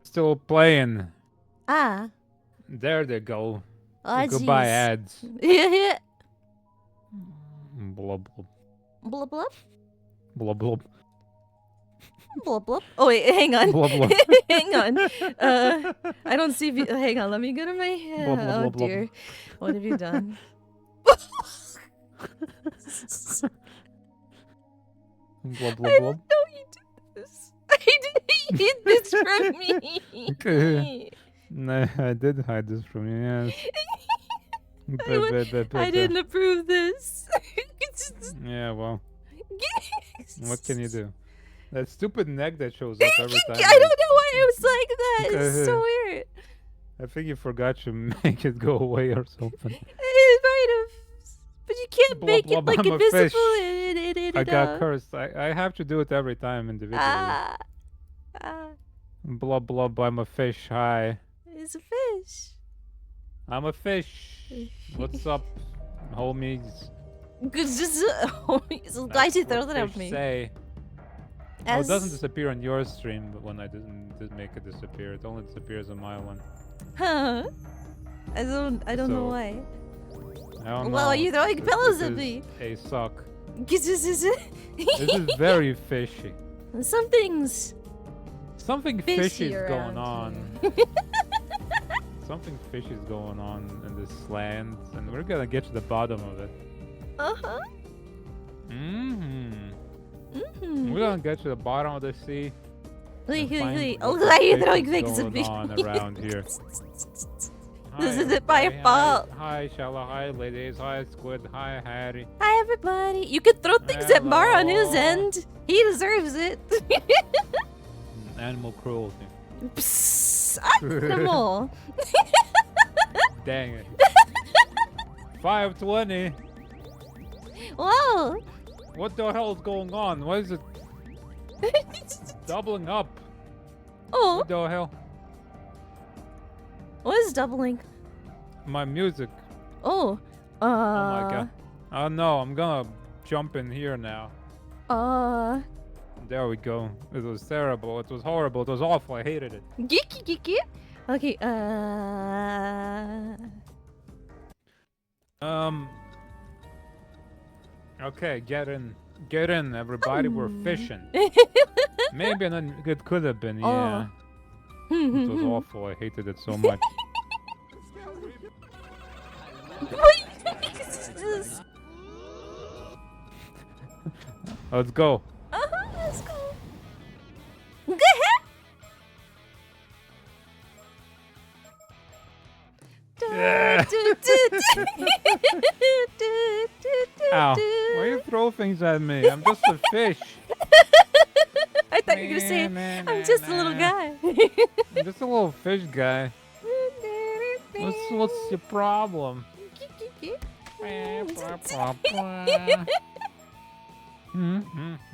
Still playing. Ah. There they go. Oh, Goodbye jeez. ads. Blub blub. Blub blub. Blub blub. Blub blub. Oh wait, hang on. Blub blub. Hang on. I don't see. Hang on. Let me go to my head. Blub, blub, Oh blub, blub. dear. What have you done? Blub I blub didn't blub. know you did this. I didn't hid this from me. No, I did hide this from you, yes. I didn't approve this. Yeah, well, what can you do? That stupid neck that shows up every time. I don't know why it was like that. It's so weird. I think you forgot to make it go away or something. It might have. But you can't Blub, make blub, it like I'm a fish. invisible. I got cursed. I have to do it every time individually. Blub blub, I'm a fish. Hi. It's a fish. I'm a fish. What's up, homies? Why'd you throw that at me? Say. Oh, it doesn't disappear on your stream, but when I didn't make it disappear, it only disappears on my one. Huh? I don't know why. I don't know. Well, are you throwing pillows at me? A suck. This is very fishy. Something's Something fishy is going around on. Something fishy is going on in this land, and we're gonna get to the bottom of it. Uh-huh. We're gonna get to the bottom of the sea. Wait. Oh, why are you throwing things at me? Going on around here. This isn't my fault. Hi, Shala. Hi, ladies. Hi, Squid. Hi, Harry. Hi, everybody. You could throw things at Mar on his end. He deserves it. Animal cruelty. Psst, animal. Dang it. 520. Whoa. What the hell is going on? Why is it doubling up? Oh. What the hell? What is doubling? My music. Oh. Oh my god. Oh no, I'm gonna jump in here now. There we go. It was terrible. It was horrible. It was awful. I hated it. Geeky. Okay, Okay, get in. Get in, everybody. We're fishing. Maybe it could have been, yeah. It was awful. I hated it so much. Let's go. Let's go. Go ahead. Ow. Why you throw things at me? I'm just a fish. I thought you were gonna say, I'm just a little guy. I'm just a little fish guy. What's your problem? I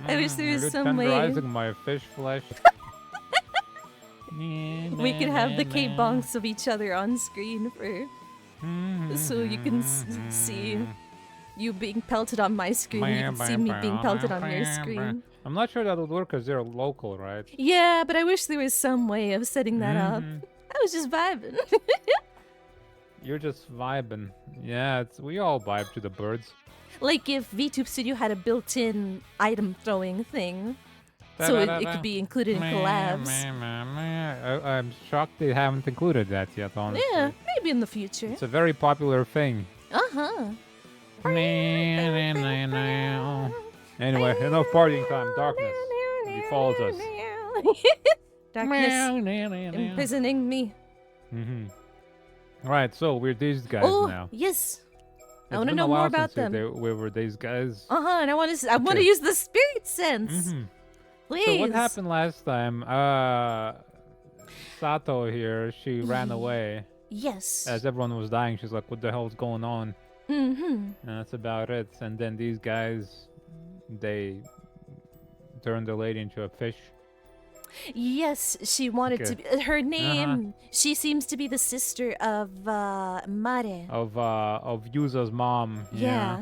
wish there was some way tenderizing my fish flesh. we could have the K-bonks of each other on screen for so you can see you being pelted on my screen. You can see me being pelted on your screen. I'm not sure that would work because they're local, right? Yeah, but I wish there was some way of setting that up. I was just vibing. You're just vibing. Yeah, we all vibe to the birds. Like if VTube Studio had a built-in item throwing thing. So it could be included in collabs. I'm shocked they haven't included that yet, honestly. Yeah, maybe in the future. It's a very popular thing. Uh-huh. Anyway, enough partying time. Darkness befalls us. Darkness imprisoning me. Right, so we're these guys now. Yes. I It's want to been know a more while about since them. we were these guys. And I want to use the spirit sense. Please. So what happened last time? Sato here, she ran away. Yes. As everyone was dying, she's like, what the hell's going on? And that's about it. And then these guys, they turned the lady into a fish. Yes, she wanted to be. Her name, she seems to be the sister of Mare. Of Yuza's mom. Yeah.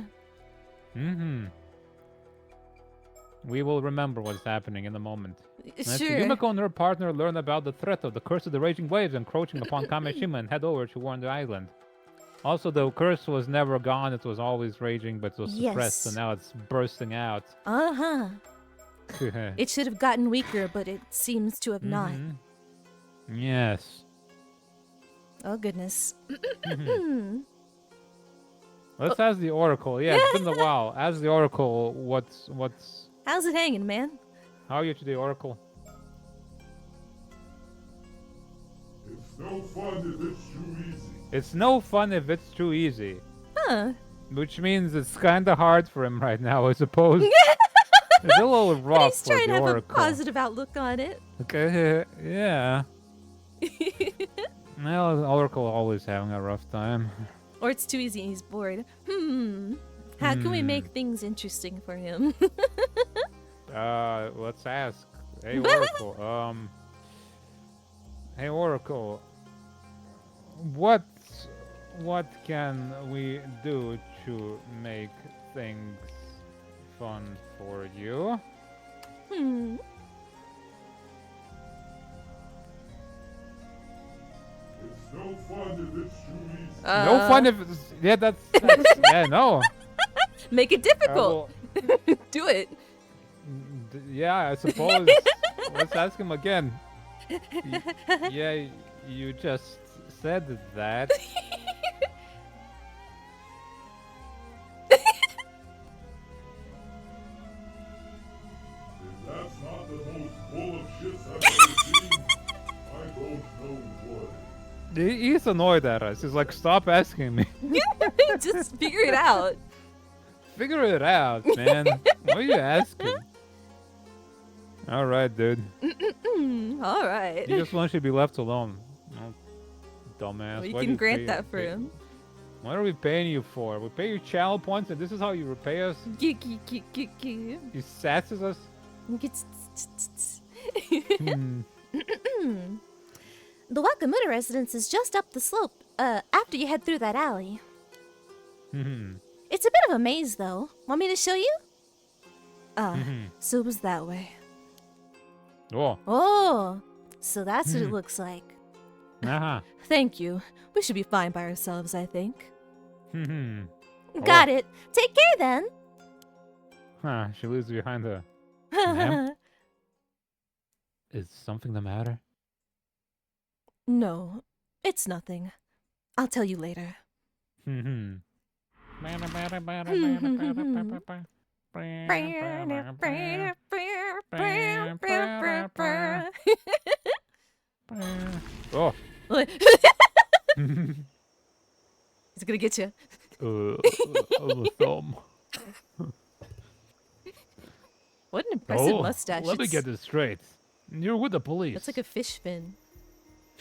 We will remember what's happening in a moment. Sure. Yumiko and her partner learn about the threat of the curse of the raging waves encroaching upon Kamishima and head over to warn the island. Also, the curse was never gone. It was always raging, but it was suppressed, so now it's bursting out. Uh-huh. It should have gotten weaker, but it seems to have not. Yes. Oh, goodness. Let's ask the Oracle. Yeah, it's been a while. Ask the Oracle what's... How's it hanging, man? How are you to the Oracle? It's no fun if it's too easy. It's no fun if it's too easy. Huh. Which means it's kind of hard for him right now, I suppose. It's a little rough But he's trying for to the have Oracle. a positive outlook on it. Okay, yeah. Well, Oracle always having a rough time. Or it's too easy and he's bored. How can we make things interesting for him? Let's ask. Hey, Oracle. Hey, Oracle. What can we do to make things fun for you? It's no fun if it's too easy. No fun if it's... Yeah, that's yeah, no. Make it difficult. Well, Do it. yeah, I suppose. Let's ask him again. Yeah, you just said that. If that's not the most full of shits I've ever seen, I don't know what. He's annoyed at us. He's like, stop asking me. Just figure it out. Figure it out, man. What are you asking? All right, dude. All right. He just wants you to be left alone. Oh, dumbass. We Why do can you grant pay- that for pay- him. What are we paying you for? We pay you channel points, and this is how you repay us? You sasses us? Hmm. The Wakamuta residence is just up the slope, after you head through that alley. It's a bit of a maze, though. Want me to show you? So it was that way. Oh. Oh, so that's what it looks like. Uh-huh. Thank you. We should be fine by ourselves, I think. Hmm. Got it. Take care, then. Huh, she leaves behind a lamp. Is something the matter? No, it's nothing. I'll tell you later. Oh. He's gonna get you. The thumb. What an impressive mustache. Let me It's- get this straight. You're with the police. It's like a fish fin.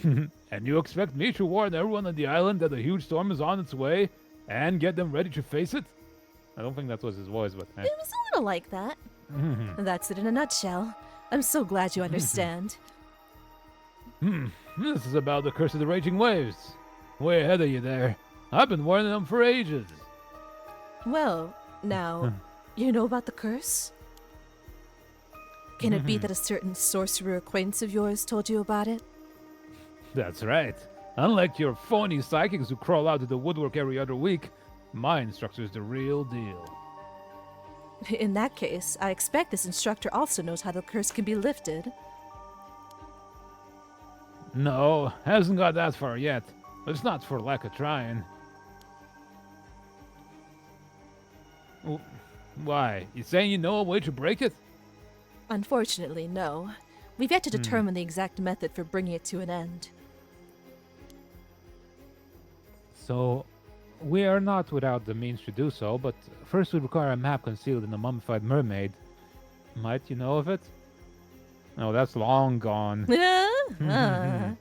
And you expect me to warn everyone on the island that a huge storm is on its way and get them ready to face it? I don't think that was his voice, but... It was a little like that. That's it in a nutshell. I'm so glad you understand. This is about the curse of the raging waves. Way ahead of you there. I've been warning them for ages. Well, now, you know about the curse? Can it be that a certain sorcerer acquaintance of yours told you about it? That's right. Unlike your phony psychics who crawl out of the woodwork every other week, my instructor's the real deal. In that case, I expect this instructor also knows how the curse can be lifted. No, hasn't got that far yet. But it's not for lack of trying. Why? You saying you know a way to break it? Unfortunately, no. We've yet to determine the exact method for bringing it to an end. So, we are not without the means to do so, but first we require a map concealed in the mummified mermaid. Might you know of it? No, that's long gone. Ah.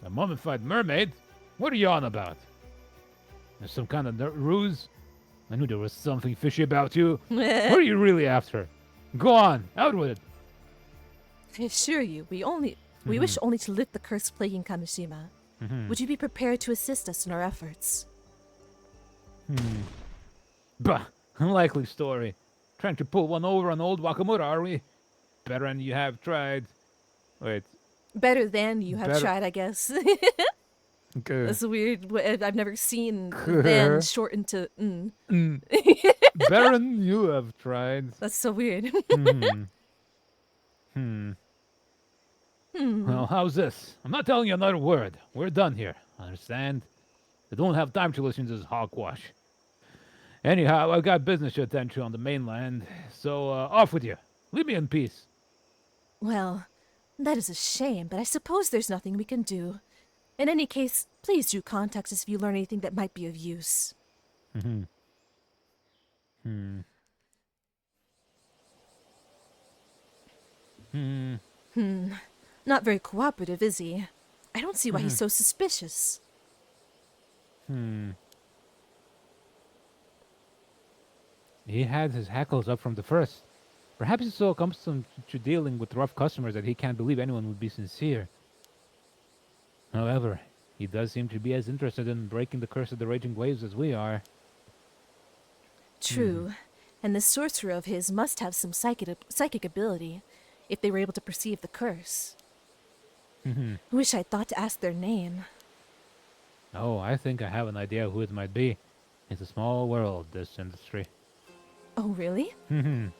A mummified mermaid? What are you on about? There's some kind of ruse? I knew there was something fishy about you. What are you really after? Go on, out with it. I assure you, we wish only to lift the curse plaguing Kamishima. Would you be prepared to assist us in our efforts? Bah, unlikely story. Trying to pull one over on old Wakamura, are we? Better than you have tried. Wait. Better than you have Better- tried, I guess. Okay. That's weird. I've never seen than shortened to Better than you have tried. That's so weird. Well, how's this? I'm not telling you another word. We're done here. Understand? I don't have time to listen to this hogwash. Anyhow, I've got business to attend to on the mainland, so off with you. Leave me in peace. Well, that is a shame, but I suppose there's nothing we can do. In any case, please do contact us if you learn anything that might be of use. Not very cooperative, is he? I don't see why he's so suspicious. He had his hackles up from the first. Perhaps he's so accustomed to dealing with rough customers that he can't believe anyone would be sincere. However, he does seem to be as interested in breaking the curse of the raging waves as we are. True. And this sorcerer of his must have some psychic ability, if they were able to perceive the curse. Wish I'd thought to ask their name. Oh, I think I have an idea who it might be. It's a small world, this industry. Oh, really? Mr.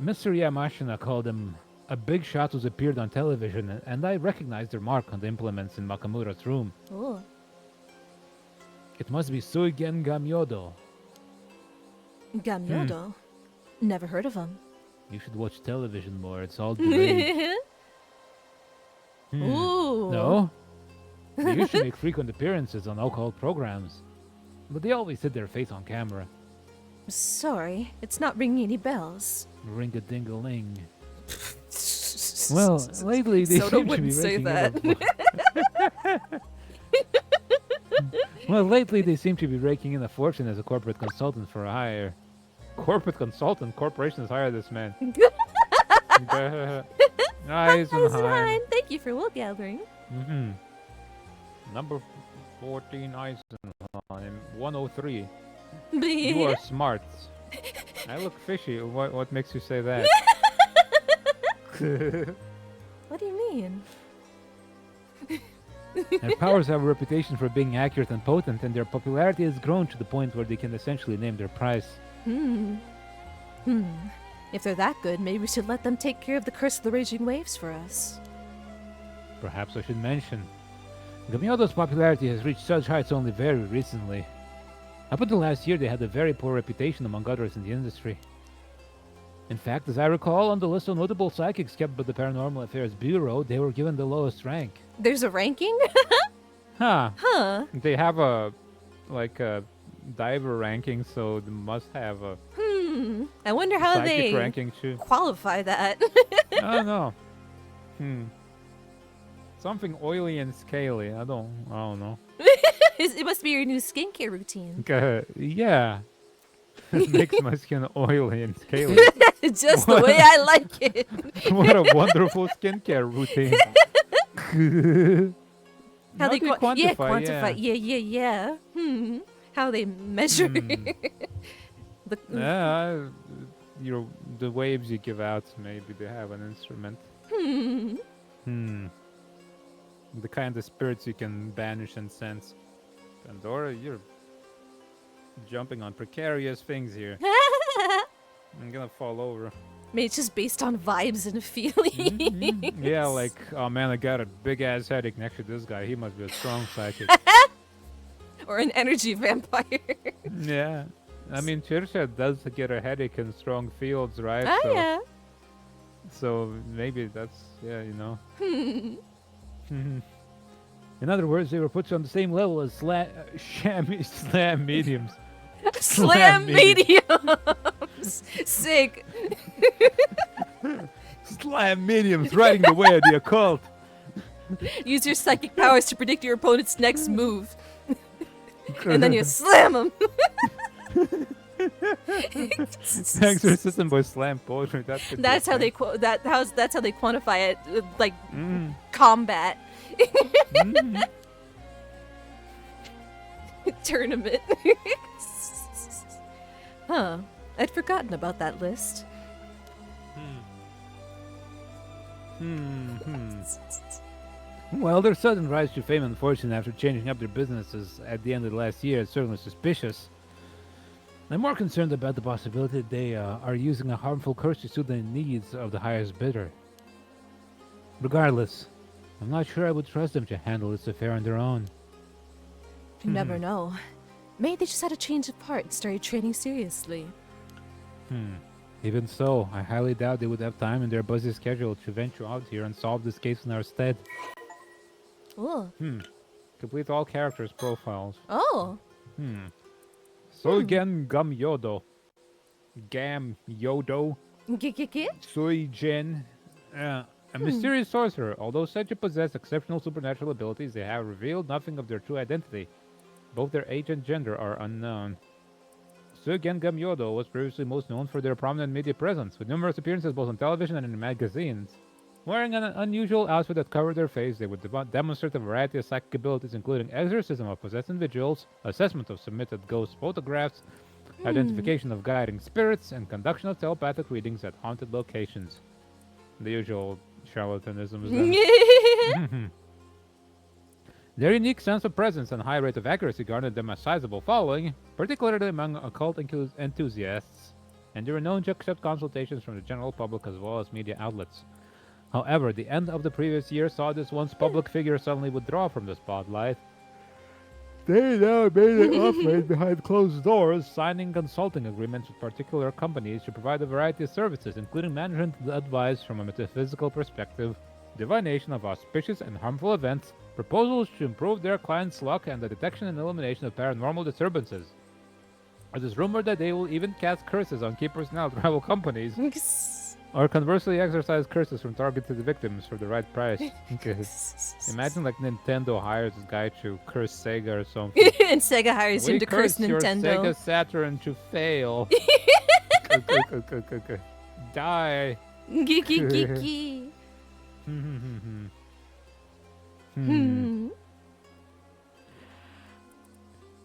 Yamashina called him a big shot who's appeared on television, and I recognized their mark on the implements in Makamura's room. Oh. It must be Suigen Gamyodo. Gamyodo? Never heard of him. You should watch television more, it's all delayed. Ooh. No? They used to make frequent appearances on occult programs, but they always hid their face on camera. Sorry, it's not ringing any bells. Ring-a-ding-a-ling. Well, lately they Soda seem to wouldn't be say raking in Well, lately they seem to be raking in a fortune as a corporate consultant for a hire. Corporate consultant? Corporations hire this man. Nice and high. Thank you for wool gathering. Number 14 Eisenheim, 103. You are smart. I look fishy. What makes you say that? What do you mean? Their powers have a reputation for being accurate and potent, and their popularity has grown to the point where they can essentially name their price. If they're that good, maybe we should let them take care of the curse of the raging waves for us. Perhaps I should mention, Gamyodo's popularity has reached such heights only very recently. Up until last year, they had a very poor reputation among others in the industry. In fact, as I recall, on the list of notable psychics kept by the Paranormal Affairs Bureau, they were given the lowest rank. There's a ranking? Huh. Huh. They have a diver ranking, so they must have a I wonder how psychic they ranking too. qualify that. I don't know. Something oily and scaly. I don't know. It must be your new skincare routine. Yeah. It makes my skin oily and scaly. Just the way I like it. What a wonderful skincare routine. How they quantify? quantify. Yeah. How they measure. The waves you give out, maybe they have an instrument. The kind of spirits you can banish and sense. Pandora, you're jumping on precarious things here. I'm gonna fall over. Maybe it's just based on vibes and feelings. Yeah, like, oh man, I got a big ass headache next to this guy. He must be a strong psychic. Or an energy vampire. Yeah. I mean, Chirsha does get a headache in strong fields, right? Ah, yeah. So maybe that's, In other words, they were put on the same level as slam mediums. Slam mediums. Sick. Slam mediums riding the way of the occult. Use your psychic powers to predict your opponent's next move. And then you slam them. Thanks for assisting by slam poetry. That's how they that's how they quantify it, like combat. tournament. Huh. I'd forgotten about that list. Well, their sudden rise to fame and fortune after changing up their businesses at the end of the last year is certainly suspicious. I'm more concerned about the possibility that they are using a harmful curse to suit the needs of the highest bidder. Regardless, I'm not sure I would trust them to handle this affair on their own. You never know. Maybe they just had a change of heart and started training seriously. Even so, I highly doubt they would have time in their busy schedule to venture out here and solve this case in our stead. Oh. Complete all characters' profiles. Oh. Soigen Gam Yodo. Gam Yodo. Suijin. A mysterious sorcerer. Although said to possess exceptional supernatural abilities, they have revealed nothing of their true identity. Both their age and gender are unknown. Suigen Gam Yodo was previously most known for their prominent media presence, with numerous appearances both on television and in magazines. Wearing an unusual outfit that covered their face, they would demonstrate a variety of psychic abilities, including exorcism of possessed individuals, assessment of submitted ghost photographs, identification of guiding spirits, and conduction of telepathic readings at haunted locations. The usual charlatanism is done. Their unique sense of presence and high rate of accuracy garnered them a sizable following, particularly among occult enthusiasts, and they were known to accept consultations from the general public as well as media outlets. However, the end of the previous year saw this once public figure suddenly withdraw from the spotlight. They now made it operate behind closed doors, signing consulting agreements with particular companies to provide a variety of services, including management advice from a metaphysical perspective, divination of auspicious and harmful events, proposals to improve their clients' luck, and the detection and elimination of paranormal disturbances. It is rumored that they will even cast curses on key personnel at rival companies, or conversely exercise curses from targeted victims for the right price. Imagine like Nintendo hires this guy to curse Sega or something. And Sega hires him to curse your Nintendo. Sega Saturn to fail. Die. Geeky.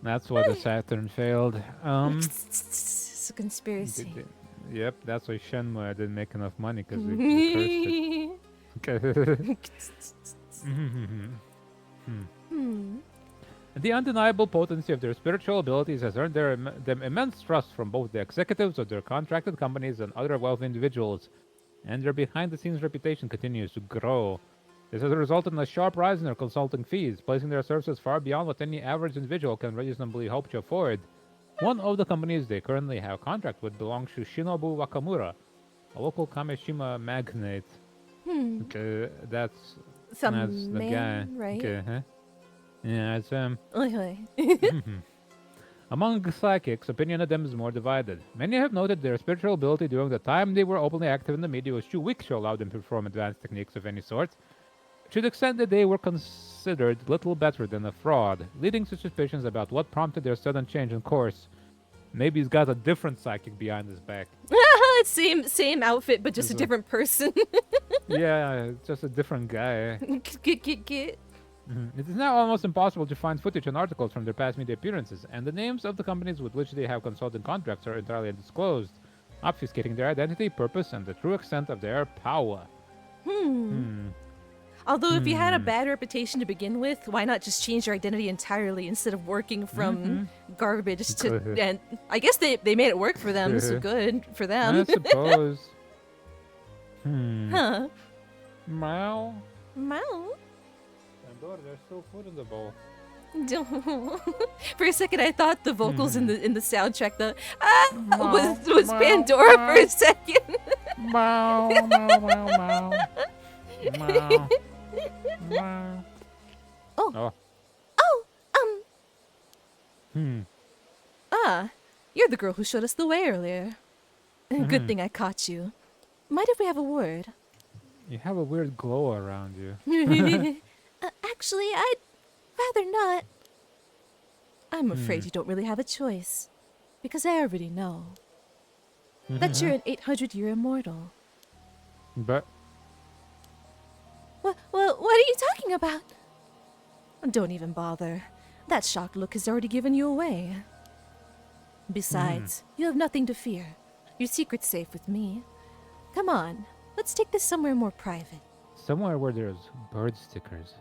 That's why the Saturn failed. It's a conspiracy. Yep, that's why Shenmue didn't make enough money because they cursed it. The undeniable potency of their spiritual abilities has earned them immense trust from both the executives of their contracted companies and other wealthy individuals, and their behind-the-scenes reputation continues to grow. This has resulted in a sharp rise in their consulting fees, placing their services far beyond what any average individual can reasonably hope to afford. One of the companies they currently have contract with belongs to Shinobu Wakamura, a local Kameshima magnate. Okay, that's the guy. Right? Okay, yeah, it's Okay. Among psychics, opinion of them is more divided. Many have noted their spiritual ability during the time they were openly active in the media was too weak to allow them to perform advanced techniques of any sort, to the extent that they were considered little better than a fraud, leading to suspicions about what prompted their sudden change in course. Maybe he's got a different psychic behind his back. Same outfit, but just a different person. Yeah, it's just a different guy. It is now almost impossible to find footage and articles from their past media appearances, and the names of the companies with which they have consulting contracts are entirely undisclosed, obfuscating their identity, purpose, and the true extent of their power. Although if you had a bad reputation to begin with, why not just change your identity entirely instead of working from garbage to... And I guess they made it work for them, so good for them. I suppose. Huh. Meow. Meow. There's still food in the bowl. For a second, I thought the vocals in the soundtrack was Pandora for a second. Meow, meow, meow, meow. Meow. Meow. Oh. Hmm. You're the girl who showed us the way earlier. Good thing I caught you. Mind if we have a word? You have a weird glow around you. Actually, I'd rather not. I'm afraid you don't really have a choice. Because I already know. That you're an 800-year immortal. But... Well, what are you talking about? Don't even bother. That shocked look has already given you away. Besides, you have nothing to fear. Your secret's safe with me. Come on, let's take this somewhere more private. Somewhere where there's bird stickers.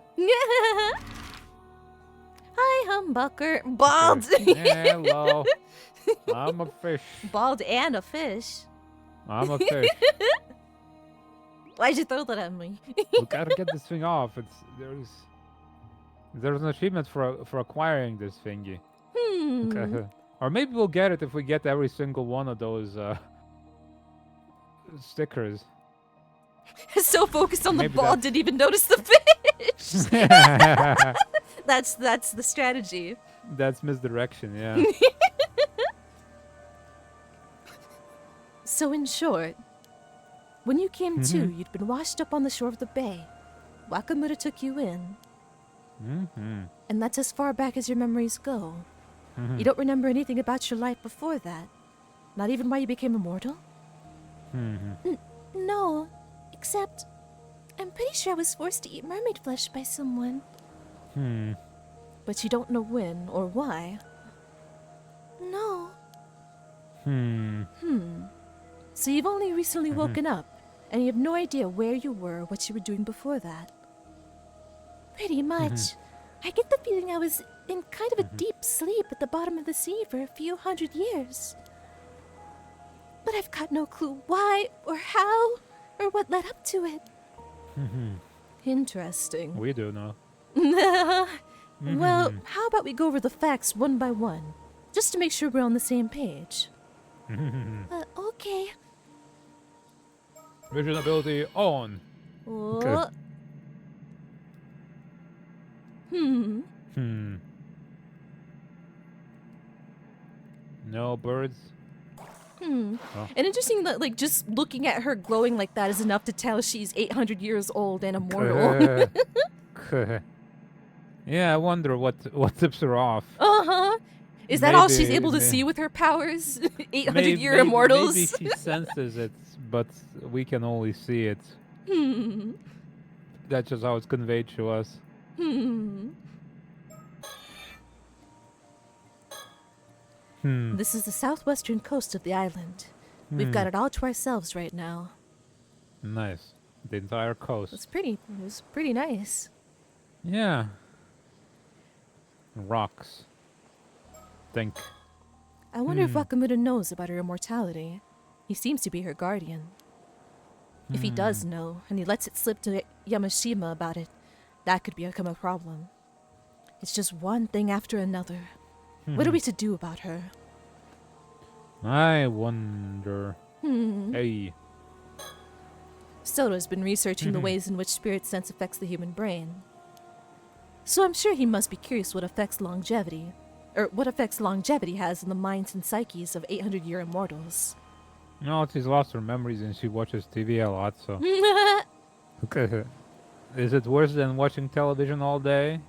Hi, humbucker. Bald. Hello. I'm a fish. Bald and a fish. I'm a fish. Why'd you throw that at me? We gotta get this thing off. There's an achievement for acquiring this thingy. Okay. Or maybe we'll get it if we get every single one of those stickers. So focused on Maybe the ball, that's- didn't even notice the fish. That's the strategy. That's misdirection, yeah. So in short, when you came to, you'd been washed up on the shore of the bay. Wakamura took you in, and that's as far back as your memories go. You don't remember anything about your life before that? Not even why you became immortal? No, except I'm pretty sure I was forced to eat mermaid flesh by someone. But you don't know when or why? No. So you've only recently woken up, and you have no idea where you were or what you were doing before that? Pretty much. I get the feeling I was in kind of a deep sleep at the bottom of the sea for a few hundred years. But I've got no clue why or how or what led up to it. Interesting. We do know. Well, how about we go over the facts one by one, just to make sure we're on the same page? Okay. Vision ability on. Oh. No birds. Oh. And interesting that, like, just looking at her glowing like that is enough to tell she's 800 years old and immortal. Yeah, I wonder what tips her off. Is that all she's Maybe- able to may- see with her powers? 800-year Maybe immortals? Maybe she senses it, but we can only see it. That's just how it's conveyed to us. This is the southwestern coast of the island. We've got it all to ourselves right now. Nice. The entire coast. It was pretty nice. Yeah. Rocks. Think. I wonder if Wakamura knows about her immortality. He seems to be her guardian. If he does know, and he lets it slip to Yamashima about it, that could become a problem. It's just one thing after another. What are we to do about her? I wonder. Hey. Soto's been researching the ways in which spirit sense affects the human brain. So I'm sure he must be curious what effects longevity has on the minds and psyches of 800-year immortals. No, she's lost her memories and she watches TV a lot, so. Okay. Is it worse than watching television all day?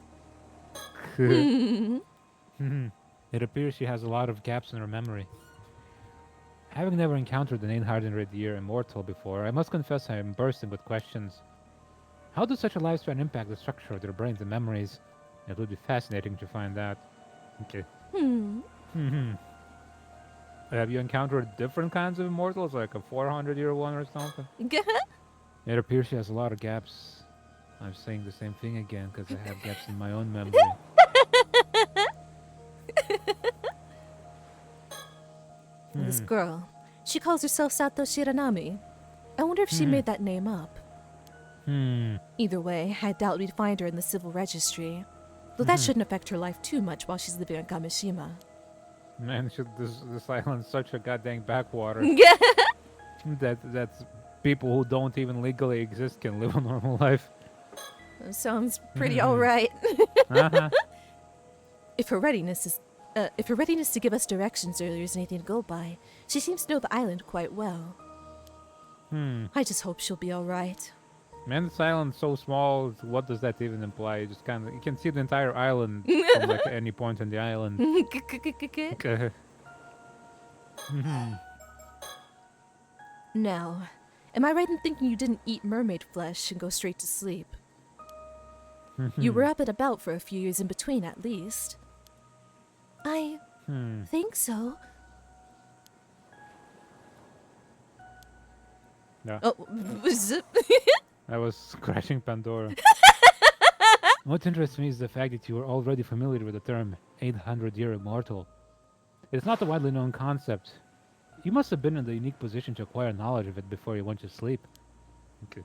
It appears she has a lot of gaps in her memory. Having never encountered an 800-year immortal before, I must confess I am bursting with questions. How does such a lifespan impact the structure of their brains and memories? It would be fascinating to find out. Okay. Have you encountered different kinds of immortals, like a 400-year one or something? It appears she has a lot of gaps. I'm saying the same thing again because I have gaps in my own memory. This girl, she calls herself Sato Shiranami. I wonder if she made that name up. Either way, I doubt we'd find her in the civil registry. Though that shouldn't affect her life too much while she's living on Kamishima. Man, this island's such a goddamn backwater. That's people who don't even legally exist can live a normal life. Sounds pretty alright. If her readiness to give us directions earlier is anything to go by, she seems to know the island quite well. I just hope she'll be alright. Man, this island's so small. What does that even imply? You just kind of you can see the entire island from like any point in the island. Okay. Now, am I right in thinking you didn't eat mermaid flesh and go straight to sleep? You were up and about for a few years in between, at least. I think so. Yeah. Oh, zip. I was scratching Pandora. What interests me is the fact that you are already familiar with the term 800-year immortal. It's not a widely known concept. You must have been in the unique position to acquire knowledge of it before you went to sleep. Okay.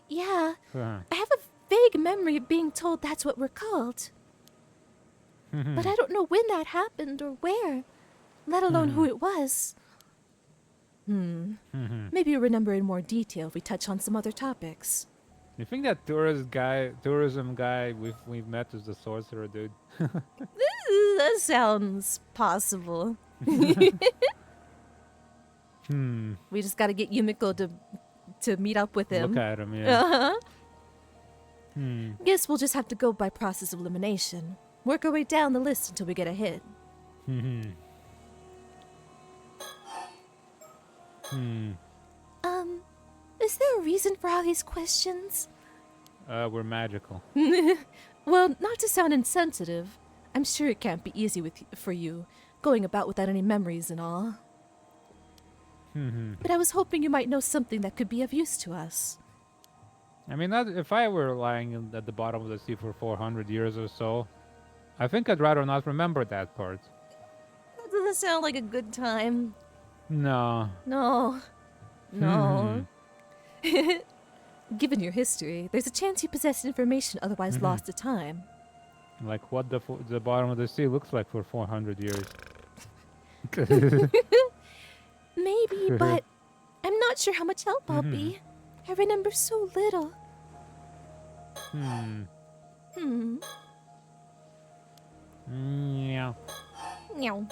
Yeah, Uh-huh. I have a vague memory of being told that's what we're called. But I don't know when that happened or where, let alone who it was. Maybe you'll remember in more detail if we touch on some other topics. You think that tourism guy we've met is the sorcerer dude? That sounds possible. We just gotta get Yumiko to meet up with him. Look at him, yeah. Uh-huh. Guess we'll just have to go by process of elimination. Work our way down the list until we get a hit. Is there a reason for all these questions? We're magical. Well, not to sound insensitive, I'm sure it can't be easy for you, going about without any memories and all. But I was hoping you might know something that could be of use to us. I mean, if I were lying at the bottom of the sea for 400 years or so, I think I'd rather not remember that part. That doesn't sound like a good time. No. No. Given your history, there's a chance you possess information otherwise lost to time. Like what the bottom of the sea looks like for 400 years. Maybe, but I'm not sure how much help I'll be. I remember so little. Yeah. Meow.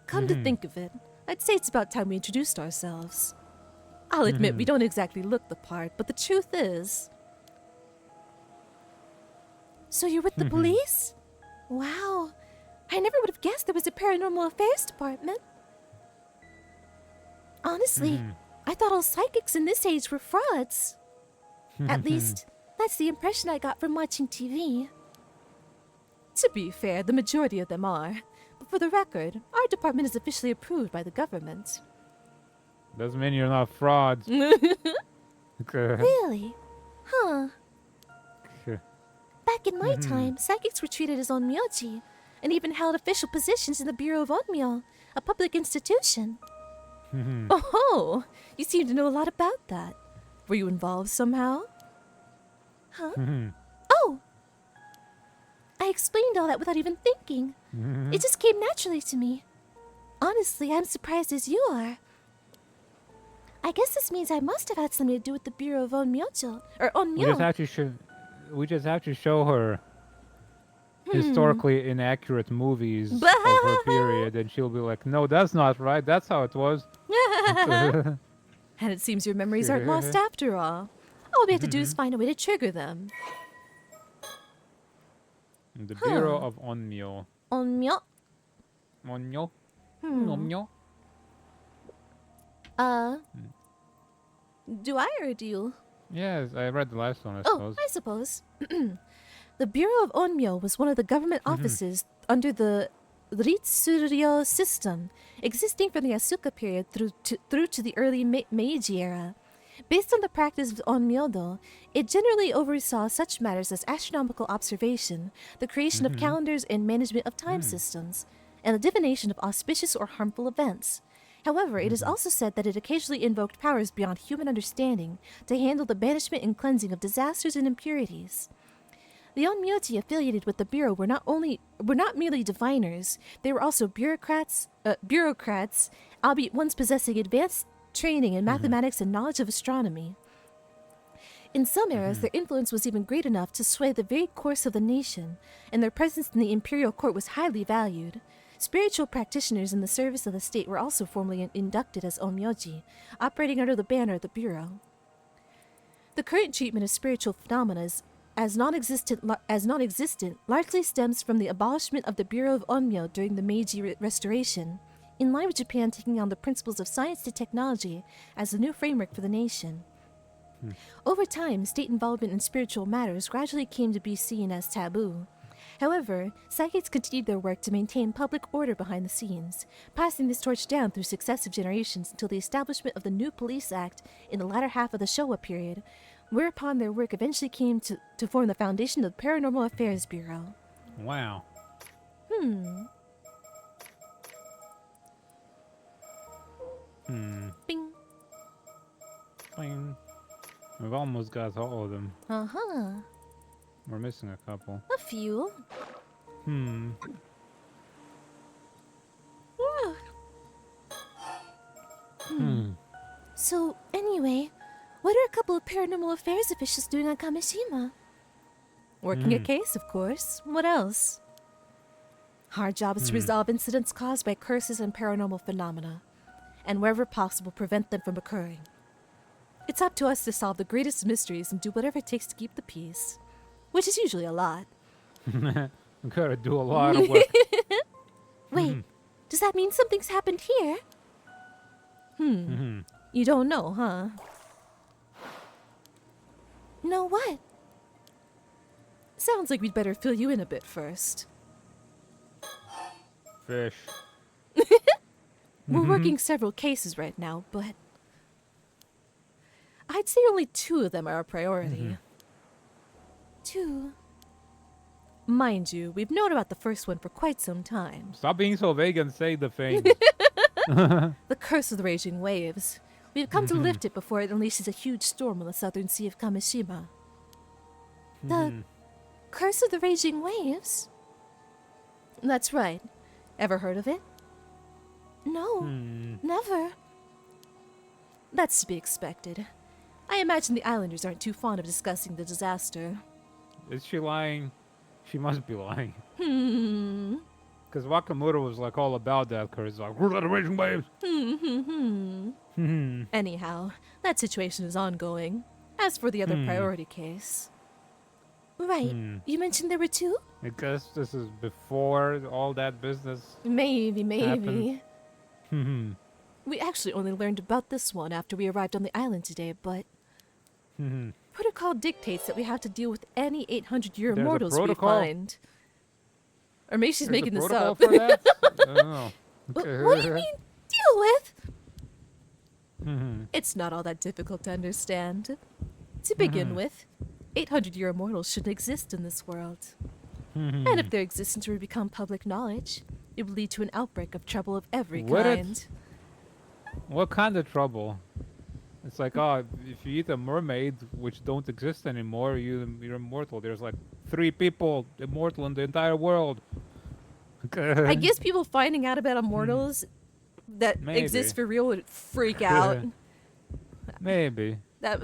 Come to think of it, I'd say it's about time we introduced ourselves. I'll admit we don't exactly look the part, but the truth is... So you're with the police? Wow. I never would have guessed there was a paranormal affairs department. Honestly, I thought all psychics in this age were frauds. At least, that's the impression I got from watching TV. To be fair, the majority of them are. But for the record, our department is officially approved by the government. Doesn't mean you're not frauds. Really? Huh. Back in my time, psychics were treated as onmyoji, and even held official positions in the Bureau of Onmyo, a public institution. Oh, you seem to know a lot about that. Were you involved somehow? Huh? Oh! I explained all that without even thinking. It just came naturally to me. Honestly, I'm surprised as you are. I guess this means I must have had something to do with the Bureau of Onmyojo, or Onmyo. We just have to show her historically inaccurate movies of her period, and she'll be like, "No, that's not right. That's how it was." And it seems your memories aren't lost after all. All we have to do is find a way to trigger them. The Bureau of Onmyo. Onmyo? Onmyo? Onmyo? Do I or do you? Yes, I read the last one, I suppose. Oh, I suppose. The Bureau of Onmyo was one of the government offices under the Ritsuryo system, existing from the Asuka period through to the early Meiji era. Based on the practice of Onmyodo, it generally oversaw such matters as astronomical observation, the creation of calendars and management of time systems, and the divination of auspicious or harmful events. However, it is also said that it occasionally invoked powers beyond human understanding to handle the banishment and cleansing of disasters and impurities. The Onmyoji affiliated with the Bureau were not merely diviners, they were also bureaucrats, albeit ones possessing advanced training in mathematics and knowledge of astronomy. In some eras, their influence was even great enough to sway the very course of the nation, and their presence in the imperial court was highly valued. Spiritual practitioners in the service of the state were also formally inducted as onmyoji, operating under the banner of the Bureau. The current treatment of spiritual phenomena as non-existent largely stems from the abolishment of the Bureau of Onmyo during the Meiji Restoration, in line with Japan taking on the principles of science to technology as a new framework for the nation. Over time, state involvement in spiritual matters gradually came to be seen as taboo. However, psychics continued their work to maintain public order behind the scenes, passing this torch down through successive generations until the establishment of the new Police Act in the latter half of the Showa period, whereupon their work eventually came to form the foundation of the Paranormal Affairs Bureau. Wow. Bing. Bing. We've almost got all of them. Uh-huh. We're missing a couple. A few. So, anyway, what are a couple of paranormal affairs officials doing on Kamishima? Working a case, of course. What else? Our job is to resolve incidents caused by curses and paranormal phenomena, and wherever possible, prevent them from occurring. It's up to us to solve the greatest mysteries and do whatever it takes to keep the peace, which is usually a lot. We gotta do a lot of work. Wait, does that mean something's happened here? You don't know, huh? Know what? Sounds like we'd better fill you in a bit first. Fish. We're working several cases right now, but I'd say only 2 of them are a priority. 2. Mind you, we've known about the first one for quite some time. Stop being so vague and say the thing. The curse of the raging waves. We've come to lift it before it unleashes a huge storm on the southern sea of Kamishima. The curse of the raging waves? That's right. Ever heard of it? No, never. That's to be expected. I imagine the islanders aren't too fond of discussing the disaster. Is she lying? She must be lying. Because Wakamoto was like all about that curse. Like, we're the raging waves. Anyhow, that situation is ongoing. As for the other priority case. Right, you mentioned there were 2? I guess this is before all that business. Maybe. Happened. We actually only learned about this one after we arrived on the island today, but protocol dictates that we have to deal with any 800-year There's a immortals we protocol? find. Or maybe she's There's making a this protocol up. for that? I don't know. What do you mean, deal with? It's not all that difficult to understand. To begin with, 800-year immortals shouldn't exist in this world. And if their existence were to become public knowledge, it would lead to an outbreak of trouble of every Would it? kind. What kind of trouble? It's like, oh, if you eat a mermaid, which don't exist anymore, you're immortal. There's like 3 people immortal in the entire world. I guess people finding out about immortals that Maybe. exist for real would freak out. Maybe. That.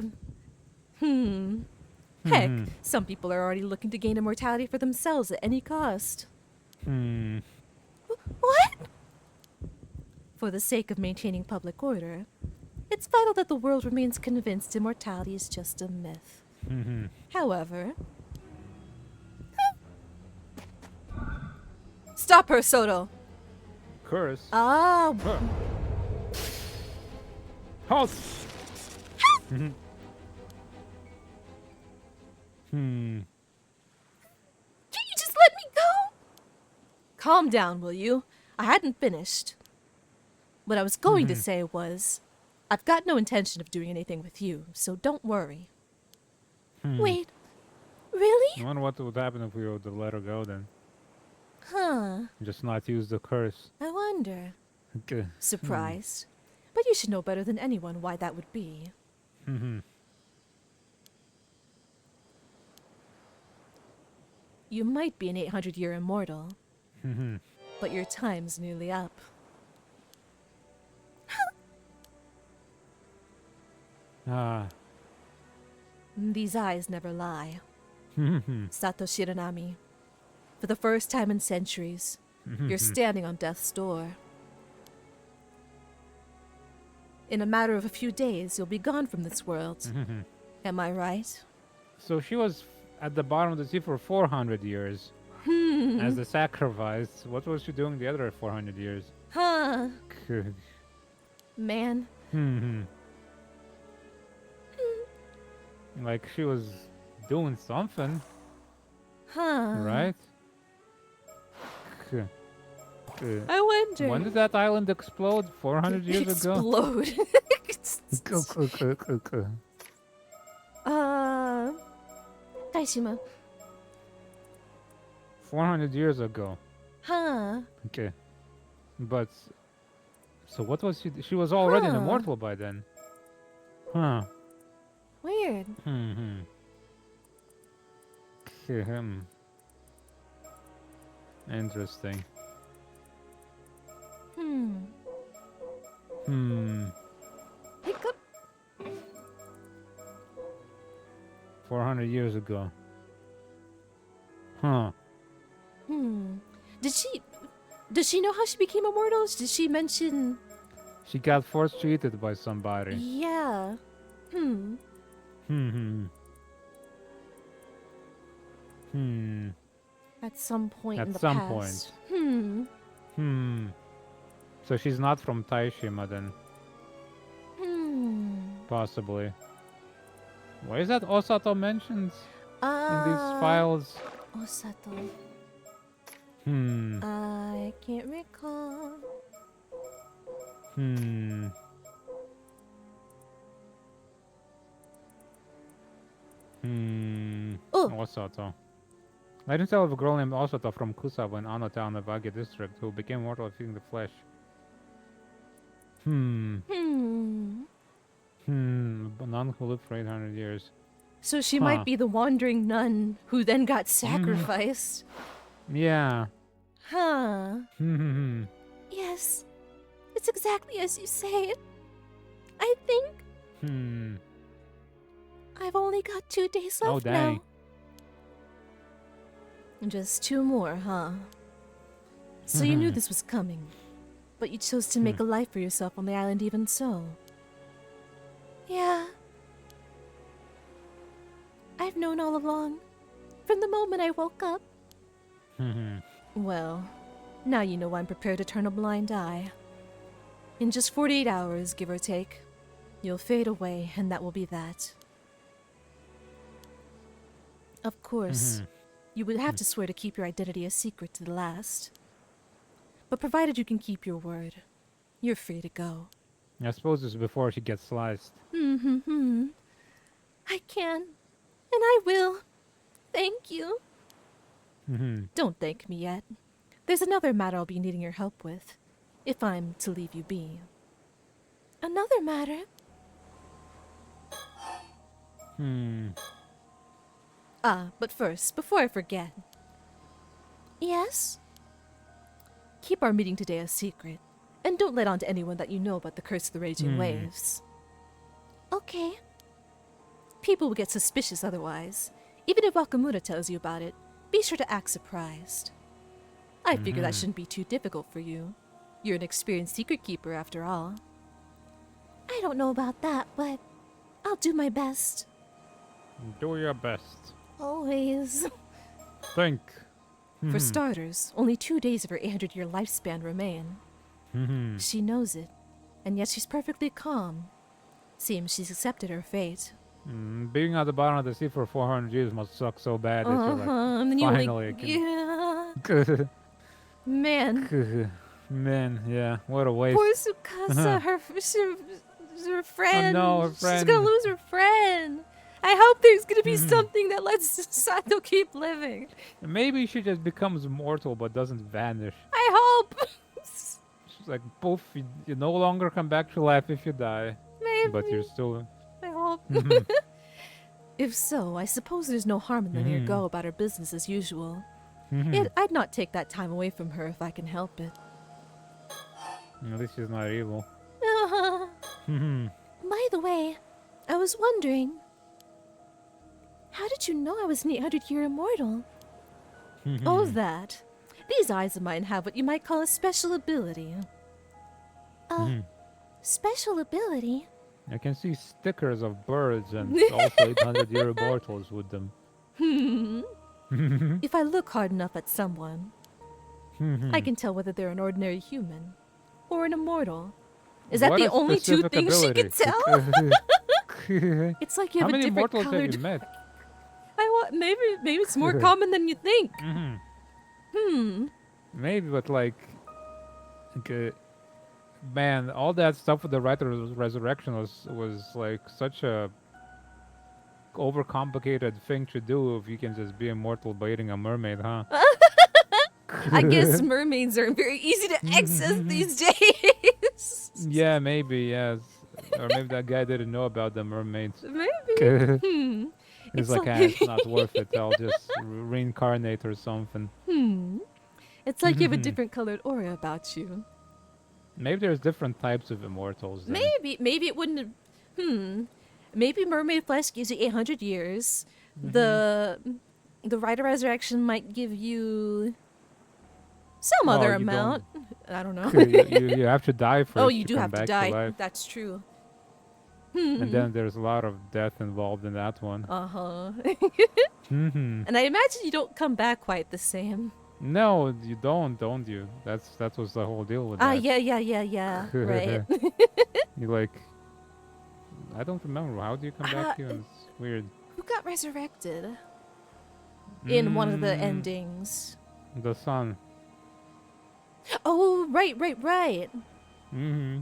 Heck, some people are already looking to gain immortality for themselves at any cost. What? For the sake of maintaining public order, it's vital that the world remains convinced immortality is just a myth. However... Stop her, Soto! Curse. Ah, Halt! Can't you just let me go? Calm down, will you? I hadn't finished. What I was going to say was, I've got no intention of doing anything with you, so don't worry. Wait, really? I wonder what would happen if we were to let her go then. Huh, Just not use the curse. I wonder. Okay. Surprised. But you should know better than anyone why that would be. You might be an 800-year immortal, but your time's nearly up. These eyes never lie. Sato Shiranami. For the first time in centuries, you're standing on death's door. In a matter of a few days, you'll be gone from this world. Am I right? So she was at the bottom of the sea for 400 years. As a sacrifice. What was she doing the other 400 years? Huh. Man. Like she was doing something, Huh. right? I wonder. When did that island explode? 400 years ago? Explode. Taishima. 400 years ago. Huh. Okay. But, so what was she? She was already an Huh. immortal by then. Huh. Weird. Interesting. Hiccup. 400 years ago. Huh. Does she know how she became immortal? Did she mention? She got force treated by somebody. Yeah. At some point in At the some past. point. So she's not from Taishima then. Possibly. Why is that Osato mentioned in these files? Osato. Hmm. I can't recall. Oh. Osato. Legend tell of a girl named Osato from Kusawa in Ano town of Age district who became mortal by feeding the flesh. A nun who lived for 800 years. So she Huh. might be the wandering nun who then got sacrificed. Yeah. Huh. Yes. It's exactly as you say it. I think I've only got 2 days left Oh, dang. now. Just 2 more, huh? So you knew this was coming, but you chose to make a life for yourself on the island even so. Yeah. I've known all along, from the moment I woke up. Well, now you know I'm prepared to turn a blind eye. In just 48 hours, give or take, you'll fade away, and that will be that. Of course, you would have to swear to keep your identity a secret to the last. But provided you can keep your word, you're free to go. I suppose it's before she gets sliced. I can, and I will. Thank you. Don't thank me yet. There's another matter I'll be needing your help with, if I'm to leave you be. Another matter? But first, before I forget. Yes? Keep our meeting today a secret, and don't let on to anyone that you know about the curse of the raging waves. Okay. People will get suspicious otherwise. Even if Wakamura tells you about it, be sure to act surprised. I figure that shouldn't be too difficult for you. You're an experienced secret keeper after all. I don't know about that, but I'll do my best. Do your best. Always. Think. For starters, only 2 days of her 800-year lifespan remain. She knows it, and yet she's perfectly calm. Seems she's accepted her fate. Being at the bottom of the sea for 400 years must suck so bad that you're like, And then you finally. like, yeah. Man, Man, yeah, what a waste. poor Tsukasa, her friend. no, her She's friend. gonna lose her friend. I hope there's gonna be something that lets Sato keep living. Maybe she just becomes mortal but doesn't vanish. I hope. She's like, poof, you no longer come back to life if you die. Maybe. But you're still... I hope. If so, I suppose there's no harm in letting her go about her business as usual. Yet I'd not take that time away from her if I can help it. At least she's not evil. By the way, I was wondering, how did you know I was an 800-year immortal? Oh, that. These eyes of mine have what you might call a special ability. Special ability? I can see stickers of birds and also 800-year immortals with them. If I look hard enough at someone, I can tell whether they're an ordinary human or an immortal. Is that What the a only 2 specific things she ability. can tell? It's like you How have a many different immortals colored. have you met? Maybe it's more common than you think. Maybe, but like, man, all that stuff with the writer's resurrection was like such a overcomplicated thing to do if you can just be immortal by eating a mermaid, huh? I guess mermaids are very easy to access these days. Yeah, maybe, yes. Or maybe that guy didn't know about the mermaids. Maybe. He's It's like, like ah, it's not worth it. I'll just reincarnate or something. it's like you have a different colored aura about you. Maybe there's different types of immortals then. Maybe it wouldn't have, maybe mermaid flesh gives you 800 years. The Rider Resurrection might give you some Oh, other you don't- amount. I don't know. you have to die first. Oh, you do come have to back die. life. That's true. And then there's a lot of death involved in that one. Uh-huh. Mhm. And I imagine you don't come back quite the same. No, you don't you? That was the whole deal with that. Yeah. Right. You like, I don't remember. How do you come back here? It's weird. Who got resurrected in one of the Mm, endings? The sun. Oh, right. Mm-hmm.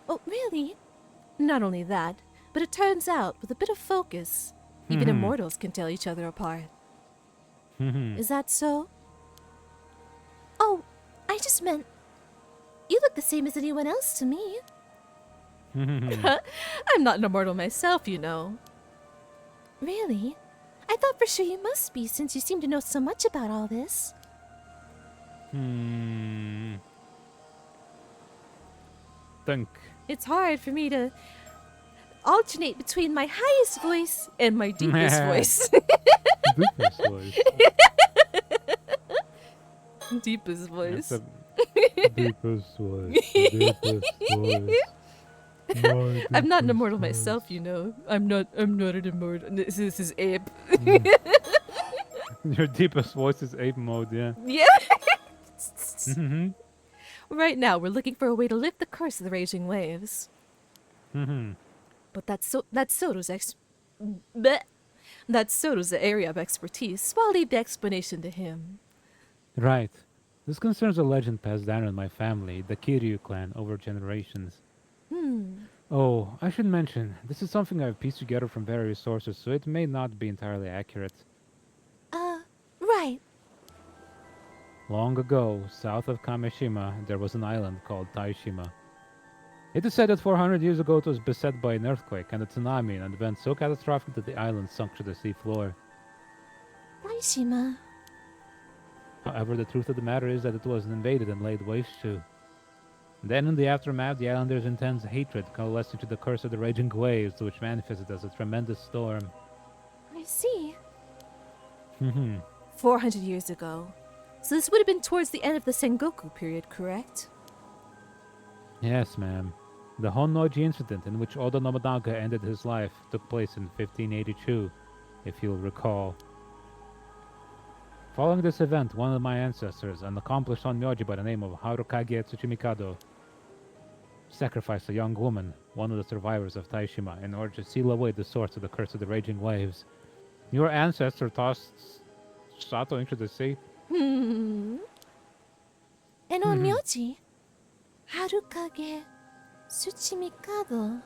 Oh, really? Not only that, but it turns out, with a bit of focus, even immortals can tell each other apart. Is that so? Oh, I just meant, you look the same as anyone else to me. I'm not an immortal myself, you know. Really? I thought for sure you must be, since you seem to know so much about all this. Think. It's hard for me to alternate between my highest voice and my deepest voice. Deepest voice. Deepest voice. That's the deepest voice. The deepest voice. I'm not an immortal myself, you know. I'm not an immortal. This is Abe. Your deepest voice is ape mode, yeah. Yeah. Mm-hmm. Right now, we're looking for a way to lift the curse of the raging waves. Mm-hmm. But that's Soto's Bleh. That's Soto's area of expertise, so I'll leave the explanation to him. Right. This concerns a legend passed down in my family, the Kiryu clan, over generations. Oh, I should mention, this is something I've pieced together from various sources, so it may not be entirely accurate. Right. Long ago, south of Kameshima, there was an island called Taishima. It is said that 400 years ago it was beset by an earthquake and a tsunami, an event so catastrophic that the island sunk to the sea floor. Taishima. However, the truth of the matter is that it was invaded and laid waste to. Then, in the aftermath, the islanders' intense hatred coalesced into the curse of the raging waves, which manifested as a tremendous storm. I see. 400 400 years ago. So this would have been towards the end of the Sengoku period, correct? Yes, ma'am. The Honnoji incident in which Oda Nobunaga ended his life took place in 1582, if you'll recall. Following this event, one of my ancestors, an accomplished onmyoji by the name of Harukage Tsuchimikado, sacrificed a young woman, one of the survivors of Taishima, in order to seal away the source of the curse of the raging waves. Your ancestor tossed Sato into the sea? And onmyoji? Harukage Tsuchimikado.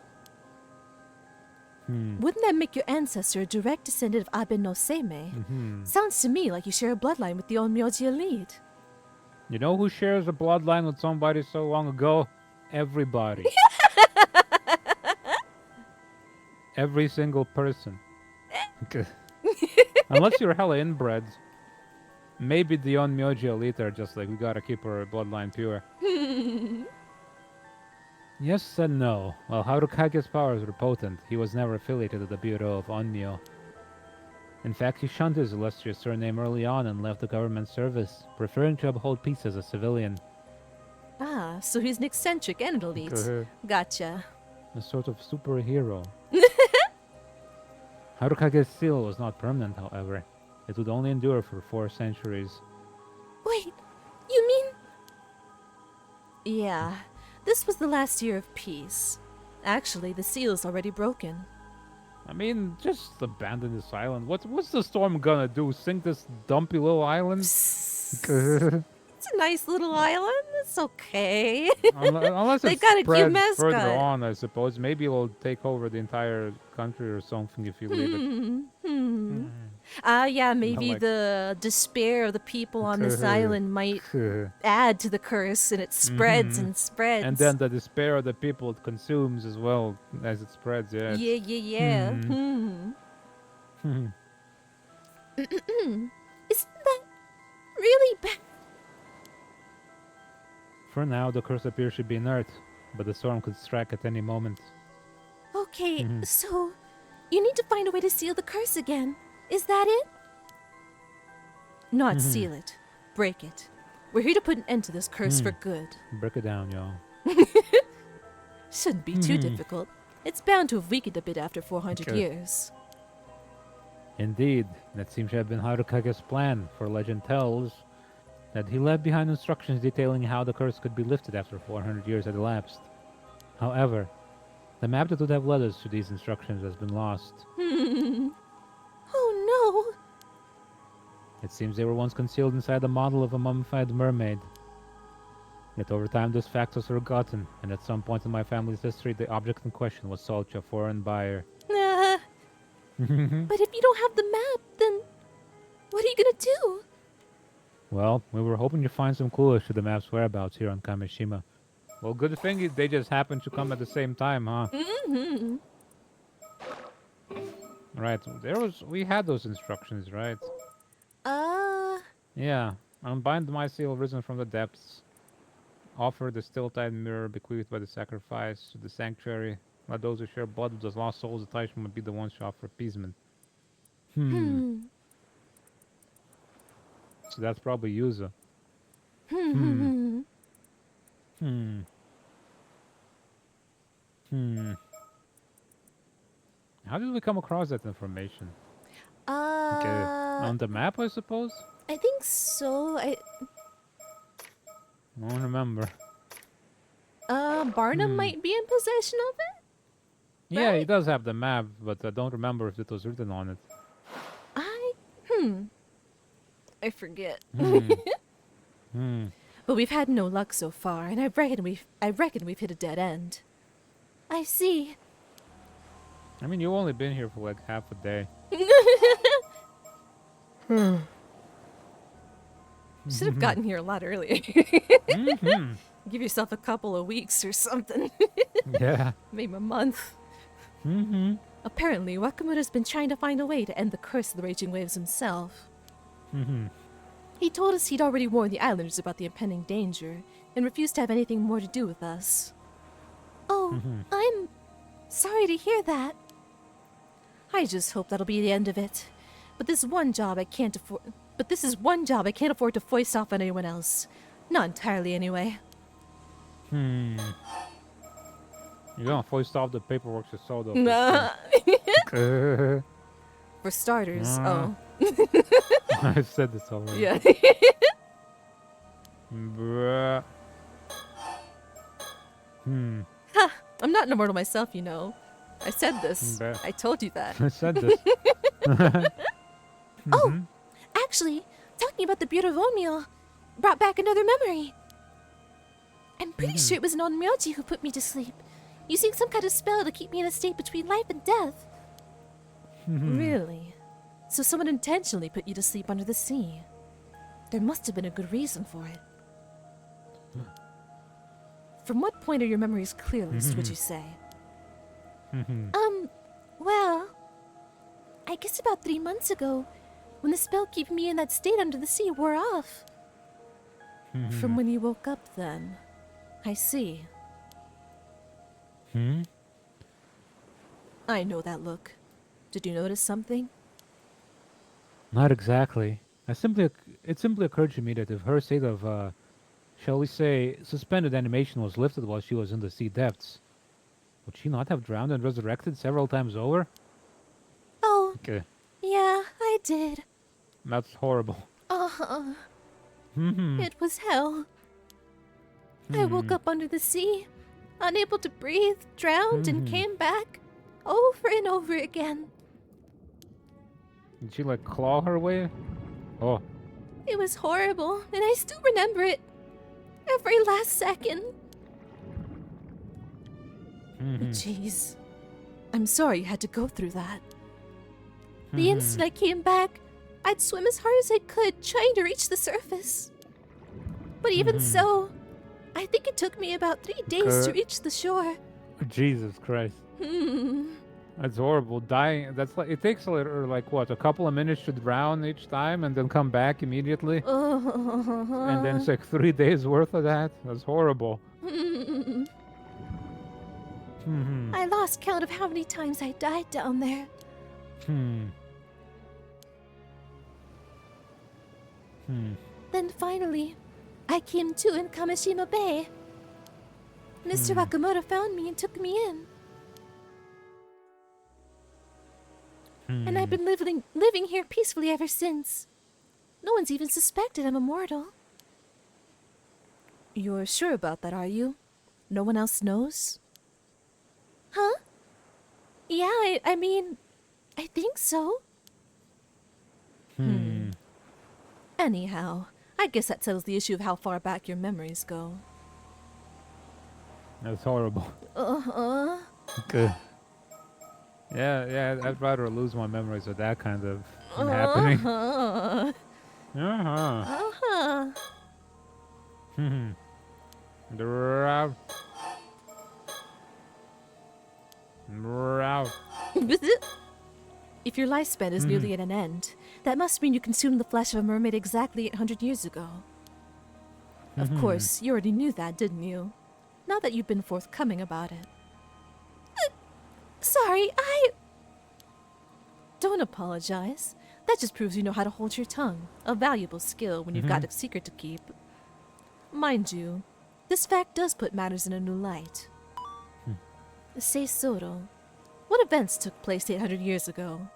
Wouldn't that make your ancestor a direct descendant of Abe no Seimei? Sounds to me like you share a bloodline with the onmyoji elite. You know who shares a bloodline with somebody so long ago? Everybody. Every single person. Unless you're hella inbred. Maybe the onmyoji elite are just like, we gotta keep our bloodline pure. Yes and no. While Harukage's powers were potent, he was never affiliated with the Bureau of Onmyo. In fact, he shunned his illustrious surname early on and left the government service, preferring to uphold peace as a civilian. Ah, so he's an eccentric and an elite. Gotcha. A sort of superhero. Harukage's seal was not permanent, however. It would only endure for 4 centuries. Wait, you mean... Yeah, this was the last year of peace. Actually, the seal's already broken. I mean, just abandon this island. What's the storm gonna do? Sink this dumpy little island? It's a nice little island. It's okay. Unless They it got a cute spreads further mascot. on, I suppose. Maybe it'll take over the entire country or something if you leave it. Yeah, maybe like- the despair of the people on this island might add to the curse, and it spreads and spreads. And then the despair of the people it consumes as well as it spreads. Yeah. yeah. Isn't that really bad? For now, the curse appears to be inert, but the storm could strike at any moment. Okay, so you need to find a way to seal the curse again. Is that it? Not seal it. Break it. We're here to put an end to this curse for good. Break it down, y'all. Shouldn't be too difficult. It's bound to have weakened a bit after 400 Okay. years. Indeed, that seems to have been Harukage's plan, for legend tells that he left behind instructions detailing how the curse could be lifted after 400 years had elapsed. However, the map that would have led us to these instructions has been lost. Oh no! It seems they were once concealed inside the model of a mummified mermaid. Yet over time this fact was forgotten, and at some point in my family's history the object in question was sold to a foreign buyer. But if you don't have the map, then what are you gonna do? Well, we were hoping to find some clue as to the map's whereabouts here on Kamishima. Well, good thing they just happened to come at the same time, huh? Right, we had those instructions, right? Yeah, unbind my seal risen from the depths. Offer the still-tide mirror bequeathed by the sacrifice to the sanctuary. Let those who share blood with the lost souls of Taishima be the ones to offer appeasement. So that's probably Yuza. How did we come across that information? On the map, I suppose? I think so. I don't remember. Barnum might be in possession of it? Yeah, he Right. does have the map, but I don't remember if it was written on it. I forget. Hmm. But we've had no luck so far, and I reckon we've hit a dead end. I see. I mean, you've only been here for like half a day. Should have gotten here a lot earlier. Give yourself a couple of weeks or something. Yeah. Maybe a month. Apparently, Wakamura's been trying to find a way to end the curse of the raging waves himself. He told us he'd already warned the islanders about the impending danger and refused to have anything more to do with us. Oh, I'm sorry to hear that. I just hope that'll be the end of it. But this is one job I can't afford to foist off on anyone else. Not entirely, anyway. You're gonna foist off the paperwork to Soda. For starters, oh. I've said this already. Yeah. Bruh. I'm not an immortal myself, you know. I said this. Bet. I told you that. I said this. Oh, actually, talking about the Bureau of Oatmeal brought back another memory. I'm pretty sure it was an Onmyoji who put me to sleep, using some kind of spell to keep me in a state between life and death. Really? So someone intentionally put you to sleep under the sea. There must have been a good reason for it. From what point are your memories clearest, would you say? Well, I guess about 3 months ago, when the spell keeping me in that state under the sea wore off. From when you woke up, then. I see. I know that look. Did you notice something? Not exactly. It simply occurred to me that if her state of, shall we say, suspended animation was lifted while she was in the sea depths, would she not have drowned and resurrected several times over? Oh, Okay, yeah, I did. that's horrible. It was hell. I woke up under the sea, unable to breathe, drowned, and came back. over and over again. Did she like claw her way? Oh. It was horrible, and I still remember it. Every last second. Jeez. I'm sorry you had to go through that. The instant I came back, I'd swim as hard as I could, trying to reach the surface. But even so, I think it took me about 3 days to reach the shore. Jesus Christ. That's horrible. Dying. That's like, it takes like what, a couple of minutes to drown each time and then come back immediately? And then it's like 3 days worth of that? That's horrible. I lost count of how many times I died down there. Then finally, I came to in Kamishima Bay. Mr. Wakamoto found me and took me in. And I've been living here peacefully ever since. No one's even suspected I'm immortal. You're sure about that, are you? No one else knows? Huh? Yeah, I mean, I think so. Anyhow, I guess that settles the issue of how far back your memories go. That's horrible. Uh-huh. Okay. Yeah, I'd rather lose my memories of that kind of happening. If your lifespan is nearly at an end, that must mean you consumed the flesh of a mermaid exactly 800 years ago. Of course, you already knew that, didn't you? Now that you've been forthcoming about it. Sorry, Don't apologize. That just proves you know how to hold your tongue. A valuable skill when you've got a secret to keep. Mind you, this fact does put matters in a new light. Say Soro, what events took place 800 years ago?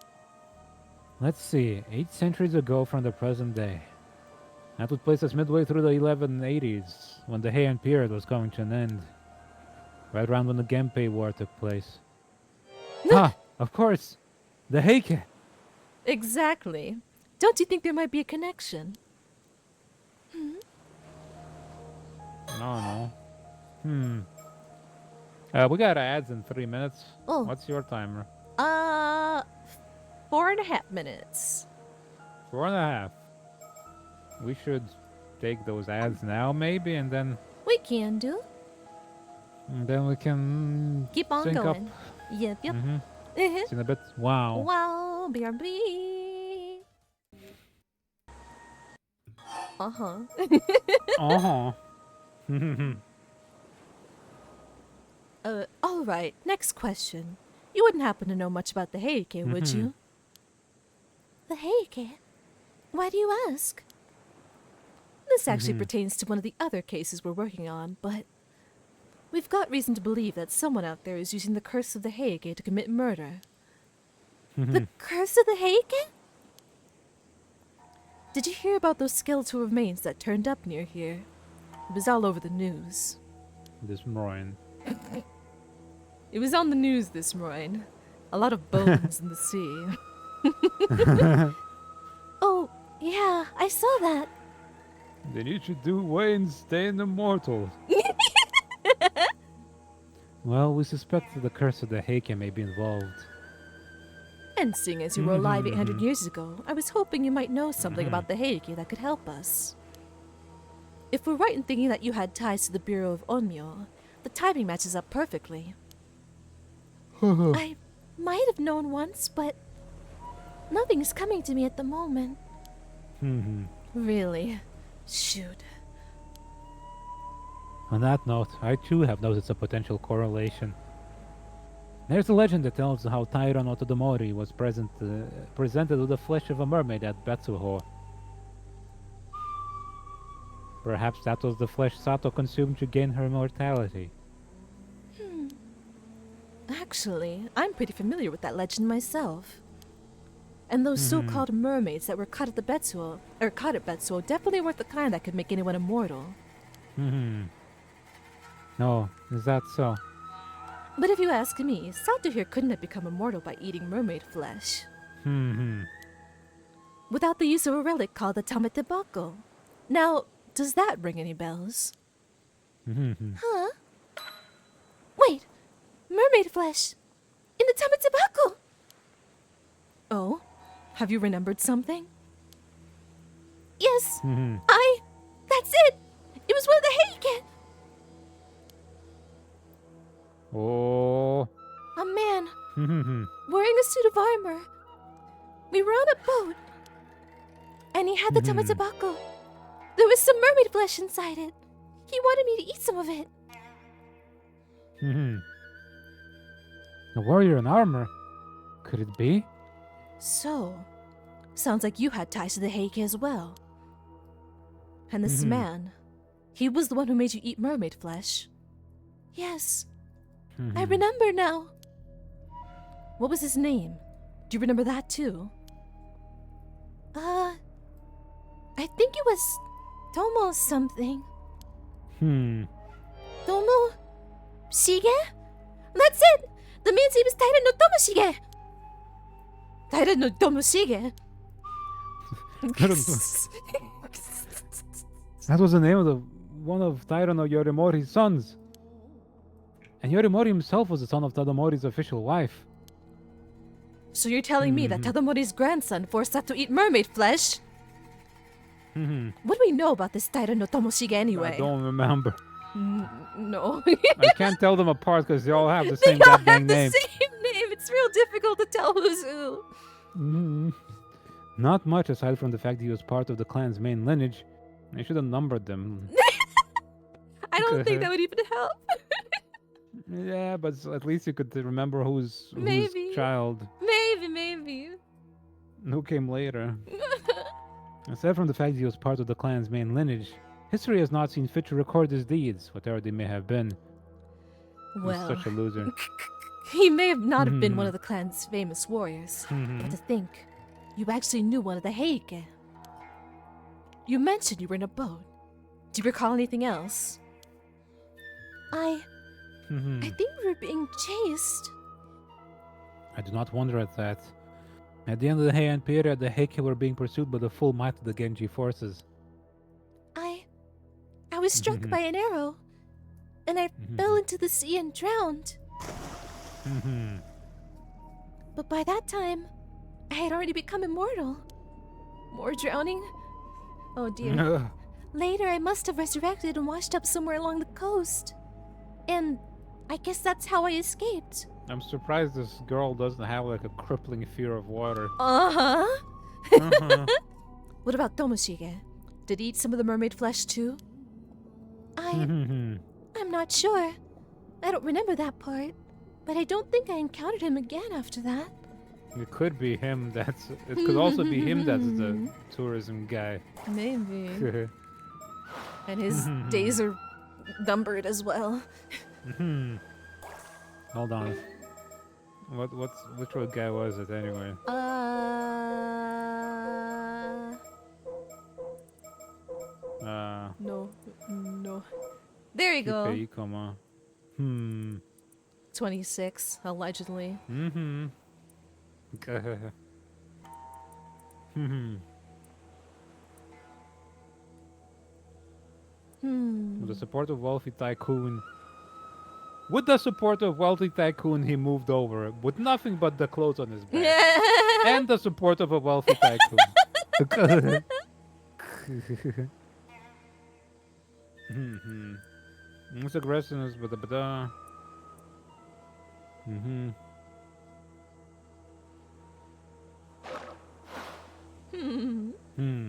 Let's see, 8 centuries ago from the present day. That would place us midway through the 1180s, when the Heian period was coming to an end. Right around when the Genpei War took place. Of course! The Heike! Exactly. Don't you think there might be a connection? No. We got ads in 3 minutes. Oh. What's your timer? 4.5 minutes. 4.5. We should take those ads now, maybe, and then We can do. we can Keep on sync going. up. Yep. See you in a bit. Wow. Wow, BRB. Alright, next question. You wouldn't happen to know much about the Heike, would you? The Heike? Why do you ask? This actually pertains to one of the other cases we're working on, but we've got reason to believe that someone out there is using the curse of the Heike to commit murder. The curse of the Heike? Did you hear about those skeletal remains that turned up near here? It was all over the news. This morning. It was on the news this morning. A lot of bones in the sea. Oh, yeah, I saw that. Then you should do Wayne staying immortal. Well, we suspect that the curse of the Heike may be involved. And seeing as you were alive 800 years ago, I was hoping you might know something about the Heike that could help us. If we're right in thinking that you had ties to the Bureau of Onmyo, the timing matches up perfectly. I might have known once, but nothing's coming to me at the moment. Really? Shoot. On that note, I too have noticed a potential correlation. There's a legend that tells how Taira no Todomori was presented with the flesh of a mermaid at Betsuho. Perhaps that was the flesh Sato consumed to gain her immortality. Actually, I'm pretty familiar with that legend myself. And those so-called mermaids that were caught at Betsuho definitely weren't the kind that could make anyone immortal. No, is that so? But if you ask me, Sato here couldn't have become immortal by eating mermaid flesh. Without the use of a relic called the Tamatebako. Now, does that ring any bells? Huh? Wait! Mermaid flesh! In the Tamatebako! Oh? Have you remembered something? Yes! That's it! It was one of the Heiken! Oh. A man, wearing a suit of armor. We were on a boat. And he had the Tamatebako. There was some mermaid flesh inside it. He wanted me to eat some of it. A warrior in armor? Could it be? So, sounds like you had ties to the Heike as well. And this man, he was the one who made you eat mermaid flesh. Yes, I remember now. What was his name? Do you remember that too? I think it was Tomo something. Tomo Shige? That's it! The man's name is Taira no Tomoshige! Taira no Tomoshige? That was the name of one of Taira no Yorimori's sons. And Yorimori himself was the son of Tadamori's official wife. So you're telling me that Tadamori's grandson forced Sato to eat mermaid flesh? What do we know about this Taira no Tomoshige anyway? I don't remember. No. I can't tell them apart because they all have the They same all goddamn have the name. same name. It's real difficult to tell who's who. Not much aside from the fact that he was part of the clan's main lineage. I should have numbered them. I don't think that would even help. Yeah, but at least you could remember whose Maybe. child. Maybe. Who came later. Aside from the fact that he was part of the clan's main lineage, history has not seen fit to record his deeds, whatever they may have been. He was Well, such a loser. he may have not have been one of the clan's famous warriors, but to think, you actually knew one of the Heike. You mentioned you were in a boat. Do you recall anything else? I think we were being chased. I do not wonder at that. At the end of the Heian period, the Heike were being pursued by the full might of the Genji forces. I was struck by an arrow, and I fell into the sea and drowned. But by that time, I had already become immortal. More drowning? Oh dear. Later, I must have resurrected and washed up somewhere along the coast. And I guess that's how I escaped. I'm surprised this girl doesn't have like a crippling fear of water. Uh-huh. What about Tomoshige? Did he eat some of the mermaid flesh too? I'm not sure. I don't remember that part. But I don't think I encountered him again after that. It could be him that's... It could also be him that's the tourism guy. Maybe. And his days are numbered as well. Hold on. Which one guy was it anyway? No. There you go. Ikoma. 26, allegedly. With the support of wealthy tycoon. With the support of wealthy tycoon, he moved over with nothing but the clothes on his back, and the support of a wealthy tycoon. This aggressiveness, bada.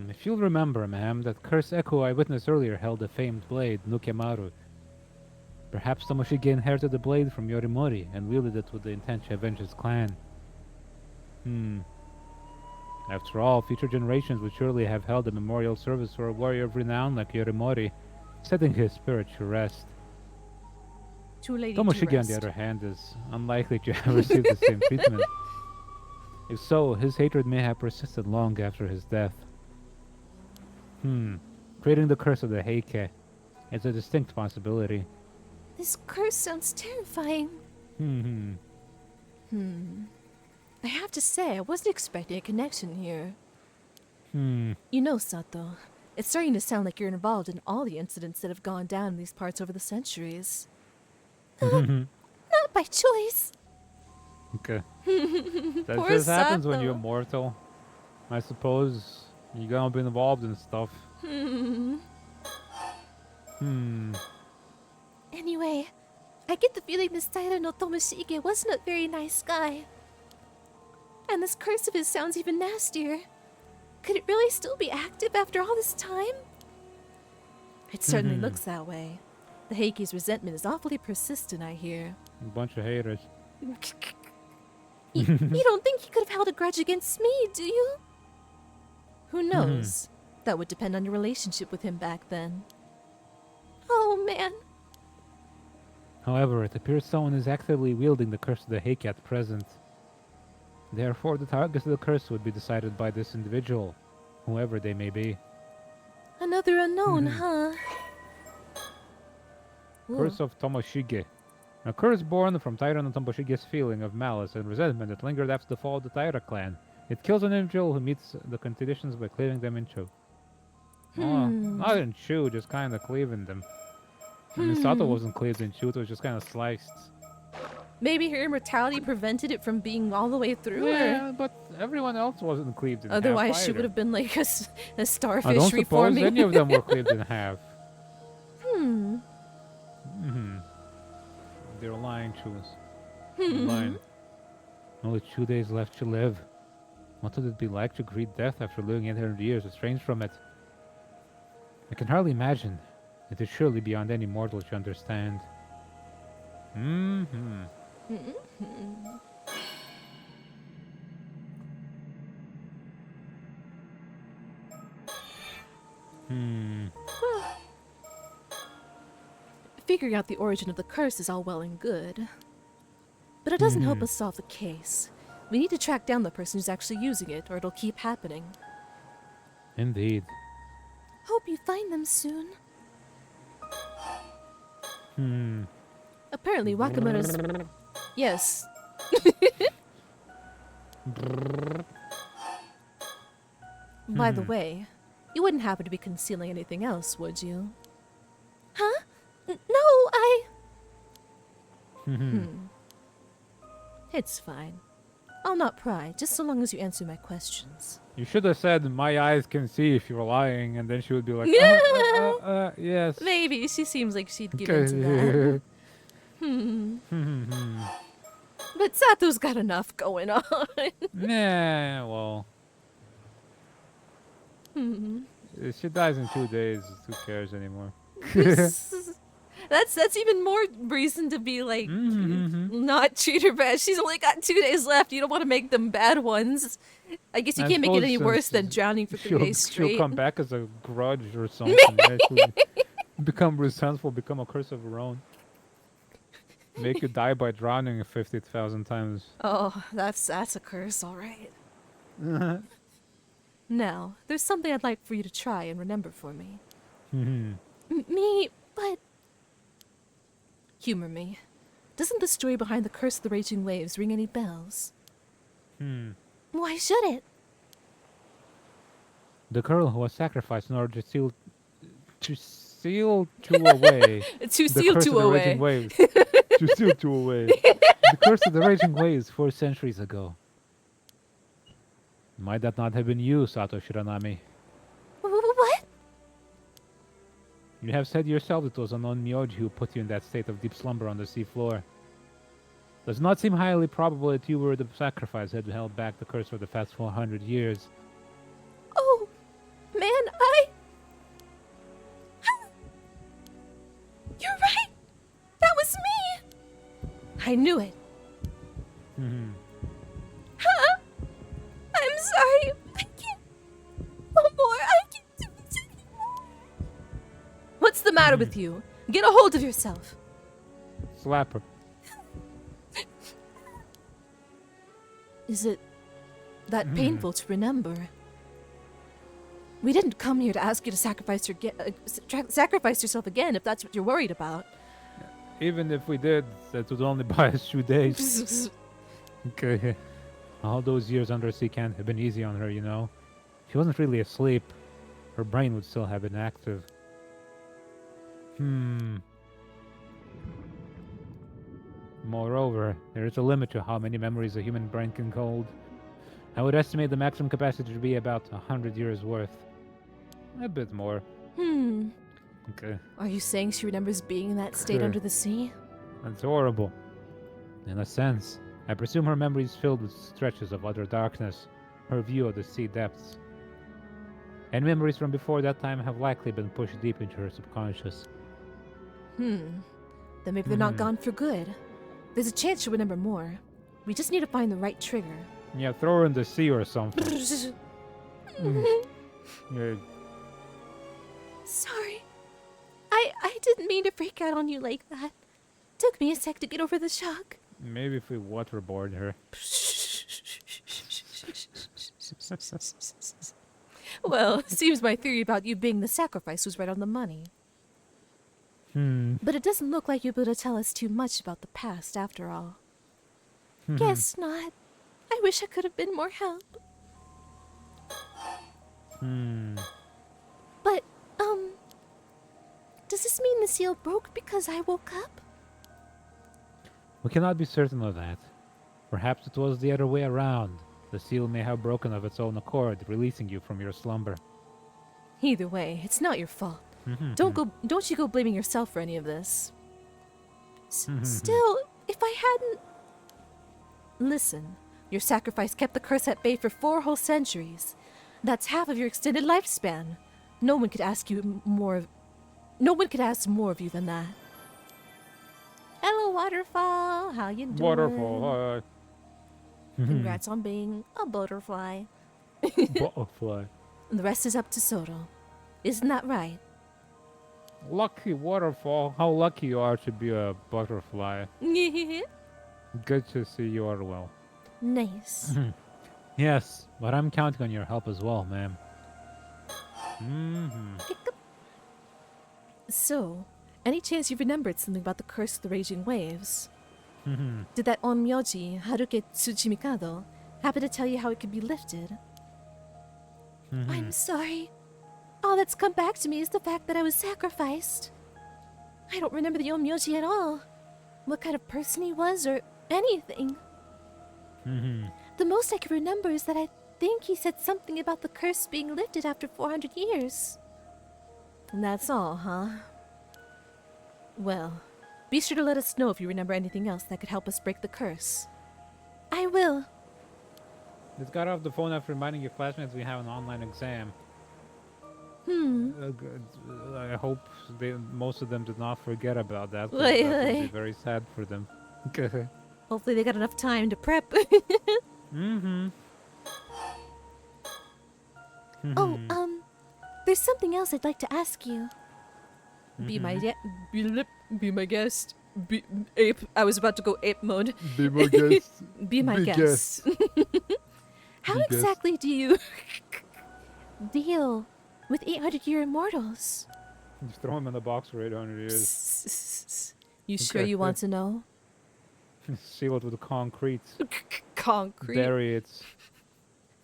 If you'll remember, ma'am, that cursed echo I witnessed earlier held the famed blade, Nukemaru. Perhaps Tomoshige inherited the blade from Yorimori and wielded it with the intent to avenge his clan. After all, future generations would surely have held a memorial service for a warrior of renown like Yorimori, setting his spirit to rest. Too late. Tomoshige, on the other hand, is unlikely to have received the same treatment. If so, his hatred may have persisted long after his death. Creating the curse of the Heike is a distinct possibility. This curse sounds terrifying. Hmm. I have to say, I wasn't expecting a connection here. Hmm. You know, Sato, it's starting to sound like you're involved in all the incidents that have gone down in these parts over the centuries. Not by choice. Okay. That Poor just happens when Sato. you're mortal. I suppose you're gonna be involved in stuff. Anyway, I get the feeling this Taira no Tomoshige wasn't a very nice guy. And this curse of his sounds even nastier. Could it really still be active after all this time? It certainly looks that way. The Heiki's resentment is awfully persistent, I hear. A bunch of haters. You don't think he could have held a grudge against me, do you? Who knows? That would depend on your relationship with him back then. Oh, man. However, it appears someone is actively wielding the curse of the Heike at present. Therefore, the target of the curse would be decided by this individual, whoever they may be. Another unknown, huh? Curse of Tomoshige. A curse born from Taira no Tomoshige's feeling of malice and resentment that lingered after the fall of the Taira clan. It kills an individual who meets the conditions by cleaving them in two. Oh, not in two, just kind of cleaving them. I mean, Sato wasn't cleaved in two, it was just kind of sliced. Maybe her immortality prevented it from being all the way through, Yeah, or but everyone else wasn't cleaved in half. otherwise she either. would have been like a I starfish don't suppose reforming. any of them were cleaved in half. They're lying to us. They're lying. Only 2 days left to live. What would it be like to greet death after living 800 years estranged from it? I can hardly imagine. It is surely beyond any mortal to understand. Figuring out the origin of the curse is all well and good. But it doesn't help us solve the case. We need to track down the person who's actually using it, or it'll keep happening. Indeed. Hope you find them soon. Apparently, Wakamoto's... Yes. By the way, you wouldn't happen to be concealing anything else, would you? Huh? No, I... It's fine. I'll not pry, just so long as you answer my questions. You should have said, my eyes can see if you're lying, and then she would be like, yes. Maybe, she seems like she'd give into that. But Sato's got enough going on. Nah, well. If she dies in 2 days, who cares anymore? That's even more reason to be like, not treat her bad. She's only got 2 days left. You don't want to make them bad ones. I guess you can't make it any worse than drowning for 3 days straight. She'll come back as a grudge or something. Actually. Become resentful, become a curse of her own. Make you die by drowning 50,000 times. Oh, that's a curse, all right. Now, there's something I'd like for you to try and remember for me. Me, but... Humor me. Doesn't the story behind the Curse of the Raging Waves ring any bells? Why should it? The girl who was sacrificed in order to seal two away. To the seal curse two of the away. Raging waves. To seal two away. The curse of the raging waves 4 centuries ago. Might that not have been you, Sato Shiranami? What? You have said yourself it was unknown Myoji who put you in that state of deep slumber on the seafloor. Does not seem highly probable that you were the sacrifice that held back the curse for the past 400 years. Oh, man, You're right! That was me! I knew it. Huh? I'm sorry. I can't... No more. I can't do this anymore. What's the matter with you? Get a hold of yourself. Slap her. Is it that painful to remember? We didn't come here to ask you to sacrifice yourself again, if that's what you're worried about. Even if we did, that would only buy us 2 days. Okay. All those years under sea can't have been easy on her, you know. She wasn't really asleep. Her brain would still have been active. Moreover, there is a limit to how many memories a human brain can hold. I would estimate the maximum capacity to be about 100 years worth. A bit more. Okay. Are you saying she remembers being in that state under the sea? That's horrible. In a sense, I presume her memory is filled with stretches of utter darkness, her view of the sea depths. And memories from before that time have likely been pushed deep into her subconscious. Then maybe they're not gone for good. There's a chance she'll remember more. We just need to find the right trigger. Yeah, throw her in the sea or something. Yeah. Sorry. I didn't mean to freak out on you like that. Took me a sec to get over the shock. Maybe if we waterboard her. Well, seems my theory about you being the sacrifice was right on the money. But it doesn't look like you're able to tell us too much about the past after all. Guess not. I wish I could have been more help. But, does this mean the seal broke because I woke up? We cannot be certain of that. Perhaps it was the other way around. The seal may have broken of its own accord, releasing you from your slumber. Either way, it's not your fault. Don't you go blaming yourself for any of this. Still, if I hadn't... Listen, your sacrifice kept the curse at bay for 4 whole centuries. That's half of your extended lifespan. No one could ask more of you than that. Hello, Waterfall. How you doing? Waterfall, Congrats on being a butterfly. Butterfly. The rest is up to Soto. Isn't that right? Lucky Waterfall. How lucky you are to be a butterfly. Good to see you are well. Nice. Yes, but I'm counting on your help as well, ma'am. So, any chance you've remembered something about the curse of the raging waves? Did that onmyoji, Haruke Tsuchimikado, happen to tell you how it could be lifted? I'm sorry. All that's come back to me is the fact that I was sacrificed. I don't remember the onmyoji at all. What kind of person he was or anything. The most I can remember is that I think he said something about the curse being lifted after 400 years. And that's all, huh? Well, be sure to let us know if you remember anything else that could help us break the curse. I will. Just got off the phone after reminding your classmates we have an online exam. I hope most of them did not forget about that. 'Cause that would be very sad for them. Hopefully they got enough time to prep. Oh, there's something else I'd like to ask you. Be my guest. Ape. I was about to go ape mode. Be my guest. Be my guest. How exactly do you deal with 800-year immortals? Just throw them in the box for 800 years. You sure you want to know? Seal it with concrete. Concrete. Bury it.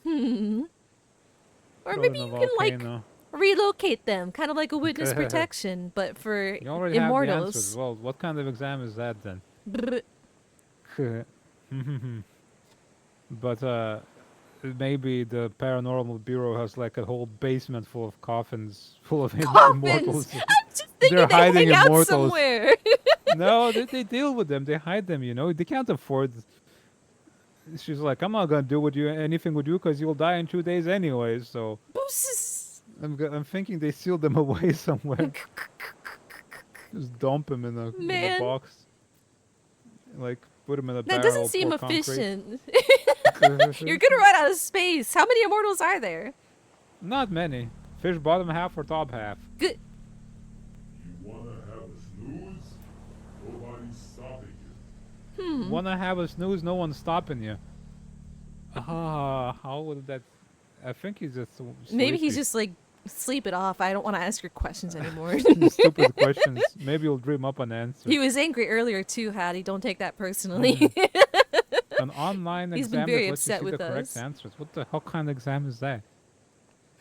Or Throw maybe it in you a can like volcano. relocate them, kind of like a witness protection, but for You already have the immortals. answers. Well, what kind of exam is that then? Brr. But maybe the paranormal bureau has like a whole basement full of coffins full of immortals. I'm just thinking They're they hiding hang out immortals. somewhere. No, they deal with them. They hide them. You know, they can't afford. She's like, I'm not gonna do anything with you because you'll die in 2 days anyway. So I'm thinking they sealed them away somewhere. Just dump them in a box. Like put them in a barrel. That doesn't seem pour concrete. efficient. You're gonna run out of space. How many immortals are there? Not many. Fish bottom half or top half. Good. You wanna have a snooze? Nobody's stopping you. Wanna have a snooze? No one's stopping you. How would that? I think he's just. Maybe he's sleepy. just like Sleep it off. I don't want to ask your questions anymore. Stupid questions. Maybe you'll dream up an answer. He was angry earlier too, Hattie. Don't take that personally. An online He's been exam very that lets you upset see with the correct us. answers. What the hell kind of exam is that?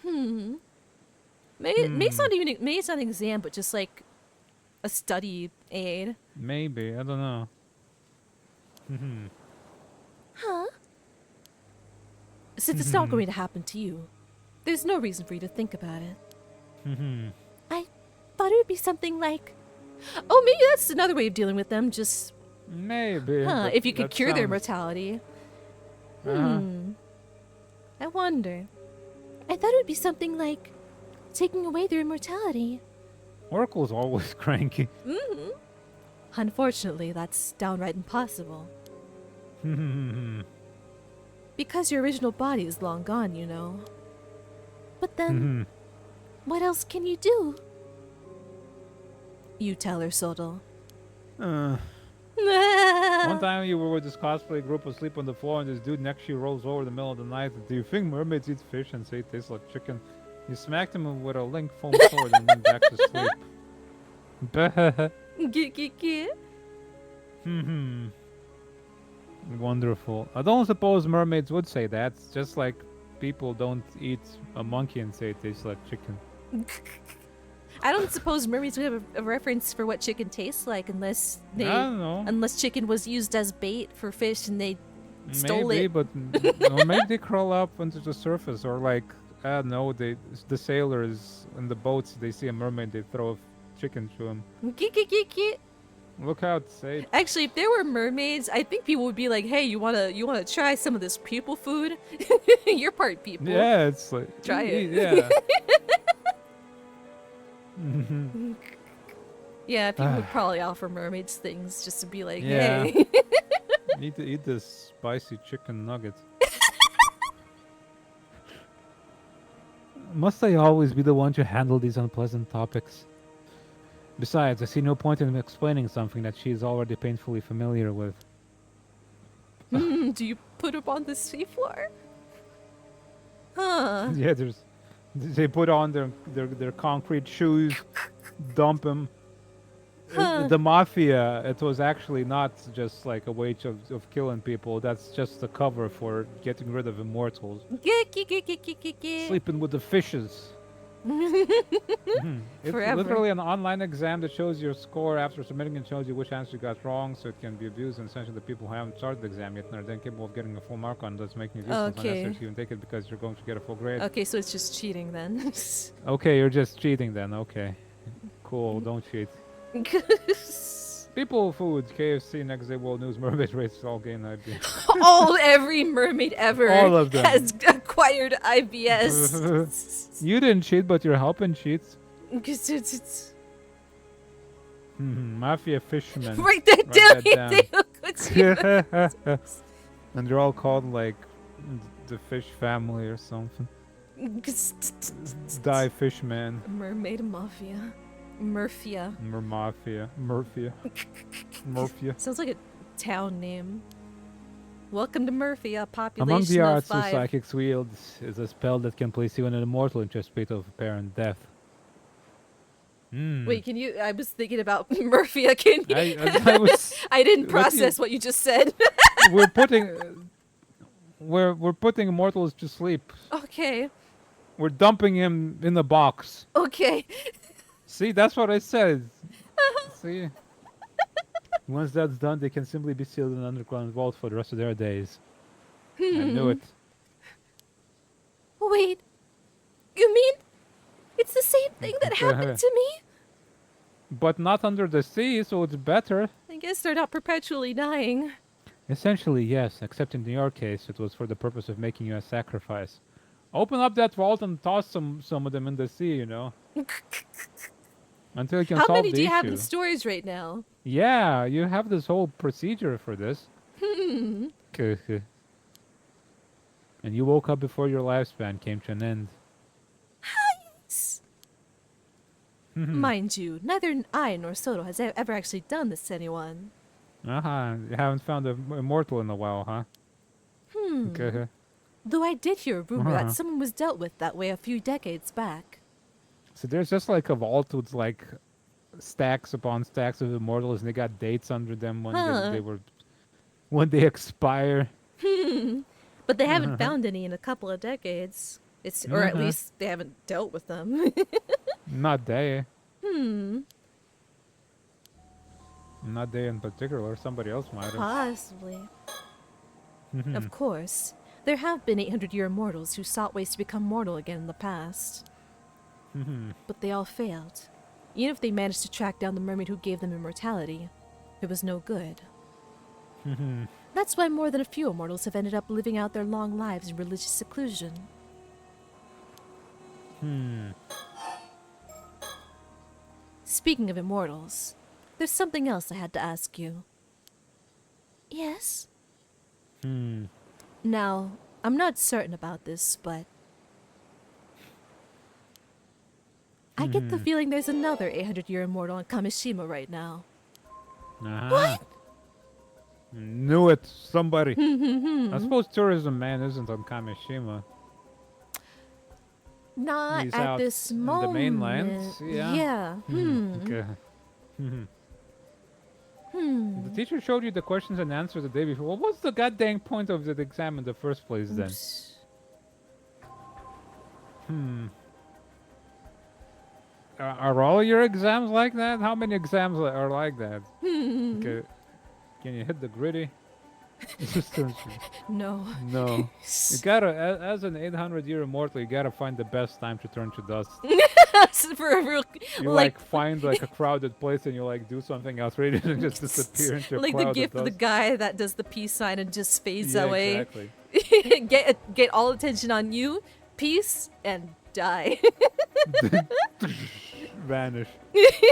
Maybe it's not even maybe it's not an exam, but just like a study aid. Maybe. I don't know. Huh? Since it's not going to happen to you, there's no reason for you to think about it. I thought it would be something like, oh, maybe that's another way of dealing with them. Just, Maybe. but if you could that cure their sounds- mortality. Uh-huh. I wonder. I thought it would be something like taking away their immortality. Oracle's always cranky. Unfortunately, that's downright impossible. Because your original body is long gone, you know. But then, what else can you do? You tell her, Sodal. One time you were with this cosplay group asleep on the floor and this dude next to you rolls over in the middle of the night. Do you think mermaids eat fish and say it tastes like chicken? You smacked him with a link foam sword and went back to sleep. Wonderful. I don't suppose mermaids would say that. It's just like people don't eat a monkey and say it tastes like chicken. I don't suppose mermaids would have a reference for what chicken tastes like unless they, I don't know. unless chicken was used as bait for fish and they stole Maybe, it. but or maybe they crawl up onto the surface, or like I don't know, the sailors in the boats they see a mermaid, they throw a chicken to him. Look out, say. Actually, if there were mermaids, I think people would be like, "Hey, you wanna try some of this people food? You're part people. Yeah, it's like Try it." Yeah. Yeah, people would probably offer mermaids things just to be like, Yeah. "Hey." Need to eat this spicy chicken nugget. Must I always be the one to handle these unpleasant topics? Besides, I see no point in explaining something that she is already painfully familiar with. Do you put up on the seafloor? Huh? Yeah, they put on their concrete shoes, dump them. The mafia, it was actually not just like a way of killing people. That's just a cover for getting rid of immortals. Sleeping with the fishes. It's Forever. literally an online exam that shows your score after submitting and shows you which answer you got wrong, so it can be abused. And essentially, the people who haven't started the exam yet and are then capable of getting a full mark on that's making it useless Okay. unless you even take it because you're going to get a full grade. Okay, so it's just cheating then. Okay, you're just cheating then. Okay, cool. Don't cheat. People food, KFC, next day world news, mermaid races all gain IBS. Every mermaid ever All of them. has acquired IBS. You didn't cheat, but you're helping cheat. Mafia fishermen. Write that Write down. that down. And they're all called like the fish family or something. Die fishman. Mermaid mafia. Murphia. Mafia. Murphia. Sounds like a town name. Welcome to Murphia, population Among the of arts of 5. psychics wields is a spell that can place you in an immortal into a state of apparent death. Wait, can you? I was thinking about Murphia. Can you? I was. I didn't what process what you just said. We're putting. We're putting immortals to sleep. Okay. We're dumping him in a box. Okay. See, that's what I said. See? Once that's done, they can simply be sealed in an underground vault for the rest of their days. I knew it. Wait. You mean it's the same thing that happened to me? But not under the sea, so it's better. I guess they're not perpetually dying. Essentially, yes, except in your case, it was for the purpose of making you a sacrifice. Open up that vault and toss some of them in the sea, you know? Until you can How solve many the do you have in issue. storage right now? Yeah, you have this whole procedure for this. And you woke up before your lifespan came to an end. Mind you, neither I nor Soto has ever actually done this to anyone. Uh-huh. You haven't found an immortal in a while, huh? Okay. Though I did hear a rumor Uh-huh. that someone was dealt with that way a few decades back. So there's just like a vault with like stacks upon stacks of immortals, and they got dates under them when they Huh. were when they expire. But they haven't Uh-huh. found any in a couple of decades. Or at Uh-huh. least they haven't dealt with them. Not they. Hmm. Not they in particular. Somebody else might have. Possibly. Mhm. Of course. There have been 800-year immortals who sought ways to become mortal again in the past. Mhm. But they all failed. Even if they managed to track down the mermaid who gave them immortality, it was no good. Mhm. That's why more than a few immortals have ended up living out their long lives in religious seclusion. Hmm. Speaking of immortals, there's something else I had to ask you. Yes? Hmm. Now, I'm not certain about this, but I get the Mhm. feeling there's another 800-year immortal in Kamishima right now. Uh-huh. Knew it. Somebody. I suppose Tourism Man isn't on Kamishima. Not He's at out this in the mainland. moment. Yeah. Yeah. Okay. Mhm. The teacher showed you the questions and answers the day before. What was the goddamn point of the exam in the first place then? Oops. Hmm. Are all your exams like that? How many exams are like that? Okay. Can you hit the gritty? No. No. You gotta, as an 800-year immortal, you gotta find the best time to turn to dust. For a real, You like, like find like a crowded place and you like do something outrageous and just disappear into a like the cloud of gift of the dust. guy that does the peace sign and just fades Yeah, away. exactly. Get all attention on you, peace, and die. Vanish.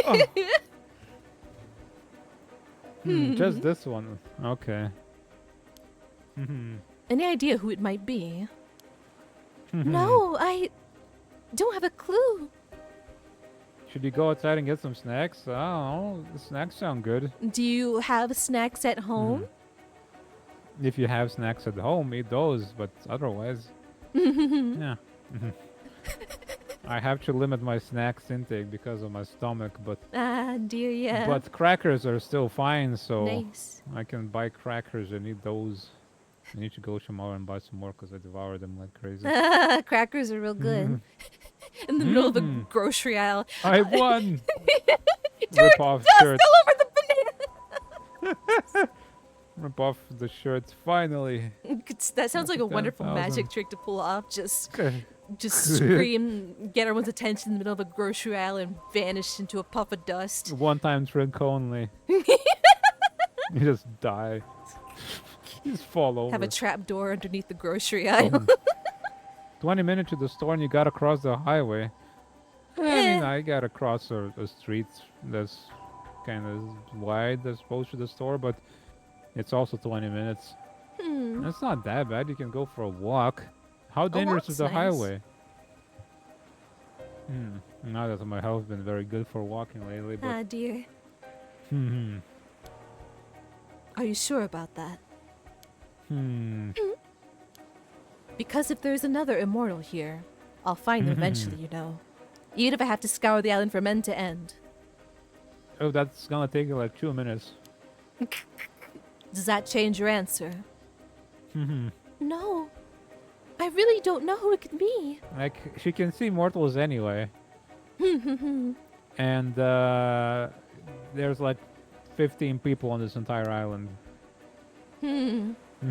Oh. Just this one. Okay. Any idea who it might be? No, I don't have a clue. Should you go outside and get some snacks? I don't know. The snacks sound good. Do you have snacks at home? If you have snacks at home, eat those. But otherwise, yeah. I have to limit my snacks intake because of my stomach. But Ah, dear, yeah. but crackers are still fine, so Nice. I can buy crackers and eat those. I need to go tomorrow and buy some more because I devour them like crazy. Crackers are real good. In the middle of the grocery aisle. I won! You Rip turned off dust shirt. all over the banana. Rip off the shirts, finally. That sounds like a wonderful 10,000. magic trick to pull off. Just Okay. scream, get everyone's attention in the middle of the grocery aisle, and vanish into a puff of dust. One-time trick only. You just die. You just fall over. Have a trap door underneath the grocery aisle. 20 minutes to the store and you gotta cross the highway. I mean, I gotta cross a street that's kind of wide as opposed to the store, but it's also 20 minutes. It's not that bad. You can go for a walk. How dangerous is walk's the nice. highway? Now that my health's been very good for walking lately, but Ah, dear. hmm. Are you sure about that? Hmm. Because if there's another immortal here, I'll find them eventually, you know. Even if I have to scour the island from end to end. Oh, that's gonna take you like 2 minutes. Does that change your answer? Hmm. No. I really don't know who it could be. Like, she can see mortals anyway. And there's like 15 people on this entire island.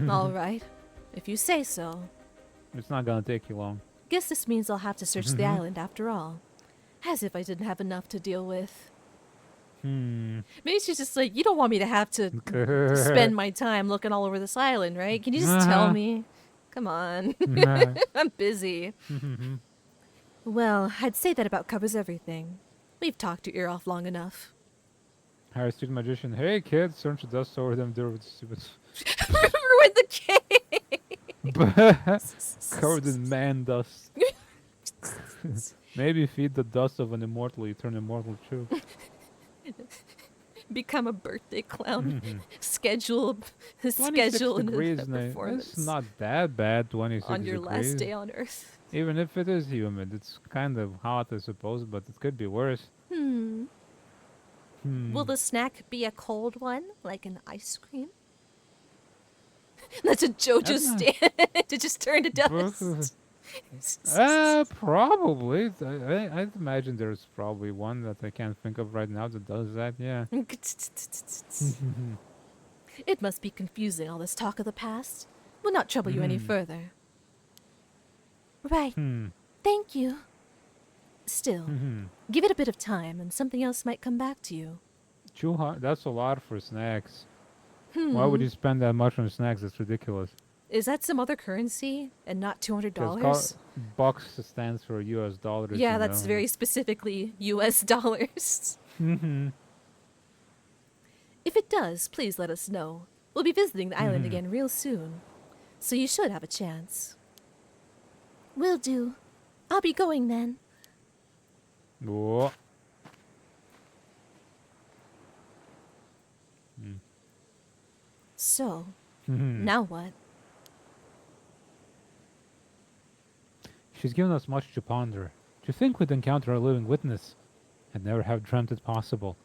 All right. If you say so. It's not gonna take you long. Guess this means I'll have to search the island after all. As if I didn't have enough to deal with. Maybe she's just like, you don't want me to have to spend my time looking all over this island, right? Can you just tell me? Come on. I'm busy. Well, I'd say that about covers everything. We've talked your ear off long enough. Harry Student Magician. Hey kids, turn to dust over them. They're stupid. Ruined the cake! Covered in man dust. Maybe feed the dust of an immortal, you turn immortal too. Become a birthday clown. Schedule 26 an degrees event now. performance It's not that bad, 26 on your degrees. last day on Earth. Even if it is humid, it's kind of hot, I suppose, but it could be worse. Hmm. Will Hmm. the snack be a cold one, like an ice cream? That's a JoJo I'm not. stand. It just turned to dust. Probably. I'd imagine there's probably one that I can't think of right now that does that. Yeah. It must be confusing, all this talk of the past. Will not trouble you any further. Right. Hmm. Thank you. Still, Hmm. give it a bit of time and something else might come back to you. 200. That's a lot for snacks. Why would you spend that much on snacks? That's ridiculous. Is that some other currency and not Because $200? bucks stands for U.S. dollars. Yeah, you that's know. very specifically US dollars. If it does, please let us know. We'll be visiting the island again real soon, so you should have a chance. Will do. I'll be going then. Whoa. So, now what? She's given us much to ponder. To think we'd encounter a living witness, I'd never have dreamt it possible.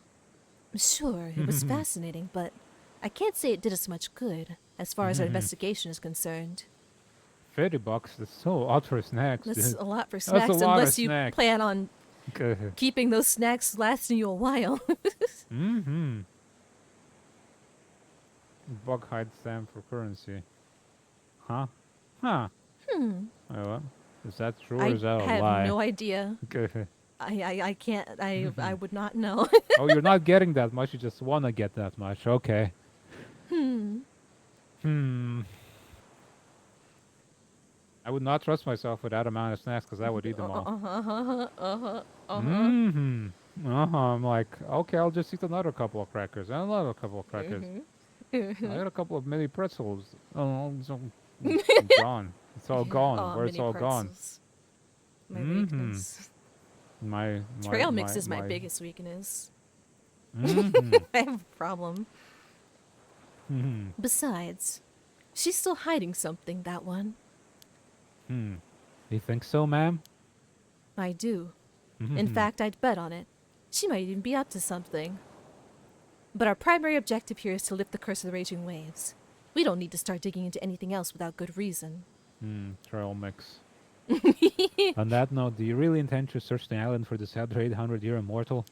Sure, it was fascinating, but I can't say it did us much good, as far as our investigation is concerned. $30, that's so odd for snacks, That's dude. a lot for a snacks, lot of unless you snacks. plan on keeping those snacks lasting you a while. Bug hide stamp for currency. Huh? Huh. Well, is that true or I is that a have lie? no idea. I can't, I would not know. Oh, you're not getting that much, you just want to get that much. Okay. I would not trust myself with that amount of snacks because I would eat them all. I'm like, okay, I'll just eat another couple of crackers and another couple of crackers. I got a couple of mini pretzels. Oh, it's all gone. It's all gone. Where's mini all gone? pretzels. My weakness. My Trail mix is my biggest weakness. Mhm. I have a problem. Besides, she's still hiding something, that one. You think so, ma'am? I do. In fact, I'd bet on it. She might even be up to something. But our primary objective here is to lift the curse of the raging waves. We don't need to start digging into anything else without good reason. Trail mix. On that note, do you really intend to search the island for this other 800-year immortal?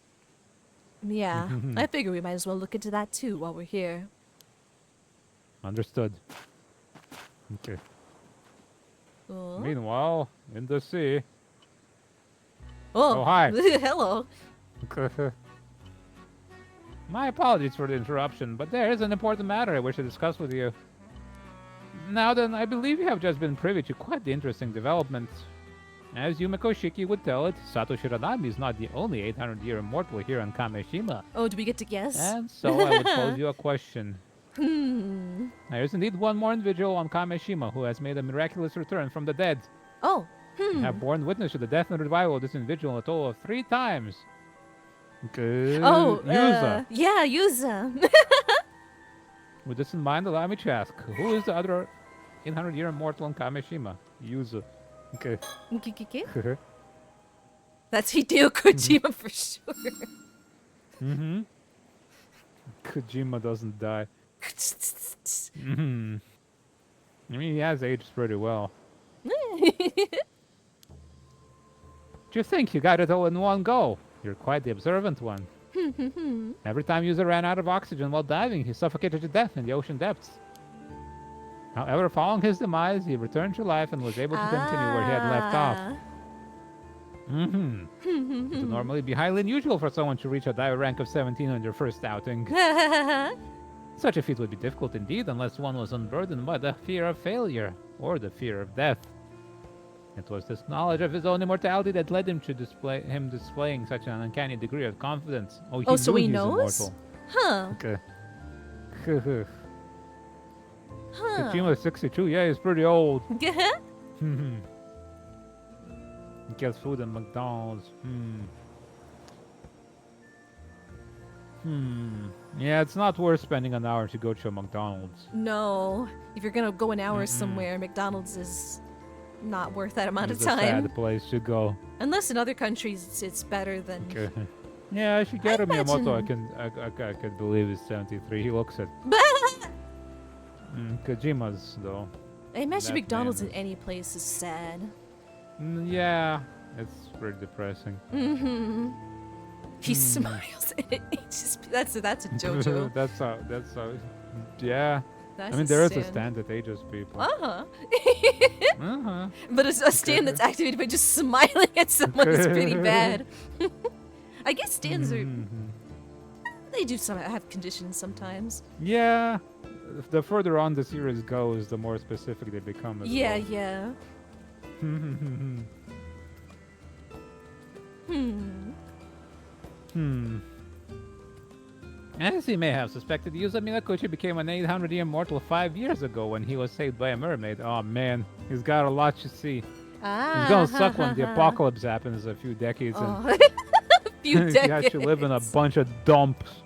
Yeah, I figure we might as well look into that too while we're here. Understood. Okay. Oh, Meanwhile, in the sea. oh, Oh, hi. hello. My apologies for the interruption, but there is an important matter I wish to discuss with you. Now then, I believe you have just been privy to quite the interesting development. As Yumiko Shiki would tell it, Sato Shiranami is not the only 800-year immortal here on Kameshima. Oh, do we get to guess? And so I would pose you a question. There is indeed one more individual on Kameshima who has made a miraculous return from the dead. Oh, I have borne witness to the death and revival of this individual a total of 3 times. Good. oh, Yuza. yeah, Yuza. With this in mind, allow me to ask, who is the other 800-year immortal on Kameshima? Yuza. Okay. That's Hideo Kojima for sure. Kojima doesn't die. I mean, he has aged pretty well. Do you think you got it all in one go? You're quite the observant one. Every time User ran out of oxygen while diving, he suffocated to death in the ocean depths. However, following his demise, he returned to life and was able to continue where he had left off. It would normally be highly unusual for someone to reach a diver rank of 17 on their first outing. Such a feat would be difficult indeed unless one was unburdened by the fear of failure or the fear of death. It was this knowledge of his own immortality that led him to displaying such an uncanny degree of confidence. Oh, so knew he was knows? immortal. Huh. Okay. Huh. Kojima's 62. Yeah, he's pretty old. He gets food at McDonald's. Yeah, it's not worth spending an hour to go to a McDonald's. No. If you're gonna go an hour somewhere, McDonald's is not worth that amount of It's a time. sad place to go. Unless in other countries it's better than. Okay. Yeah, Shigeru Miyamoto, imagine- I could believe is 73. He looks it. Kojima's though. I imagine That McDonald's man in any place is sad. Yeah, it's pretty depressing. Mm-hmm. He smiles and it just that's a JoJo. that's how. Yeah. That's I mean, there is a stand that ages people. Uh-huh. Uh-huh. But it's a stand that's activated by just smiling at someone is pretty bad. I guess stands are they do have conditions sometimes. Yeah. The further on the series goes, the more specific they become as Yeah, well. yeah. As he may have suspected, Yuzo Minakuchi became an 800-year mortal 5 years ago when he was saved by a mermaid. Oh man, he's got a lot to see. It's gonna suck when the apocalypse happens a few decades and a few he decades. has to live in a bunch of dumps.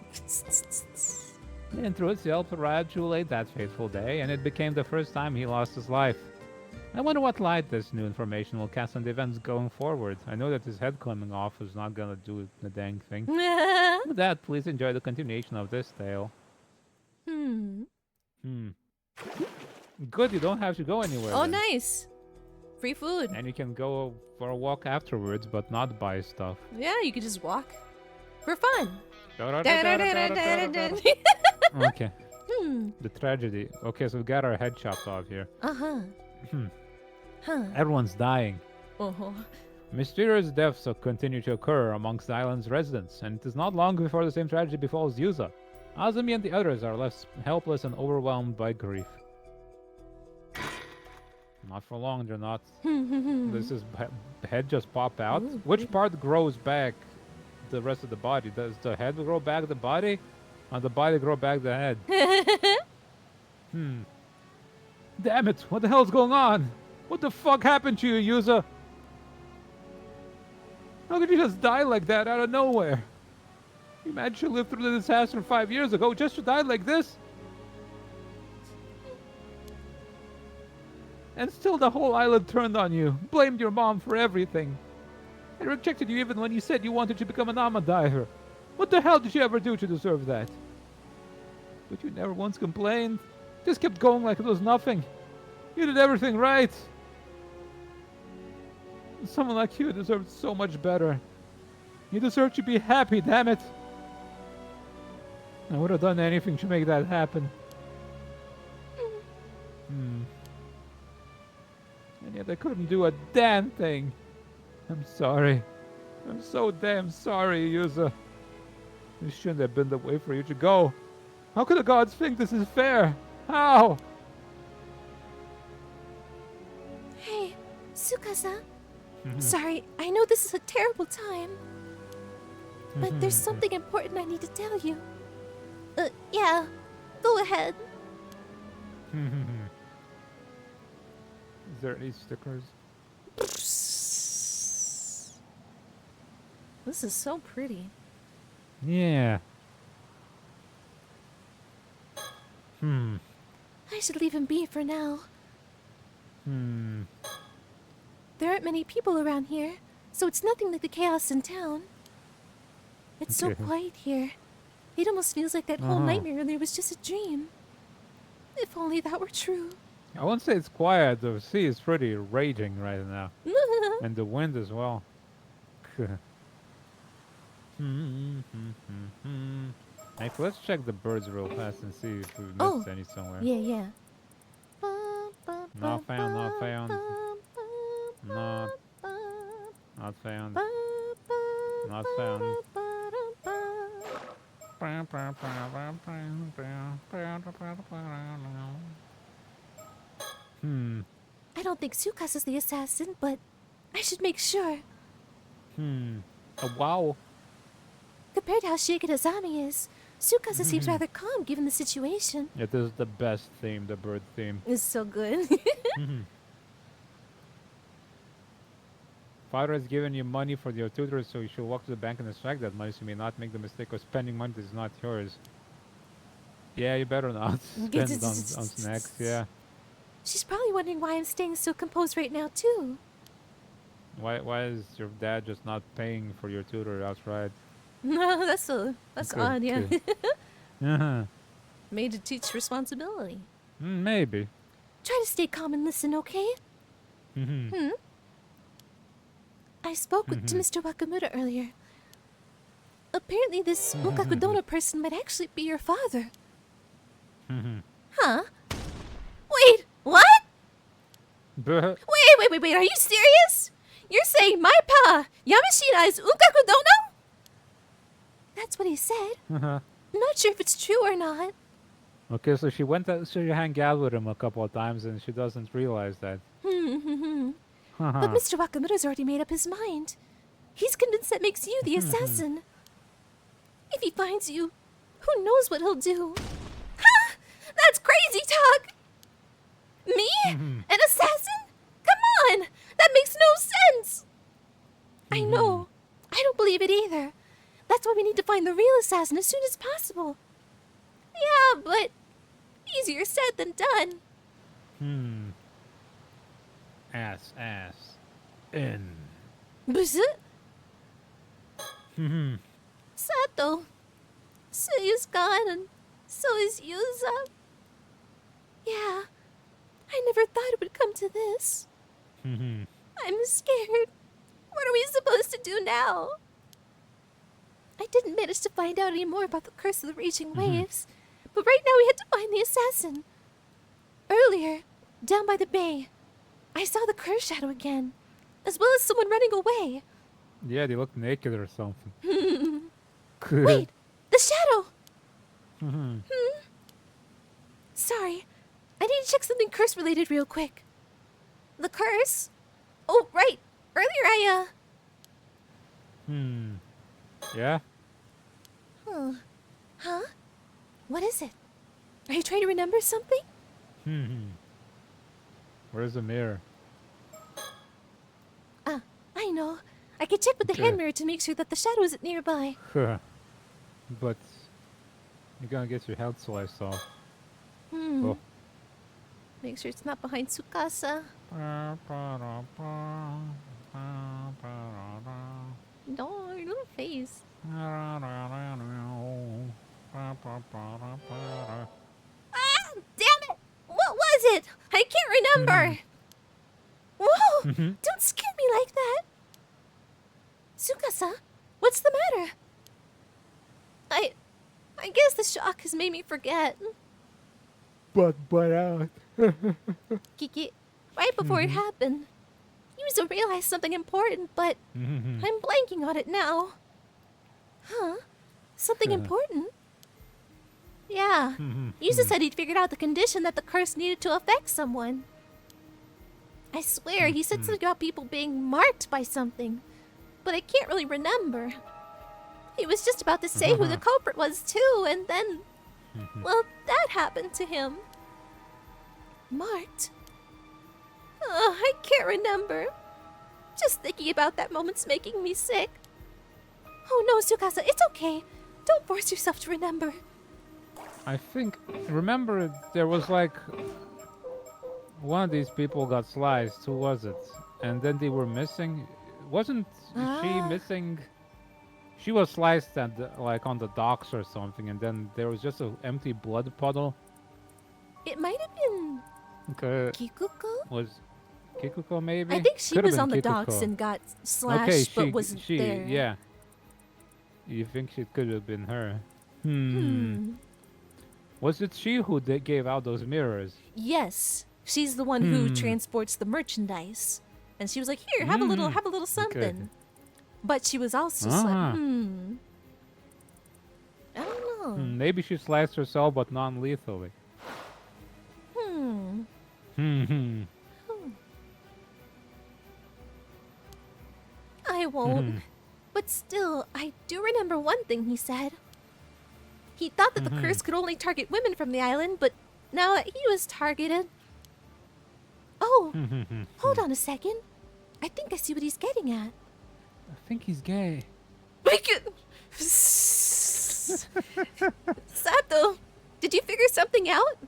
And through its help, arrived too late that fateful day, and it became the first time he lost his life. I wonder what light this new information will cast on the events going forward. I know that his head coming off is not gonna do the dang thing. With that, please enjoy the continuation of this tale. Good, you don't have to go anywhere. Oh, then. nice. Free food. And you can go for a walk afterwards, but not buy stuff. Yeah, you could just walk. For fun. Okay. The tragedy. Okay, so we got our head chopped off here. Uh-huh. Everyone's dying. Uh-huh. Mysterious deaths continue to occur amongst the island's residents, and it is not long before the same tragedy befalls Yuza. Azumi and the others are left helpless and overwhelmed by grief. Not for long, they're not. This is head just pop out. Ooh, Which part grows back the rest of the body? Does the head grow back the body? Or the body grow back the head? Damn it, what the hell's going on? What the fuck happened to you, Yuza? How could you just die like that out of nowhere? You managed to live through the disaster 5 years ago just to die like this? And still the whole island turned on you, blamed your mom for everything. They rejected you even when you said you wanted to become an Ama diver. What the hell did you ever do to deserve that? But you never once complained. Just kept going like it was nothing. You did everything right. Someone like you deserved so much better. You deserve to be happy, damn it. I would have done anything to make that happen. And yet I couldn't do a damn thing. I'm sorry. I'm so damn sorry, Yuza. This shouldn't have been the way for you to go. How could the gods think this is fair? How? Hey, Tsukasa. Sorry, I know this is a terrible time. But there's something important I need to tell you. Yeah. Go ahead. Is there any stickers? This is so pretty. Yeah. I should leave him be for now. There aren't many people around here, so it's nothing like the chaos in town. It's so Okay. quiet here. It almost feels like that whole nightmare earlier was just a dream. If only that were true. I won't say it's quiet. The sea is pretty raging right now. And the wind as well. Hey, let's check the birds real fast and see if we missed any somewhere. Yeah, yeah. Not found, not found. Not found. Not found. I don't think Tsukasa's the assassin, but I should make sure. Wow. Compared to how shaken Azami is, Tsukasa seems rather calm given the situation. It is the best theme, the bird theme. It's so good. Father has given you money for your tutor, so you should walk to the bank and extract that money so you may not make the mistake of spending money that is not yours. Yeah, you better not spend it on snacks, yeah. She's probably wondering why I'm staying so composed right now, too. Why is your dad just not paying for your tutor outright? No, that's odd, yeah. Okay. Uh-huh. Made to teach responsibility. Maybe. Try to stay calm and listen, okay? Mm-hmm. I spoke to Mr. Wakamura earlier. Apparently this Ukakudona person might actually be your father. Huh? Wait, what? But Wait, are you serious? You're saying my pa, Yamashina, is Ukakudono? That's what he said. I'm not sure if it's true or not. okay, so she went to hang out with him a couple of times and she doesn't realize that. But Mr. Wakamura's already made up his mind. He's convinced that makes you the assassin. If he finds you, who knows what he'll do? Ha! That's crazy talk! Me? An assassin? Come on! That makes no sense! I know. I don't believe it either. That's why we need to find the real assassin as soon as possible. Yeah, but easier said than done. Ass. In. Bzz. Sato. Suyu's gone and so is Yuza. Yeah. I never thought it would come to this. I'm scared. What are we supposed to do now? I didn't manage to find out any more about the curse of the raging waves, but right now we had to find the assassin. Earlier, down by the bay, I saw the curse shadow again, as well as someone running away. Yeah, they look naked or something. Wait, the shadow! Sorry, I need to check something curse-related real quick. The curse? Oh, right. Earlier Yeah? Huh? What is it? Are you trying to remember something? Where's the mirror? I know. I can check with the Okay. hand mirror to make sure that the shadow isn't nearby. But you're gonna get your health sliced off. Oh. Make sure it's not behind Tsukasa. No, your little face. Ah! Damn it! What was it? I can't remember! Whoa! Don't scare me like that! Tsukasa, what's the matter? I guess the shock has made me forget. But out. Kiki, right before it happened, Yuzo realized something important, but I'm blanking on it now. Huh? Something important? Yeah. Yuzo said he'd figured out the condition that the curse needed to affect someone. I swear, he said something about people being marked by something, but I can't really remember. He was just about to say who the culprit was too, and then, well, that happened to him. Marked? I can't remember. Just thinking about that moment's making me sick. Oh no, Tsukasa, it's okay. Don't force yourself to remember. I think, remember, there was like one of these people got sliced. Who was it? And then they were missing. Wasn't she missing? She was sliced at like on the docks or something, and then there was just an empty blood puddle. It might have been Okay. Kikuko? Was Kikuko maybe? I think she Could have was been on the Kikuko. docks and got slashed, Okay, but wasn't there. Yeah. You think she could have been her? Was it she who gave out those mirrors? Yes, she's the one who transports the merchandise, and she was like, "Here, have a little something." But she was also like, I don't know. Maybe she sliced herself, but non-lethally. I won't. But still, I do remember one thing he said. He thought that the curse could only target women from the island, but now he was targeted. Oh, hold on a second. I think I see what he's getting at. I think he's gay. Sato, did you figure something out?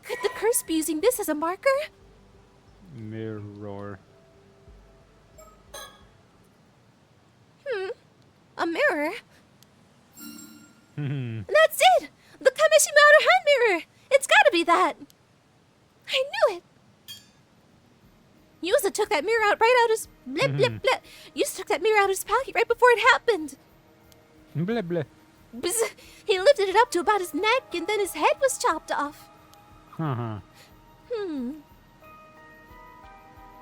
Could the curse be using this as a marker? Mirror. A mirror? Hmm. That's it! The Kamishima outer hand mirror! It's gotta be that! I knew it! Yusa took that mirror out right out his... Blip, blip, blip. Yusa took that mirror out of his pocket right before it happened. Blah blah. Bzz. He lifted it up to about his neck and then his head was chopped off. Uh-huh.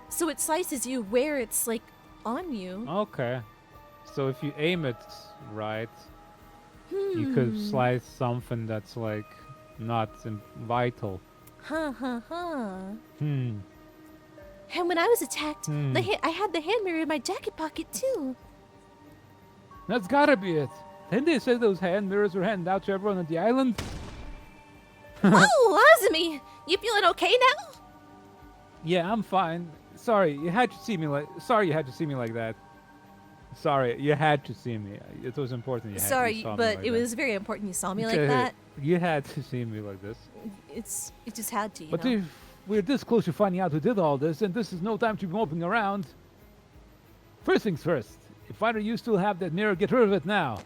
So it slices you where it's, like, on you. Okay. So if you aim it right, you could slice something that's like not vital. Ha ha ha. Hmm. And when I was attacked, I had the hand mirror in my jacket pocket too. That's gotta be it. Didn't they say those hand mirrors were handed out to everyone on the island? Oh, Azumi! You feeling okay now? Yeah, I'm fine. Sorry, you had to see me like. Sorry, you had to see me like that. Sorry, you had to see me. It was important. You Sorry, saw me but like it that. was very important you saw me like that. You had to see me like this. It just had to, you But know. if we're this close to finding out who did all this, and this is no time to be moping around. First things first. If either you still have that mirror, get rid of it now.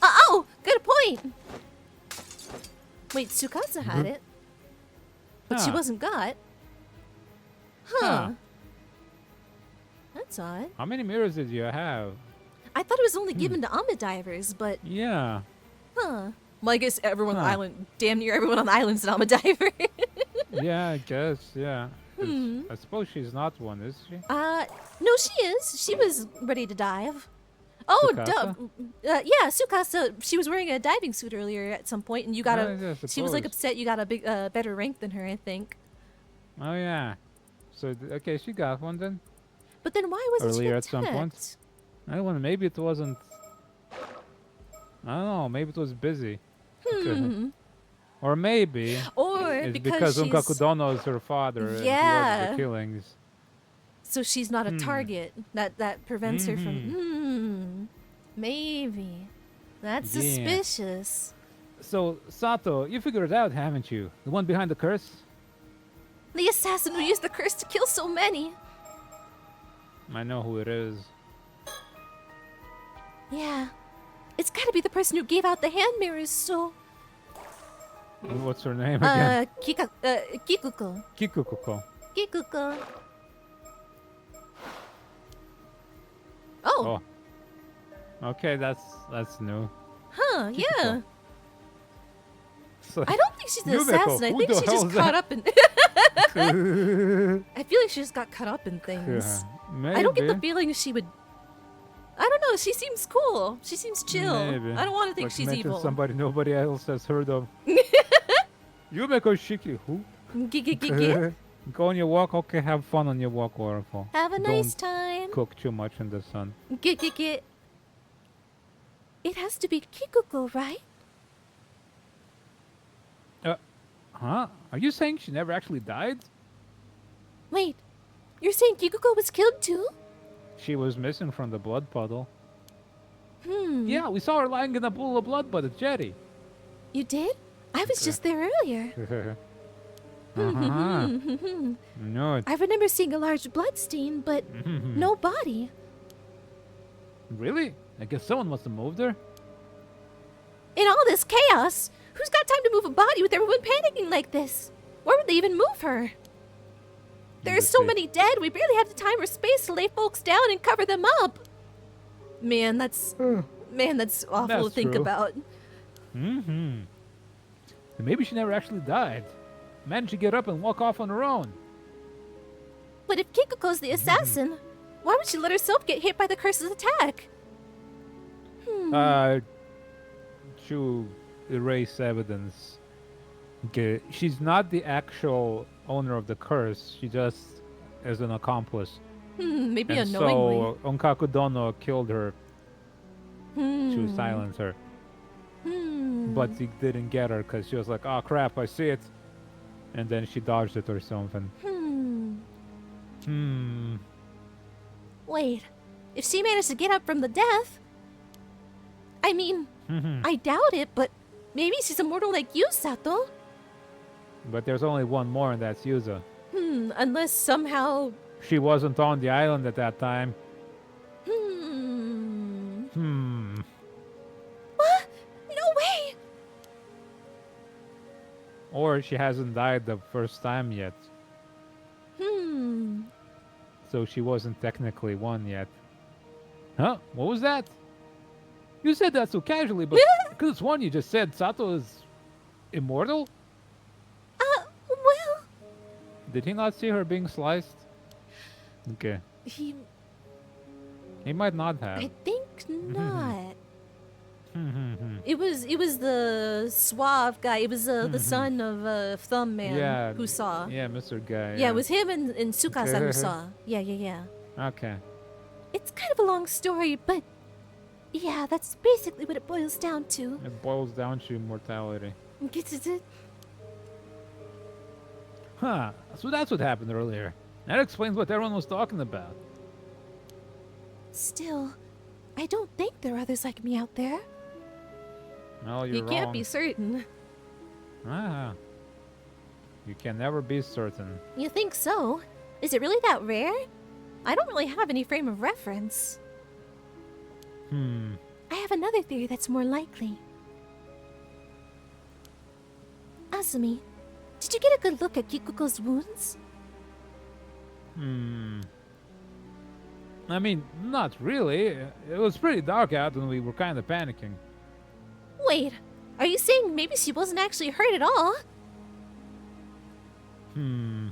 Oh, good point. Wait, Tsukasa had it, but she Huh. wasn't got. Huh. That's odd. How many mirrors did you have? I thought it was only given to Amma divers, but Yeah. huh. Well, I guess everyone on the Huh. island, damn near everyone on the island is an Amma diver. Yeah, I guess. Yeah. 'Cause I suppose she's not one, is she? No, she is. She was ready to dive. Oh, duh. Tsukasa? Yeah, Tsukasa. She was wearing a diving suit earlier at some point, and you got Yeah, I she was like suppose. upset you got a big, better rank than her, I think. Oh yeah. So okay, she got one then. But then why wasn't she Earlier at some point. attacked? I don't know. Maybe it wasn't. I don't know. Maybe it was busy. Or maybe Or it's because because she's Unkakudono is her father and he Yeah. ordered the killings. so she's not a target. That prevents her from. Maybe. That's Yeah. suspicious. So Sato, you figured it out, haven't you? The one behind the curse? The assassin who used the curse to kill so many. I know who it is. Yeah. It's gotta be the person who gave out the hand mirrors, so... What's her name again? Kikuko. Kikuko. Kikuko. Oh. Oh. Okay, that's new. Huh, yeah. So, I don't think she's an Yumeko, assassin. I who think the she hell just is caught that? up in... I feel like she just got caught up in things. Maybe. I don't get the feeling she would... I don't know, she seems cool. She seems chill. Maybe. I don't want to think Like she's mention evil. somebody nobody else has heard of. Yumeko Shiki, who? Go on your walk. Okay, have fun on your walk, Oracle. Have a nice Don't time. cook too much in the sun. It has to be Kikuko, right? Huh? Are you saying she never actually died? Wait, you're saying Kikuko was killed too? She was missing from the blood puddle. Hmm. Yeah, we saw her lying in a pool of blood by the jetty. You did? I was just there earlier. No, I remember seeing a large blood stain, but no body. really? I guess someone must have moved her. In all this chaos, who's got time to move a body with everyone panicking like this? Where would they even move her? There's so many dead, we barely have the time or space to lay folks down and cover them up. Man, that's awful to That's think true. about. Mm-hmm. Maybe she never actually died. Managed to get up and walk off on her own. But if Kikuko's the assassin, why would she let herself get hit by the curse's attack? To erase evidence. Okay, she's not the actual owner of the curse. She just is an accomplice. Maybe And unknowingly. so Onkakudono killed her to silence her. But he didn't get her because she was like, oh crap, I see it. And then she dodged it or something. Wait, if she managed to get up from the death... I mean, I doubt it, but maybe she's immortal like you, Sato. But there's only one more, and that's Yuza. Unless somehow... She wasn't on the island at that time. Hmm. Hmm. What? No way! Or she hasn't died the first time yet. Hmm. So she wasn't technically one yet. Huh? What was that? You said that so casually, but because it's one you just said Sato is immortal? Well... Did he not see her being sliced? Okay. He Might not have. I think not. Hmm. It was the suave guy. It was the son of Thumb Man Yeah. who saw. Yeah, Mr. Guy. Yeah, it was him and Tsukasa who saw. Yeah. Okay. It's kind of a long story, but yeah, that's basically what it boils down to. It boils down to immortality. Gets it? Huh. So that's what happened earlier. That explains what everyone was talking about. Still, I don't think there are others like me out there. No, you're You can't wrong. be certain. Ah. You can never be certain. You think so? Is it really that rare? I don't really have any frame of reference. Hmm. I have another theory that's more likely. Asumi, did you get a good look at Kikuko's wounds? Hmm. I mean, not really. It was pretty dark out and we were kind of panicking. Wait, are you saying maybe she wasn't actually hurt at all? Hmm.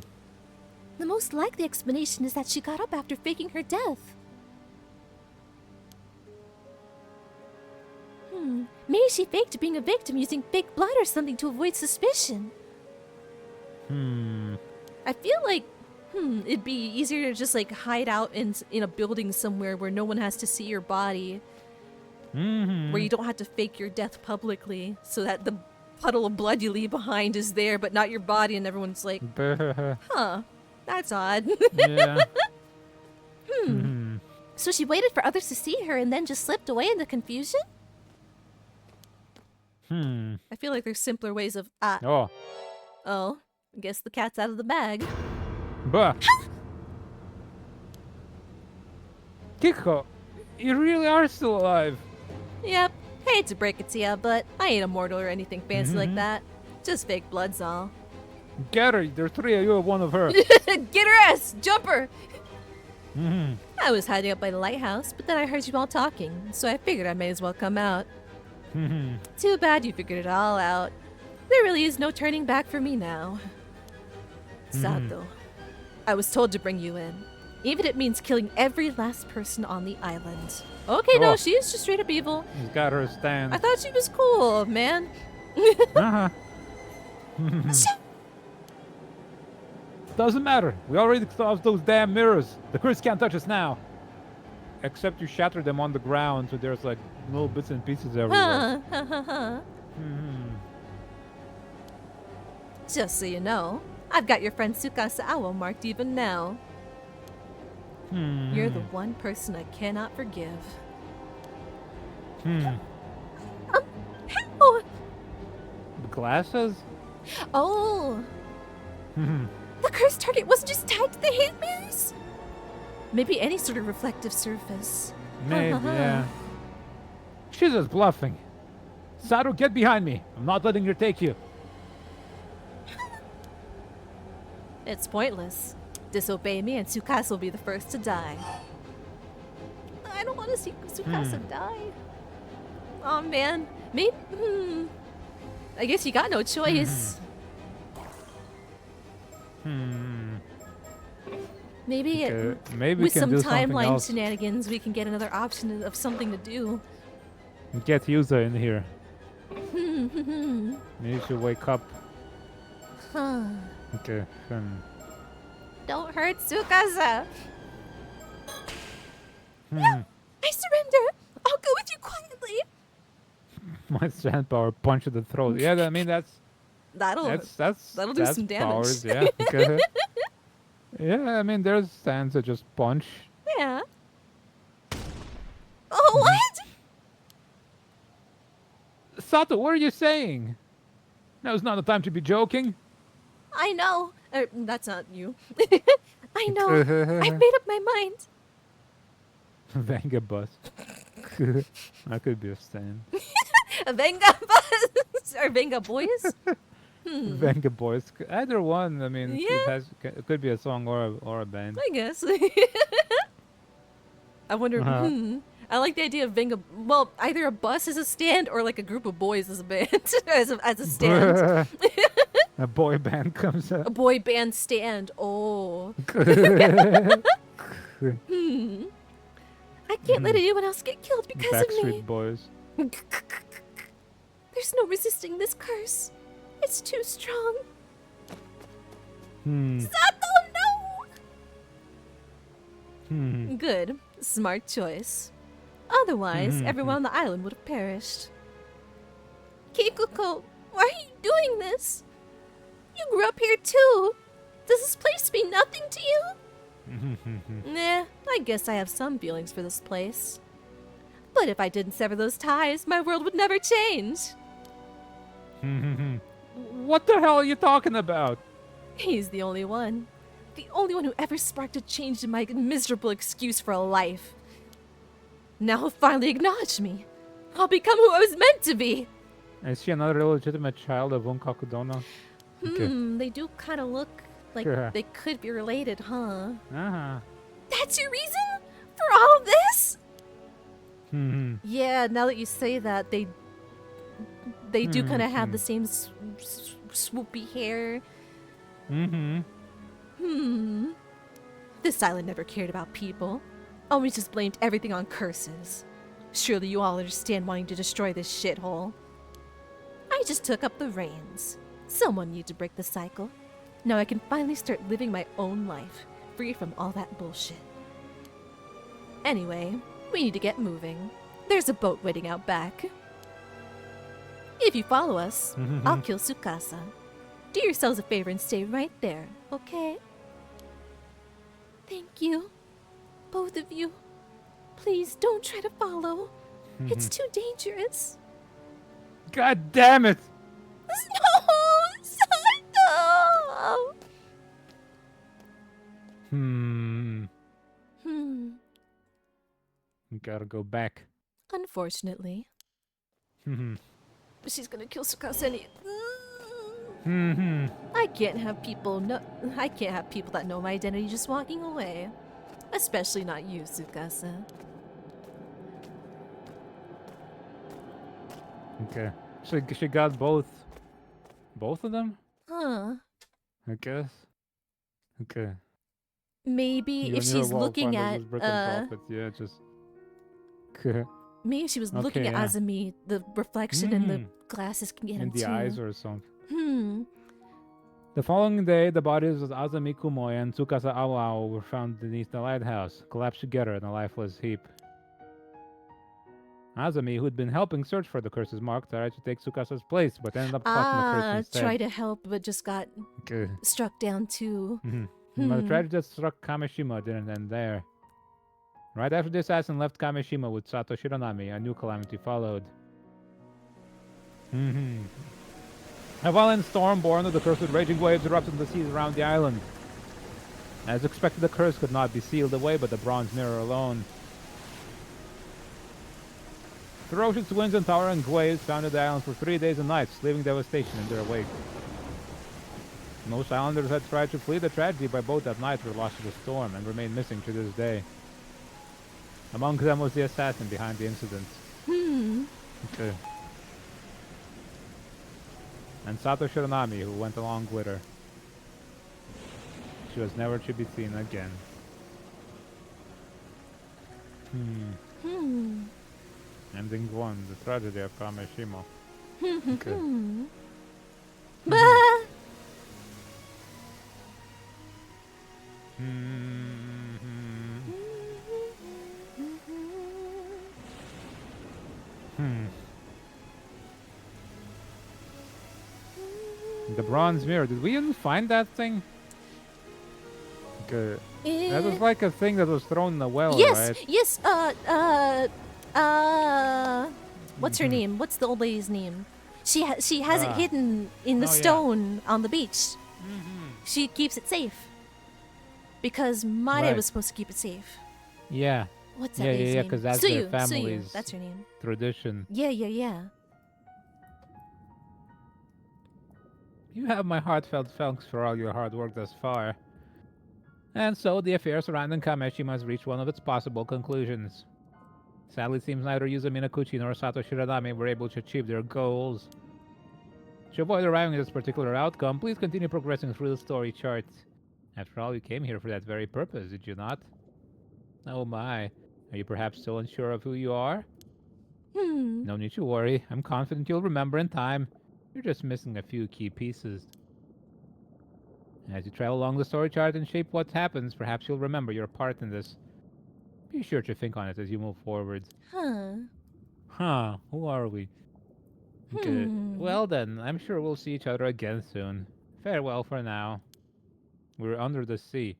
The most likely explanation is that she got up after faking her death. Maybe she faked being a victim using fake blood or something to avoid suspicion. Hmm. I feel like, it'd be easier to just like hide out in a building somewhere where no one has to see your body, Mm-hmm. where you don't have to fake your death publicly, so that the puddle of blood you leave behind is there, but not your body, and everyone's like, huh, that's odd. Yeah. So she waited for others to see her and then just slipped away in the confusion? I feel like there's simpler ways of, Oh. oh, I guess the cat's out of the bag. Bah. Kiko, you really are still alive. Yep, hate to break it to ya, but I ain't immortal or anything fancy like that. Just fake blood's all. Get her. There's three of you and one of her. Get her ass! Jump her! I was hiding up by the lighthouse, but then I heard you all talking, so I figured I may as well come out. Too bad you figured it all out. There really is no turning back for me now. Sato, I was told to bring you in, even if it means killing every last person on the island. Okay, no, Oh. she is just straight up evil. He's got her stand. I thought she was cool, man. Uh-huh. Doesn't matter. We already closed those damn mirrors. The curse can't touch us now. Except you shatter them on the ground, so there's like little bits and pieces everywhere. Just so you know, I've got your friend Tsukasa Awo marked even now. You're the one person I cannot forgive. Oh, The glasses? oh. The cursed target wasn't just tied to the hand mirrors? Maybe any sort of reflective surface. Maybe, yeah. She's just bluffing. Sato, get behind me. I'm not letting her take you. It's pointless. Disobey me and Tsukasa will be the first to die. I don't want to see Tsukasa die. Oh man. Maybe, I guess you got no choice. Maybe Okay, maybe we with can some do something timeline else. shenanigans, we can get another option of something to do. Get Yuza in here. Maybe she'll wake up. Huh. Okay. Don't hurt Tsukasa. I surrender. I'll go with you quietly. My sand power punch to the throat. Yeah, I mean that's That'll that'll do some damage. Powers, yeah. Okay. Yeah, I mean there's stands that just punch. yeah. Oh, what? Sato, what are you saying? Now's not the time to be joking. I know. That's not you. I know. I've made up my mind. Venga bus. That could be a stand. Venga Bus or Venga Boys? Venga boys. Either one. I mean, Yeah. it could be a song or a band. I guess. I wonder. Uh-huh. I like the idea of Venga. Well, either a bus as a stand or like a group of boys as a band, as a stand. A boy band comes A up. boy band stand. Oh. I can't let anyone else get killed because of me. Backstreet Boys. There's no resisting this curse. It's too strong. Sato, no! Good. Smart choice. Otherwise, everyone on the island would have perished. Kikuko, why are you doing this? You grew up here too. Does this place mean nothing to you? Nah, I guess I have some feelings for this place. But if I didn't sever those ties, my world would never change. What the hell are you talking about? He's the only one. The only one who ever sparked a change in my miserable excuse for a life. Now he'll finally acknowledge me. I'll become who I was meant to be. Is she another illegitimate child of Unkaku Dono? They do kind of look like they could be related, huh? Uh-huh. That's your reason for all of this? Yeah, now that you say that, they do kind of have the same swoopy hair. This island never cared about people. Always just blamed everything on curses. Surely you all understand wanting to destroy this shithole. I just took up the reins. Someone needed to break the cycle. Now I can finally start living my own life, free from all that bullshit. Anyway, we need to get moving. There's a boat waiting out back. If you follow us, I'll kill Tsukasa. Do yourselves a favor and stay right there, okay? Thank you. Both of you. Please don't try to follow. It's too dangerous. God damn it! No! Sato! We gotta go back. Unfortunately. She's gonna kill Tsukasa. I can't have people that know my identity just walking away. Especially not you, Tsukasa. Okay. She got both of them? Huh. I guess. Okay. Maybe You if and your she's wall looking find at those brick and drop it. Yeah, just maybe if she was looking Okay, at yeah. Azumi, the reflection in the glasses can get in him the too. eyes or something. The following day, the bodies of Azumi Kumoy and Tsukasa Awao were found beneath the lighthouse, collapsed together in a lifeless heap. Azumi, who'd been helping search for the curse's mark, tried to take Tsukasa's place, but ended up caught in the curse instead. Tried to help, but just got Okay. struck down too. But the tragedy that struck Kamishima didn't end there. Right after the assassin left Kamishima with Sato Shiranami, a new calamity followed. A violent storm born of the curse with raging waves erupted in the seas around the island. As expected, the curse could not be sealed away by the bronze mirror alone. Ferocious winds and towering waves pounded the island for 3 days and nights, leaving devastation in their wake. Most islanders had tried to flee the tragedy by boat that night were lost to the storm and remain missing to this day. Among them was the assassin behind the incident. Okay. And Sato Shiranami, who went along with her. She was never to be seen again. Ending 1, the tragedy of Kamishima. Okay. The bronze mirror. Did we even find that thing? Okay. That was like a thing that was thrown in the well, Yes, right? yes, what's her name? What's the old lady's name? She has it hidden in the Oh, yeah. stone on the beach. She keeps it safe. Because Mare Right. was supposed to keep it safe. Yeah. What's that Yeah, lady's yeah, name? because that's their Suyu. family's That's her name. tradition. Yeah. You have my heartfelt thanks for all your hard work thus far. And so the affair surrounding Kameshima has reached one of its possible conclusions. Sadly, it seems neither Yuzo Minakuchi nor Sato Shiranami were able to achieve their goals. To avoid arriving at this particular outcome, please continue progressing through the story chart. After all, you came here for that very purpose, did you not? Oh my. Are you perhaps still unsure of who you are? No need to worry. I'm confident you'll remember in time. You're just missing a few key pieces. As you travel along the story chart and shape what happens, perhaps you'll remember your part in this. Be sure to think on it as you move forward. Huh, who are we? Good. Well then, I'm sure we'll see each other again soon. Farewell for now. We're under the sea.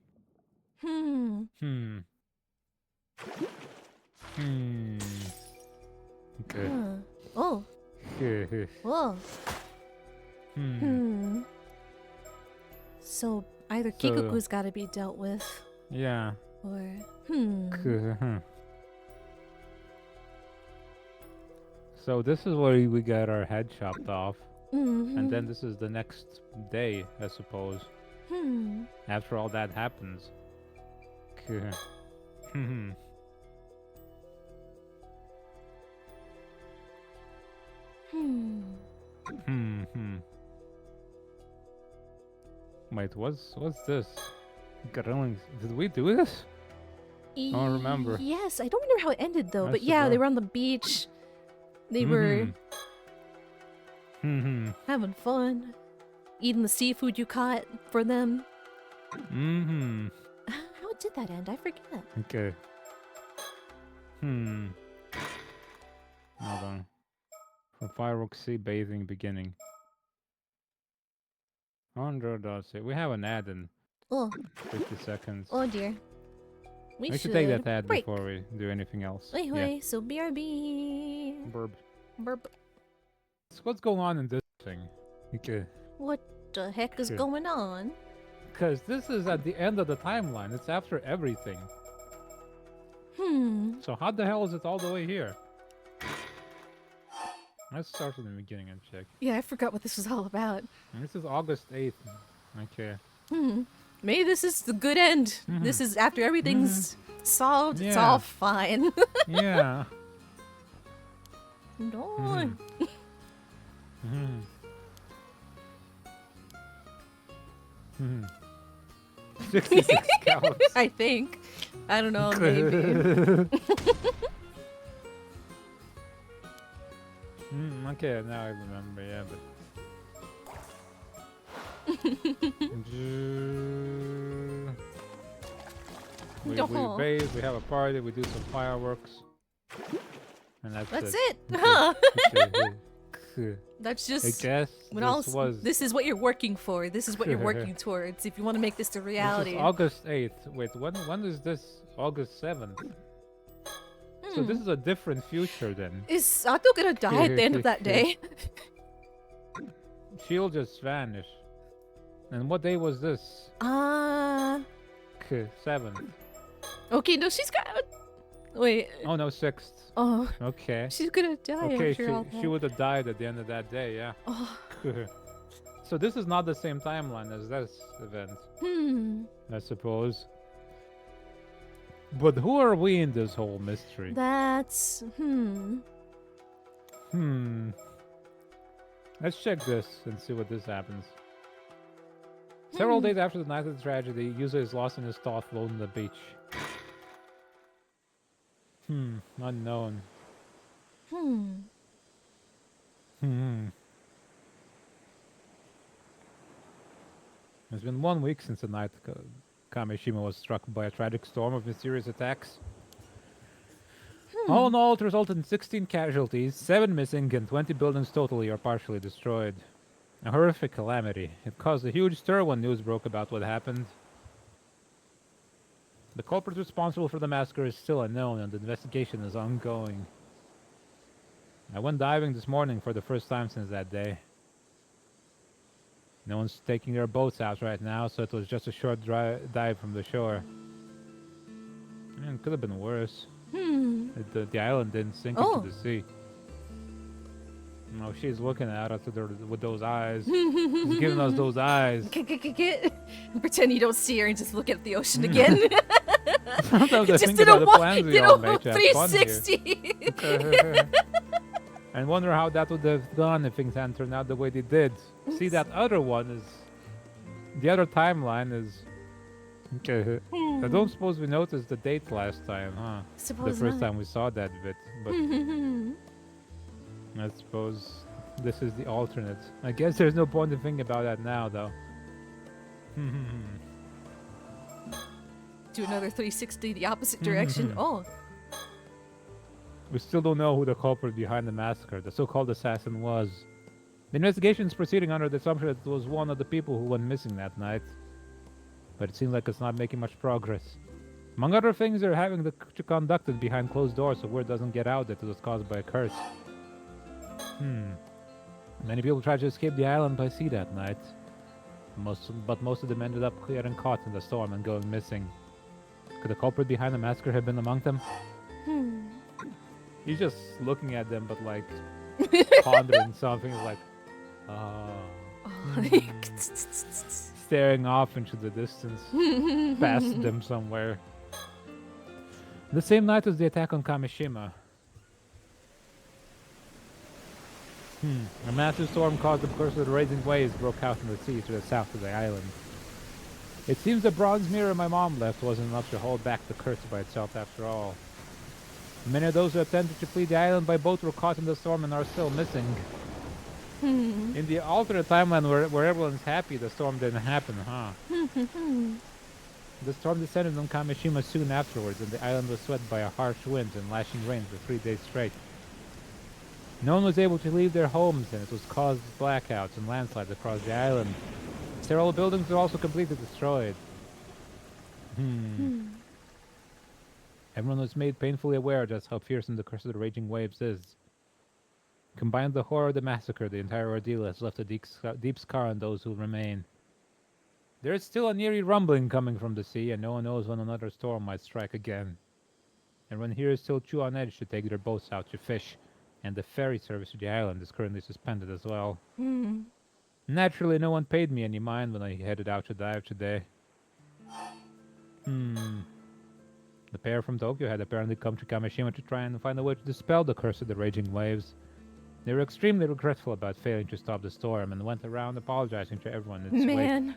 Hmm. Okay. Oh. Whoa. So either Kikuku's got to be dealt with, Yeah. or So this is where we get our head chopped off. And then this is the next day, I suppose. After all that happens. Wait, what's this? Grillings. Did we do this? I don't remember. Yes, I don't remember how it ended though. I But yeah, they suppose. were on the beach. They were having fun, eating the seafood you caught for them. How did that end? I forget. Okay. Hold on. For fireworks sea bathing beginning. 100 say we have an ad in Oh, 50 seconds. oh dear. We should should take that ad break. before we do anything else. Wait, wait. So BRB. Burb. Burp. So what's going on in this thing? Okay. What the heck is Okay. going on? Because this is at the end of the timeline. It's after everything. So how the hell is it all the way here? Let's start from the beginning and check. Yeah, I forgot what this was all about. And this is August 8th. Okay. Maybe this is the good end. This is after everything's solved. It's all fine. Yeah. No. 66 cows. I think. I don't know, maybe. Okay, now I remember, yeah, but... we bathe, we have a party, we do some fireworks. And That's it. it. Okay. That's I just guess what this else. was... This is what you're working for. This is what you're working towards. If you want to make this to This reality. is August 8th. Wait, when is this? August 7th. So this is a different future then. Is Sato gonna die at the end of that day? She'll just vanish. And what day was this? 7th. Okay, no, she's got. Wait. Oh no, 6th. Oh, Okay. she's gonna die Okay, after all she that. would have died at the end of that day, yeah. Oh. So this is not the same timeline as this event, I suppose. But who are we in this whole mystery? That's Let's check this and see what this happens. Several days after the night of the tragedy, Yuzo is lost in his thoughts alone on the beach. Unknown. It's been 1 week since the night Kameshima was struck by a tragic storm of mysterious attacks. All in all, it resulted in 16 casualties, 7 missing, and 20 buildings totally or partially destroyed. A horrific calamity. It caused a huge stir when news broke about what happened. The culprit responsible for the massacre is still unknown, and the investigation is ongoing. I went diving this morning for the first time since that day. No one's taking their boats out right now, so it was just a short dive from the shore. I mean, it could have been worse. The island didn't sink into Oh. the sea. No, she's looking at us with those eyes. She's giving us those eyes. Pretend you don't see her and just look at the ocean again. Sometimes I Just think did a about the plans we did all a made to have fun here. 360. And wonder how that would have gone if things hadn't turned out the way they did. See, that other one is... The other timeline is... I don't suppose we noticed the dates last time, huh? Suppose the first not. time we saw that bit, but... I suppose this is the alternate. I guess there's no point in thinking about that now, though. Do another 360 the opposite direction. Oh. We still don't know who the culprit behind the massacre, the so-called assassin, was. The investigation is proceeding under the assumption that it was one of the people who went missing that night. But it seems like it's not making much progress. Among other things, they're having the conducted behind closed doors so word doesn't get out that it was caused by a curse. Many people tried to escape the island by sea that night. But most of them ended up getting caught in the storm and going missing. Could the culprit behind the massacre have been among them? He's just looking at them, but like pondering something, like, staring off into the distance, past them somewhere. The same night as the attack on Kamishima. A massive storm caused the curse of the raging waves broke out in the sea to the south of the island. It seems the bronze mirror my mom left wasn't enough to hold back the curse by itself after all. Many of those who attempted to flee the island by boat were caught in the storm and are still missing. In the alternate timeline where everyone's happy, the storm didn't happen, huh? The storm descended on Kamishima soon afterwards, and the island was swept by a harsh wind and lashing rain for 3 days straight. No one was able to leave their homes, and it was caused blackouts and landslides across the island. Several buildings were also completely destroyed. Everyone was made painfully aware just how fearsome the curse of the raging waves is. Combined with the horror of the massacre, the entire ordeal has left a deep scar on those who remain. There is still an eerie rumbling coming from the sea, and no one knows when another storm might strike again. Everyone here is still too on edge to take their boats out to fish, and the ferry service to the island is currently suspended as well. Naturally, no one paid me any mind when I headed out to dive today. The pair from Tokyo had apparently come to Kamishima to try and find a way to dispel the curse of the raging waves. They were extremely regretful about failing to stop the storm and went around apologizing to everyone in its wake.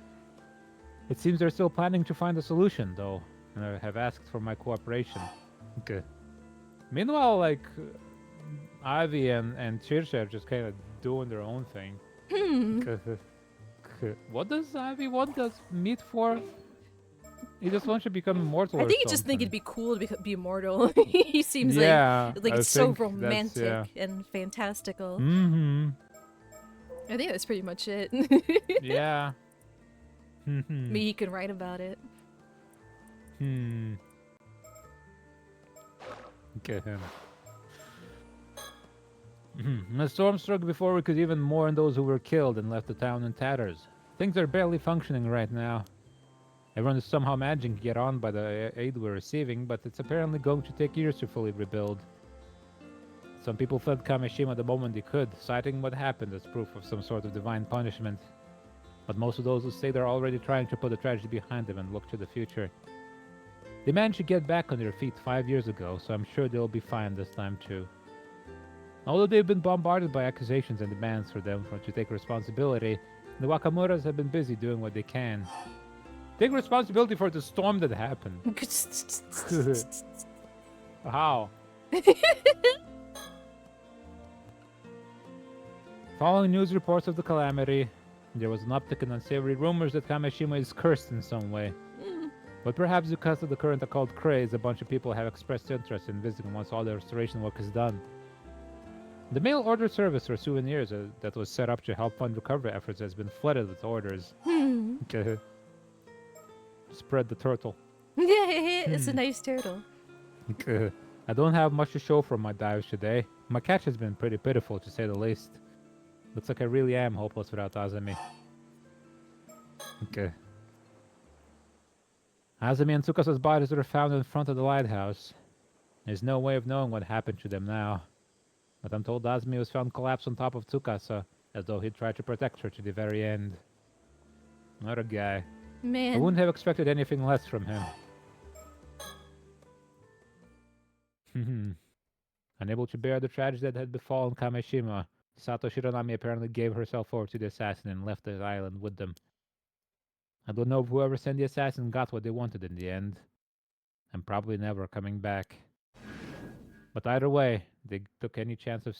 It seems they're still planning to find a solution, though, and I have asked for my cooperation. Okay. Meanwhile, like, Ivy and Chirsha are just kind of doing their own thing. What does Ivy want us meet for? He just wants to become immortal. I think he just think it'd be cool to be immortal. He seems like it's so romantic and fantastical. I think that's pretty much it. Yeah. Maybe he can write about it. Okay. The storm struck before we could even mourn those who were killed and left the town in tatters. Things are barely functioning right now. Everyone is somehow managing to get on by the aid we're receiving, but it's apparently going to take years to fully rebuild. Some people fled Kamishima the moment they could, citing what happened as proof of some sort of divine punishment. But most of those who stayed are already trying to put the tragedy behind them and look to the future. They managed to get back on their feet 5 years ago, so I'm sure they'll be fine this time too. Although they've been bombarded by accusations and demands for them to take responsibility, the Wakamuras have been busy doing what they can. Take responsibility for the storm that happened. How? Following news reports of the calamity, there was an uptick in unsavory rumors that Kamishima is cursed in some way. But perhaps because of the current occult craze, a bunch of people have expressed interest in visiting once all the restoration work is done. The mail order service for souvenirs that was set up to help fund recovery efforts has been flooded with orders. Spread the turtle. It's a nice turtle. I don't have much to show from my dives today. My catch has been pretty pitiful, to say the least. Looks like I really am hopeless without Azami. Okay. Azumi and Tsukasa's bodies were found in front of the lighthouse. There's no way of knowing what happened to them now. But I'm told Azumi was found collapsed on top of Tsukasa, as though he'd tried to protect her to the very end. Not a guy. I Man. wouldn't have expected anything less from him. Unable to bear the tragedy that had befallen Kameshima, Sato Shiranami apparently gave herself over to the assassin and left the island with them. I don't know if whoever sent the assassin got what they wanted in the end. I'm probably never coming back. But either way, they took any chance of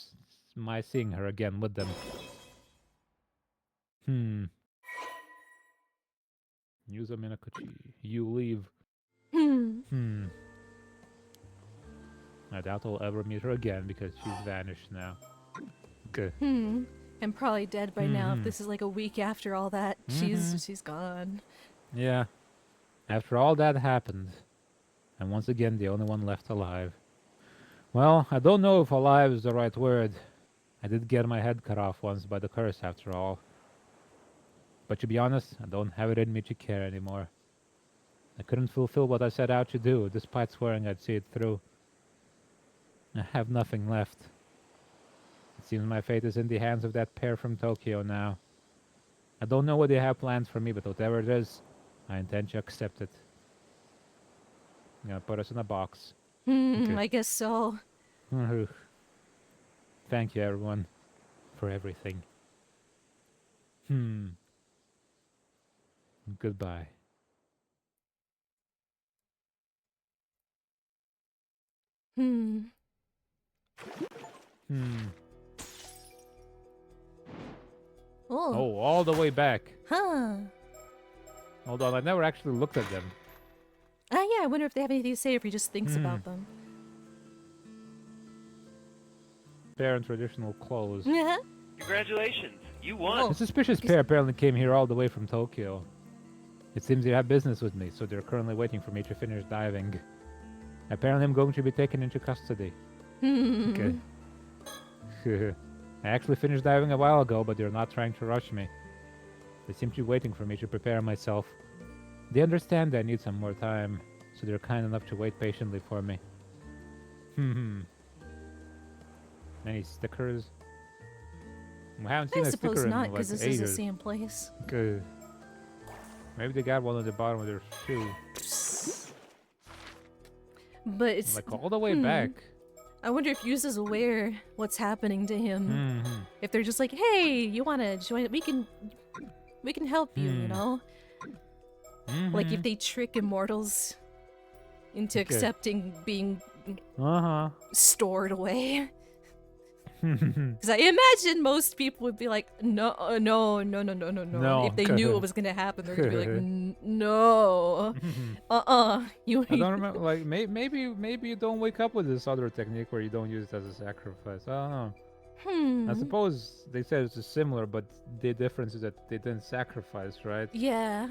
my seeing her again with them. Yuza Minakuchi, you leave. I doubt I'll ever meet her again because she's vanished now. Okay. I'm probably dead by now if this is like a week after all that. She's gone. Yeah. After all that happened, and once again the only one left alive. Well, I don't know if alive is the right word. I did get my head cut off once by the curse after all. But to be honest, I don't have it in me to care anymore. I couldn't fulfill what I set out to do, despite swearing I'd see it through. I have nothing left. It seems my fate is in the hands of that pair from Tokyo now. I don't know what they have planned for me, but whatever it is, I intend to accept it. I'm gonna put us in a box. Okay. I guess so. Thank you, everyone, for everything. Goodbye. Oh, all the way back. Huh. Hold on, I never actually looked at them. Yeah, I wonder if they have anything to say or if he just thinks about them. Pair in traditional clothes. Yeah. Congratulations, you won. A suspicious pair apparently came here all the way from Tokyo. It seems they have business with me, so they're currently waiting for me to finish diving. Apparently I'm going to be taken into custody. Okay. I actually finished diving a while ago, but they're not trying to rush me. They seem to be waiting for me to prepare myself. They understand I need some more time, so they're kind enough to wait patiently for me. Any stickers? We haven't seen I a suppose sticker not, in like because this ages. is the same place. Good. Maybe they got one at the bottom of their shoe. But it's Like all the way back. I wonder if Yuza's aware what's happening to him. If they're just like, hey, you wanna join? We can help you, you know? Like if they trick immortals into accepting being stored away. Because I imagine most people would be like, no. If they knew what was gonna happen, they're gonna be like, no, You. I don't remember. Like maybe you don't wake up with this other technique where you don't use it as a sacrifice. I don't know. I suppose they said it's similar, but the difference is that they didn't sacrifice, right? Yeah.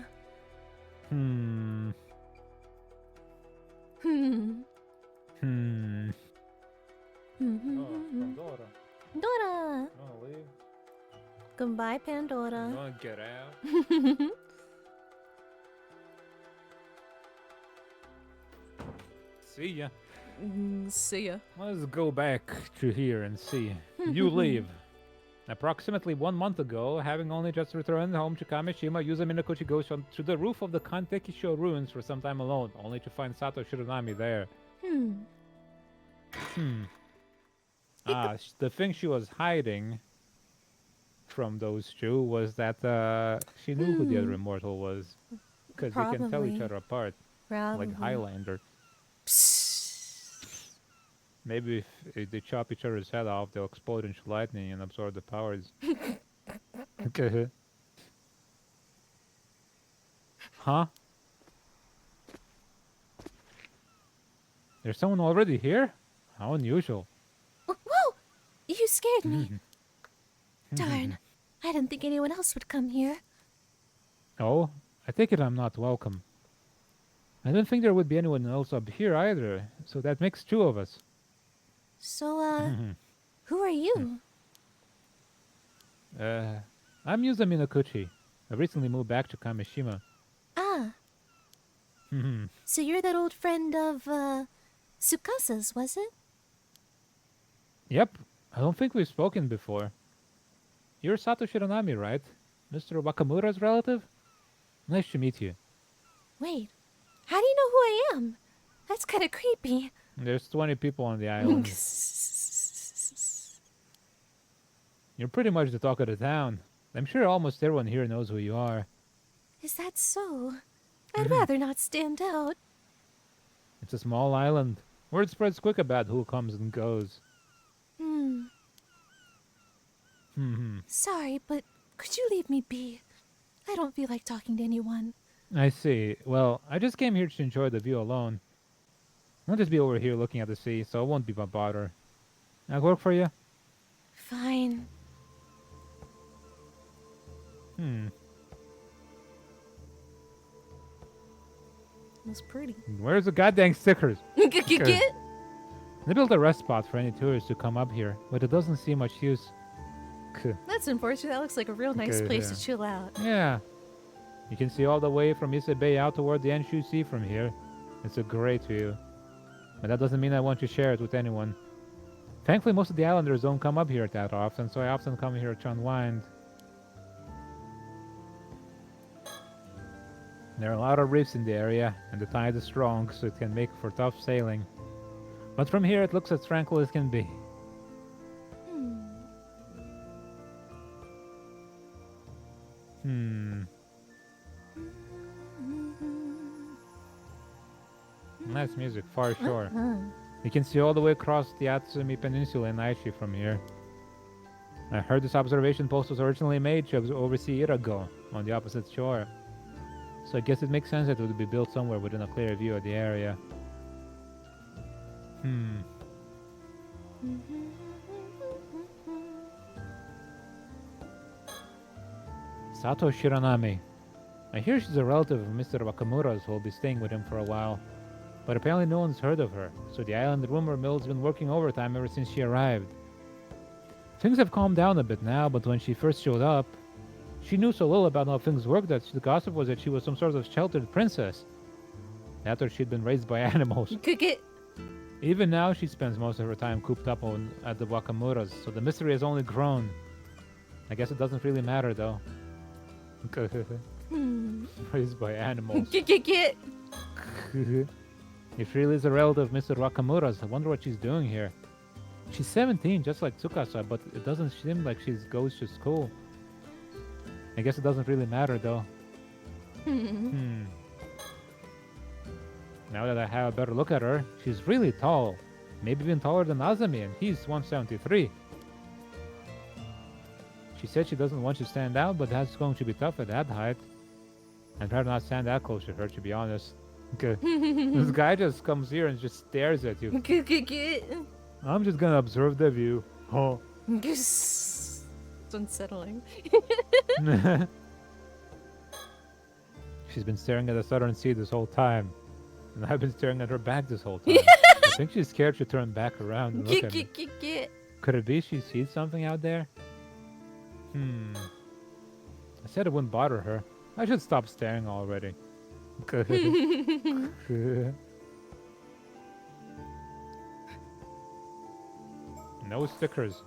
Pandora. Dora. Oh, leave. Goodbye, Pandora. Gonna get out. See ya. See ya. Let's go back to here and see. You leave. Approximately 1 month ago, having only just returned home to Kameshima, Yuza Minakuchi goes to the roof of the Kantekisho ruins for some time alone, only to find Sato Shiranami there. The thing she was hiding from those two was that she knew who the other immortal was. Because they can tell each Probably. other apart. Probably. Like Highlander. Maybe if they chop each other's head off, they'll explode into lightning and absorb the powers. Okay. Huh? There's someone already here? How unusual. Whoa! You scared me. Darn. I didn't think anyone else would come here. Oh? I take it I'm not welcome. I didn't think there would be anyone else up here either, so that makes 2 of us. So, who are you? I'm Yuza Minakuchi. I recently moved back to Kamishima. Ah, Hmm. so you're that old friend of, Tsukasa's, was it? Yep. I don't think we've spoken before. You're Sato Shiranami, right? Mr. Wakamura's relative? Nice to meet you. Wait, how do you know who I am? That's kind of creepy. There's 20 people on the island. You're pretty much the talk of the town. I'm sure almost everyone here knows who you are. Is that so? I'd rather not stand out. It's a small island. Word spreads quick about who comes and goes. Hmm. Sorry, but could you leave me be? I don't feel like talking to anyone. I see. Well, I just came here to enjoy the view alone. I'll just be over here looking at the sea, so I won't be a bother. That work for you? Fine. That's pretty. Where's the goddamn stickers? Get? They built a rest spot for any tourists who come up here, but it doesn't seem much use. That's unfortunate. That looks like a real nice Okay, place yeah. to chill out. Yeah. You can see all the way from Ise Bay out toward the Enshu Sea from here. It's a great view. But that doesn't mean I want to share it with anyone. Thankfully, most of the islanders don't come up here that often, so I often come here to unwind. There are a lot of reefs in the area, and the tide is strong, so it can make for tough sailing. But from here, it looks as tranquil as can be. Nice music, far shore. You can see all the way across the Atsumi Peninsula in Aichi from here. I heard this observation post was originally made to oversee Irago on the opposite shore. So I guess it makes sense that it would be built somewhere within a clear view of the area. Sato Shiranami. I hear she's a relative of Mr. Wakamura's who will be staying with him for a while. But apparently no one's heard of her, so the island rumor mill's been working overtime ever since she arrived. Things have calmed down a bit now, but when she first showed up, she knew so little about how things worked that the gossip was that she was some sort of sheltered princess. After she'd been raised by animals. Get? Even now, she spends most of her time cooped up at the Wakamura's, so the mystery has only grown. I guess it doesn't really matter, though. Raised by animals. Get? If she really is a relative of Mr. Wakamura's, I wonder what she's doing here. She's 17, just like Tsukasa, but it doesn't seem like she goes to school. I guess it doesn't really matter, though. Now that I have a better look at her, she's really tall. Maybe even taller than Azami, and he's 173. She said she doesn't want to stand out, but that's going to be tough at that height. I'd rather not stand that close to her, to be honest. This guy just comes here and just stares at you. Get? I'm just gonna observe the view. Oh. It's unsettling. She's been staring at the southern sea this whole time. And I've been staring at her back this whole time. I think she's scared to turn back around and look at me. Get? Could it be she sees something out there? I said it wouldn't bother her. I should stop staring already. No stickers.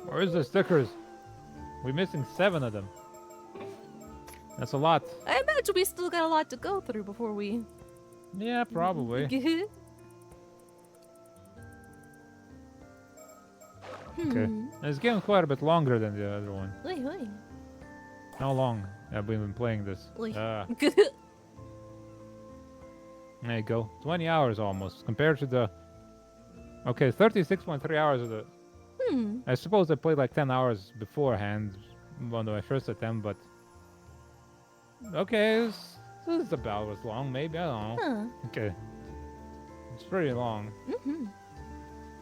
Where's the stickers? We're missing 7 of them. That's a lot. I imagine we still got a lot to go through before we... Yeah, probably. Okay. It's getting quite a bit longer than the other one. How long have we been playing this? There you go. 20 hours almost. Compared to the... Okay, 36.3 hours of the... I suppose I played like 10 hours beforehand on my first attempt, but... Okay, this is about as long, maybe. I don't know. Okay. It's pretty long.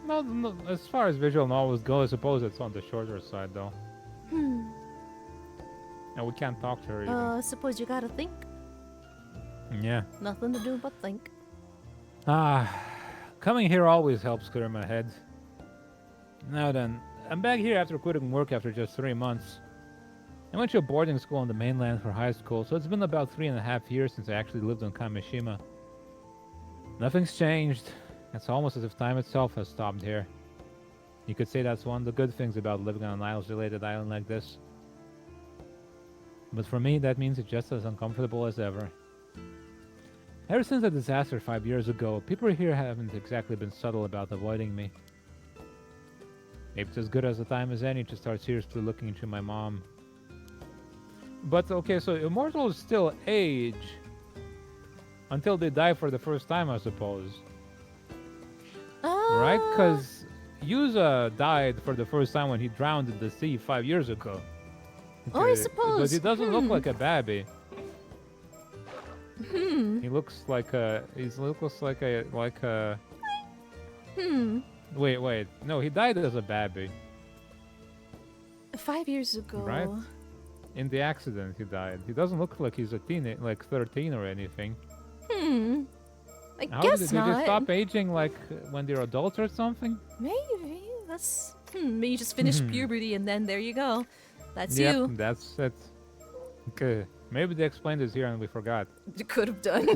No, as far as visual novels go, I suppose it's on the shorter side, though. And we can't talk to her even. Suppose you gotta think. Yeah. Nothing to do but think. Coming here always helps clear my head. Now then, I'm back here after quitting work after just 3 months. I went to a boarding school on the mainland for high school, so it's been about 3.5 years since I actually lived on Kamishima. Nothing's changed. It's almost as if time itself has stopped here. You could say that's one of the good things about living on an isolated island like this. But for me, that means it's just as uncomfortable as ever. Ever since the disaster 5 years ago, people here haven't exactly been subtle about avoiding me. Maybe it's as good as a time as any to start seriously looking into my mom. But okay, so immortals still age until they die for the first time, I suppose. Right? Because Yuza died for the first time when he drowned in the sea 5 years ago. Oh, I suppose. But he doesn't look like a baby. He looks like a. He looks like a. Wait. No, he died as a baby. 5 years ago. Right? In the accident, he died. He doesn't look like he's a teenage, like 13 or anything. I How guess did not. they stop aging like when they're adults or something? Maybe. That's... maybe you just finished puberty and then there you go. That's Yep, you. that's it. Okay. Maybe they explained this here and we forgot. You could have done.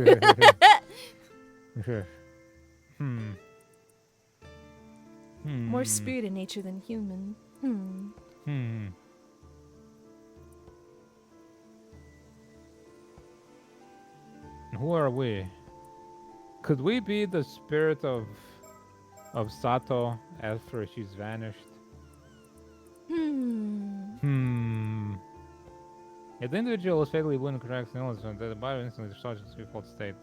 More spirit in nature than human. Who are we? Could we be the spirit of Sato after she's vanished? If the individual is fatally wounded, corrects an illness, and the body instantly discharges its default state.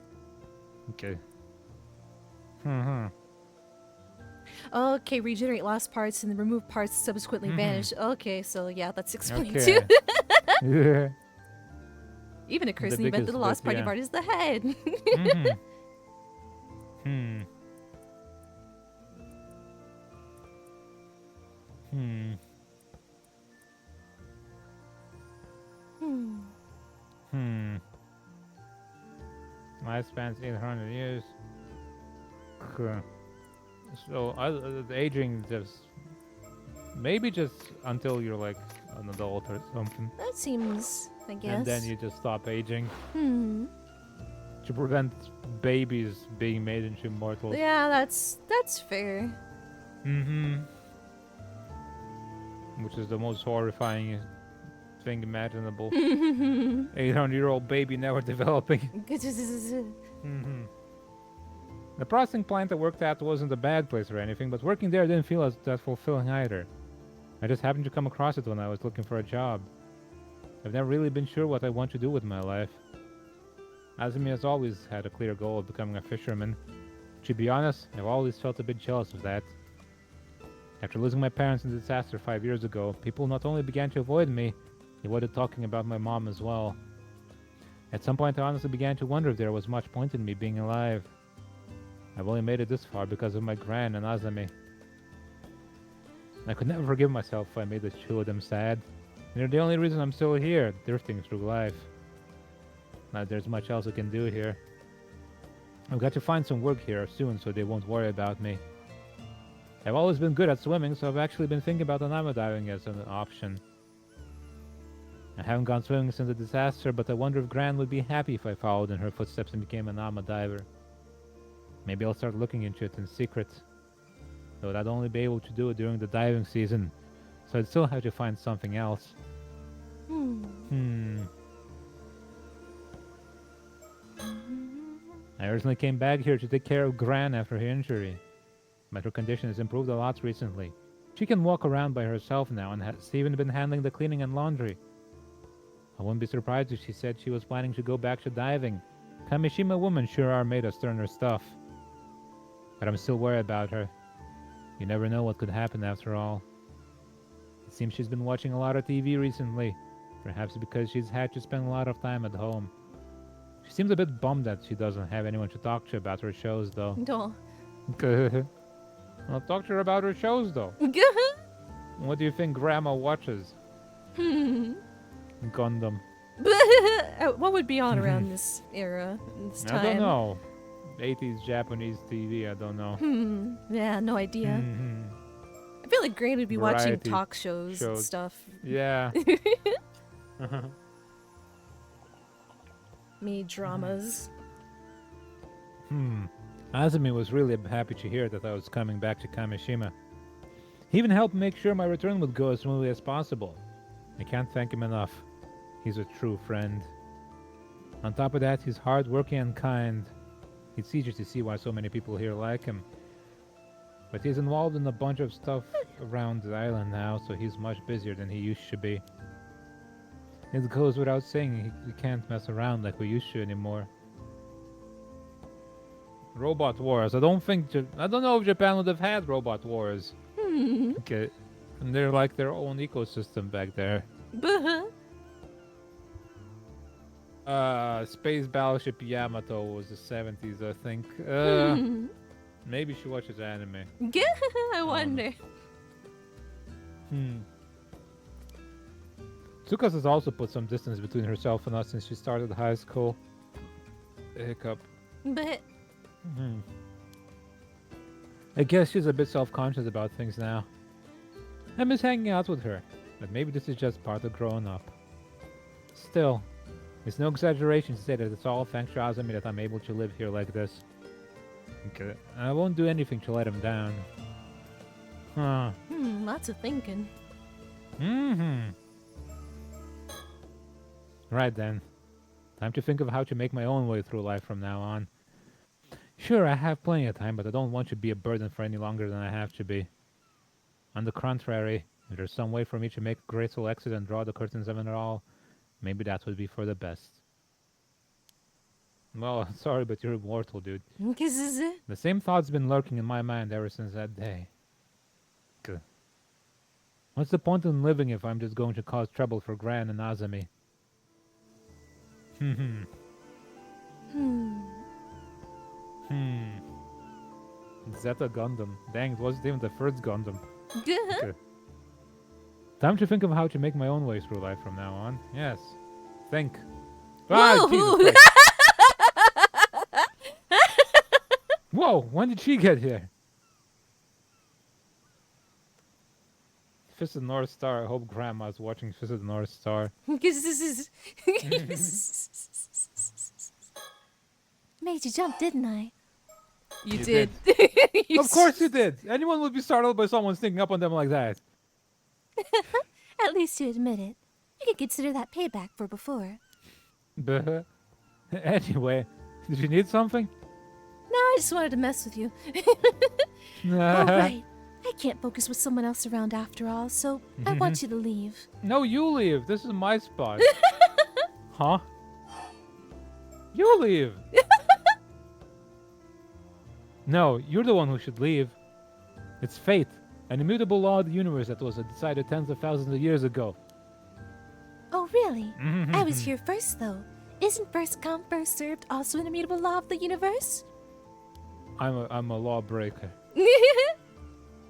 Okay. Okay, regenerate lost parts and remove parts subsequently vanish. Okay, so yeah, that's explained Okay. too. Even occurs in the event that biggest the lost bit, party yeah. part is the head. Lifespan's 800 years. So the aging just maybe just until you're like an adult or something, That seems, I guess. and then you just stop aging to prevent babies being made into immortals. Yeah, that's fair. Which is the most horrifying thing imaginable. 800-year-old baby never developing. The processing plant I worked at wasn't a bad place or anything, but working there didn't feel as that fulfilling either. I just happened to come across it when I was looking for a job. I've never really been sure what I want to do with my life. Azumi has always had a clear goal of becoming a fisherman. To be honest, I've always felt a bit jealous of that. After losing my parents in the disaster 5 years ago, people not only began to avoid me, they avoided talking about my mom as well. At some point I honestly began to wonder if there was much point in me being alive. I've only made it this far because of my gran and Azumi. I could never forgive myself if I made the two of them sad. They're the only reason I'm still here, drifting through life. Not there's much else I can do here. I've got to find some work here soon so they won't worry about me. I've always been good at swimming, so I've actually been thinking about anama diving as an option. I haven't gone swimming since the disaster, but I wonder if Gran would be happy if I followed in her footsteps and became an anama diver. Maybe I'll start looking into it in secret. Though I'd only be able to do it during the diving season, so I'd still have to find something else. I originally came back here to take care of Gran after her injury, but her condition has improved a lot recently. She can walk around by herself now and has even been handling the cleaning and laundry. I wouldn't be surprised if she said she was planning to go back to diving. Kamishima women sure are made of sterner stuff. But I'm still worried about her. You never know what could happen after all. It seems she's been watching a lot of TV recently, perhaps because she's had to spend a lot of time at home. She seems a bit bummed that she doesn't have anyone to talk to about her shows, though. No. I'll talk to her about her shows, though. What do you think Grandma watches? Gundam. What would be on around this era, this time? I don't know. 80s Japanese TV, I don't know. Yeah, no idea. feel like Granny would be watching variety talk shows and stuff. Yeah. Me dramas. Azumi was really happy to hear that I was coming back to Kamishima. He even helped make sure my return would go as smoothly as possible. I can't thank him enough. He's a true friend. On top of that, he's hardworking and kind. It's easy to see why so many people here like him. But he's involved in a bunch of stuff around the island now, so he's much busier than he used to be. It goes without saying we can't mess around like we used to anymore. Robot wars. I don't know if Japan would have had robot wars. Okay. And they're like their own ecosystem back there. Space Battleship Yamato was the 70s, I think. Maybe she watches anime. I wonder. Tsukas has also put some distance between herself and us since she started high school. Hiccup. But I guess she's a bit self-conscious about things now. I miss hanging out with her, but maybe this is just part of growing up. Still, it's no exaggeration to say that it's all thanks to Azumi that I'm able to live here like this. Okay, I won't do anything to let him down. Huh. Lots of thinking. Right then. Time to think of how to make my own way through life from now on. Sure, I have plenty of time, but I don't want to be a burden for any longer than I have to be. On the contrary, if there's some way for me to make a graceful exit and draw the curtains of it all, maybe that would be for the best. Well, sorry, but you're immortal, dude. The same thought's been lurking in my mind ever since that day. Good. What's the point in living if I'm just going to cause trouble for Gran and Azumi? Zeta Gundam. Dang, it wasn't even the first Gundam. Okay. Time to think of how to make my own way through life from now on. Yes. Think. Ah, Jesus Christ. Whoa, when did she get here? Fist of the North Star. I hope Grandma's watching Fist of the North Star. Made you jump, didn't I? You did. You Of course you did. Anyone would be startled by someone sneaking up on them like that. At least you admit it. You could consider that payback for before. Buh. Anyway, did you need something? No, I just wanted to mess with you. Oh, right. I can't focus with someone else around after all, so I want you to leave. No, you leave. This is my spot. Huh? You leave. No, you're the one who should leave. It's fate, an immutable law of the universe that was decided tens of thousands of years ago. Oh, really? I was here first, though. Isn't first come, first served also an immutable law of the universe? I'm a lawbreaker.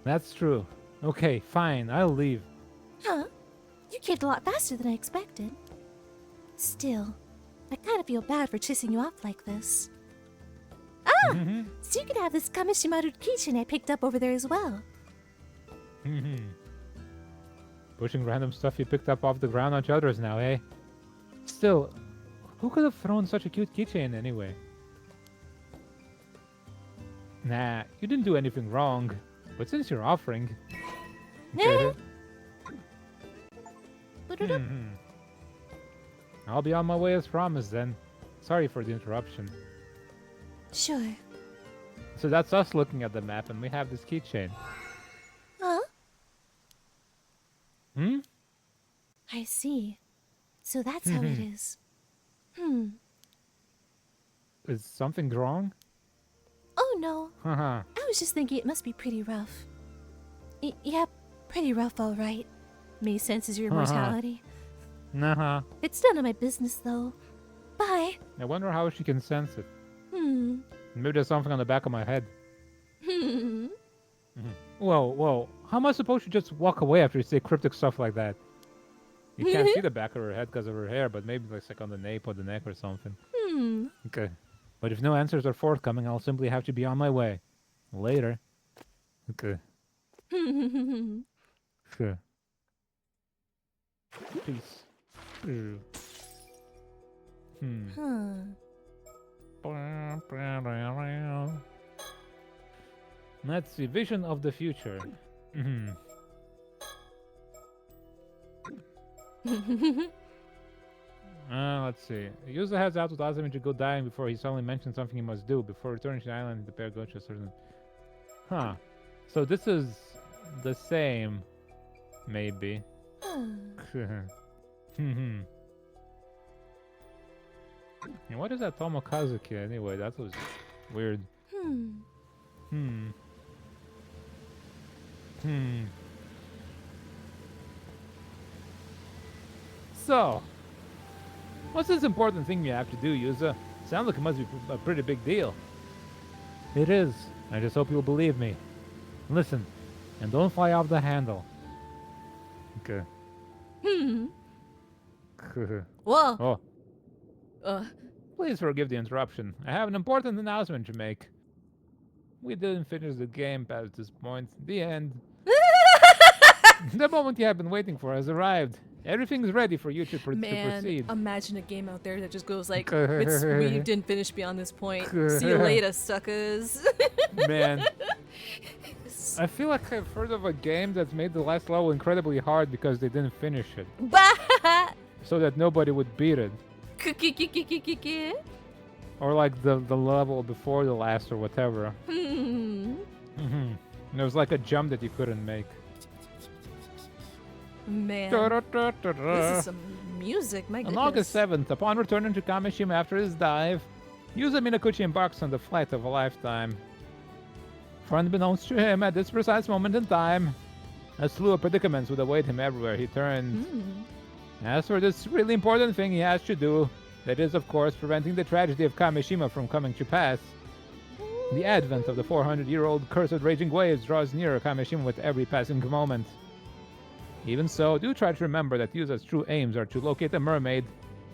That's true. Okay, fine, I'll leave. Huh? You caved a lot faster than I expected. Still, I kind of feel bad for chasing you off like this. Ah! So you could have this Kamishimaru keychain I picked up over there as well. Pushing random stuff you picked up off the ground onto others now, eh? Still, who could have thrown such a cute keychain anyway? Nah, you didn't do anything wrong. But since you're offering... Okay. I'll be on my way as promised then. Sorry for the interruption. Sure. So that's us looking at the map and we have this keychain. Huh? I see. So that's how it is. Is something wrong? Oh no. Haha. I was just thinking it must be pretty rough. Yeah, pretty rough, all right. May senses your immortality. Nah. It's none of my business, though. Bye. I wonder how she can sense it. Maybe there's something on the back of my head. Whoa. How am I supposed to just walk away after you say cryptic stuff like that? You can't see the back of her head because of her hair, but maybe like on the nape or the neck or something. Okay. But if no answers are forthcoming, I'll simply have to be on my way. Later. Okay. Peace. Huh. Let's see. Vision of the future. Let's see. User heads out with Azami to go dying before he suddenly mentions something he must do. Before returning to the island, the pair go to a certain... Huh. So this is the same, maybe. And what is that Tomokazuki anyway? That was weird. So, what's this important thing you have to do, Yuza? Sounds like it must be a pretty big deal. It is. I just hope you'll believe me. Listen, and don't fly off the handle. Okay. Whoa. Oh, please forgive the interruption. I have an important announcement to make. We didn't finish the game past this point. The end. The moment you have been waiting for has arrived. Everything's ready for you to proceed. Imagine a game out there that just goes like, we didn't finish beyond this point. See you later, suckers. Man. I feel like I've heard of a game that's made the last level incredibly hard because they didn't finish it. So that nobody would beat it. Or like the level before the last or whatever. And there was like a jump that you couldn't make. Man, this is some music, my goodness. On August 7th, upon returning to Kamishima after his dive, Yuza Minakuchi embarks on the flight of a lifetime. For unbeknownst to him, at this precise moment in time, a slew of predicaments would await him everywhere he turned. As for this really important thing he has to do, that is, of course, preventing the tragedy of Kamishima from coming to pass. The advent of the 400-year-old cursed raging waves draws nearer Kamishima with every passing moment. Even so, do try to remember that Yuza's true aims are to locate the mermaid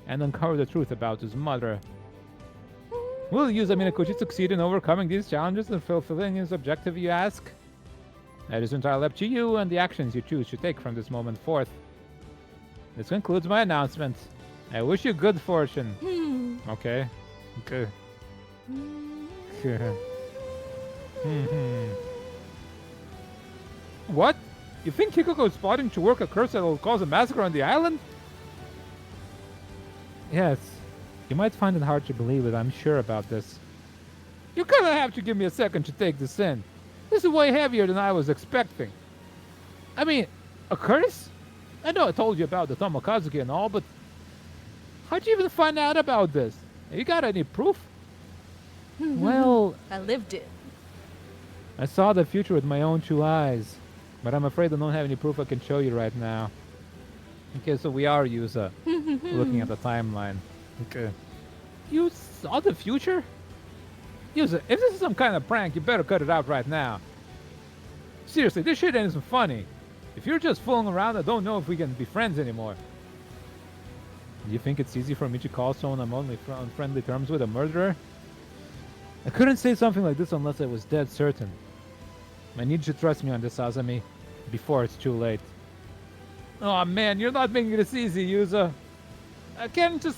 and uncover the truth about his mother. Will Yuza Minakuchi succeed in overcoming these challenges and fulfilling his objective, you ask? That is entirely up to you and the actions you choose to take from this moment forth. This concludes my announcement. I wish you good fortune. Okay. Okay. What? You think Hikoko is plotting to work a curse that will cause a massacre on the island? Yes. You might find it hard to believe, but I'm sure about this. You're gonna have to give me a second to take this in. This is way heavier than I was expecting. I mean, a curse? I know I told you about the Tomokazuki and all, but how'd you even find out about this? You got any proof? Well, I lived it. I saw the future with my own two eyes, but I'm afraid I don't have any proof I can show you right now. Okay, so we are Yuza, looking at the timeline. Okay. You saw the future? Yuza, if this is some kind of prank, you better cut it out right now. Seriously, this shit ain't funny. If you're just fooling around, I don't know if we can be friends anymore. Do you think it's easy for me to call someone I'm only on friendly terms with a murderer? I couldn't say something like this unless I was dead certain. I need you to trust me on this, Azami, before it's too late. Oh man, you're not making this easy, Yuza. I can't just...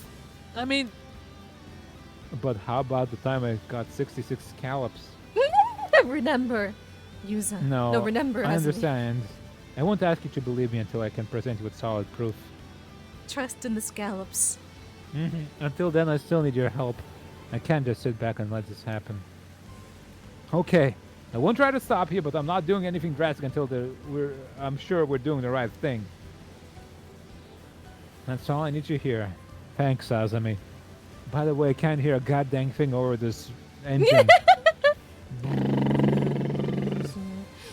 I mean... But how about the time I got 66 scallops? Remember, Yuza. No, remember. I understand. I won't ask you to believe me until I can present you with solid proof. Trust in the scallops. Until then, I still need your help. I can't just sit back and let this happen. Okay, I won't try to stop you, but I'm not doing anything drastic until I'm sure we're doing the right thing. That's all I need you here. Thanks, Azami. By the way, I can't hear a goddamn thing over this engine.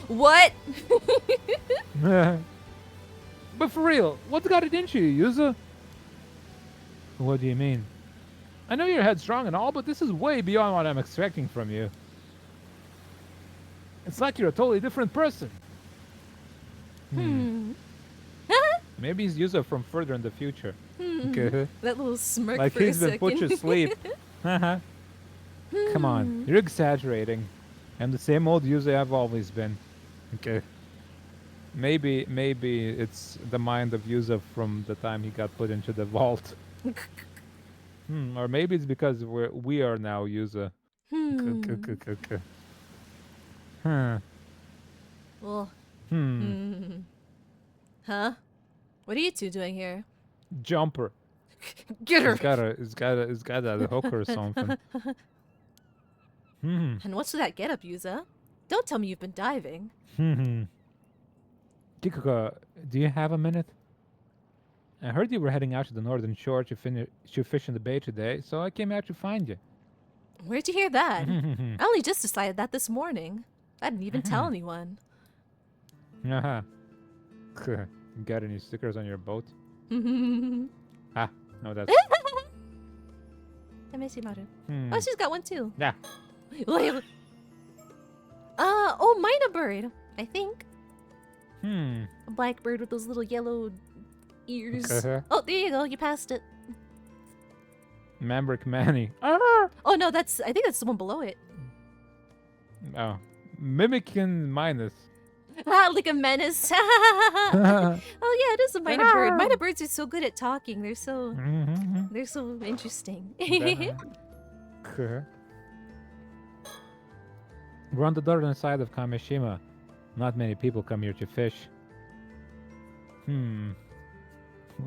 What? But for real, what's got it into you, Yuza? What do you mean? I know you're headstrong and all, but this is way beyond what I'm expecting from you. It's like you're a totally different person. Maybe he's Yuza from further in the future. Okay. That little smirk like for a he's been second. put to sleep. Come on, you're exaggerating. I'm the same old Yuza I've always been. Okay. Maybe it's the mind of Yuza from the time he got put into the vault. Or maybe it's because we are now Yuza. Huh. Well, Hmm. huh? What are you two doing here? Jumper. Get her! It's got a hook or something. And what's with that getup, Yuza? Don't tell me you've been diving. Kikuka, do you have a minute? I heard you were heading out to the northern shore to fish in the bay today, so I came out to find you. Where'd you hear that? I only just decided that this morning. I didn't even tell anyone. Haha. Got any stickers on your boat? Ah, no, that's. Let me see, Maru. Oh, she's got one too. Yeah. Oh, Mina bird, I think. Hmm. A black bird with those little yellow ears. Okay. Oh, there you go. You passed it. Mambrick Manny. Oh no, I think that's the one below it. Oh. Mimicking Minus. Like a menace. Oh yeah, it is a Mina bird. Mina birds are so good at talking. They're so interesting. We're on the northern side of Kamishima. Not many people come here to fish. Look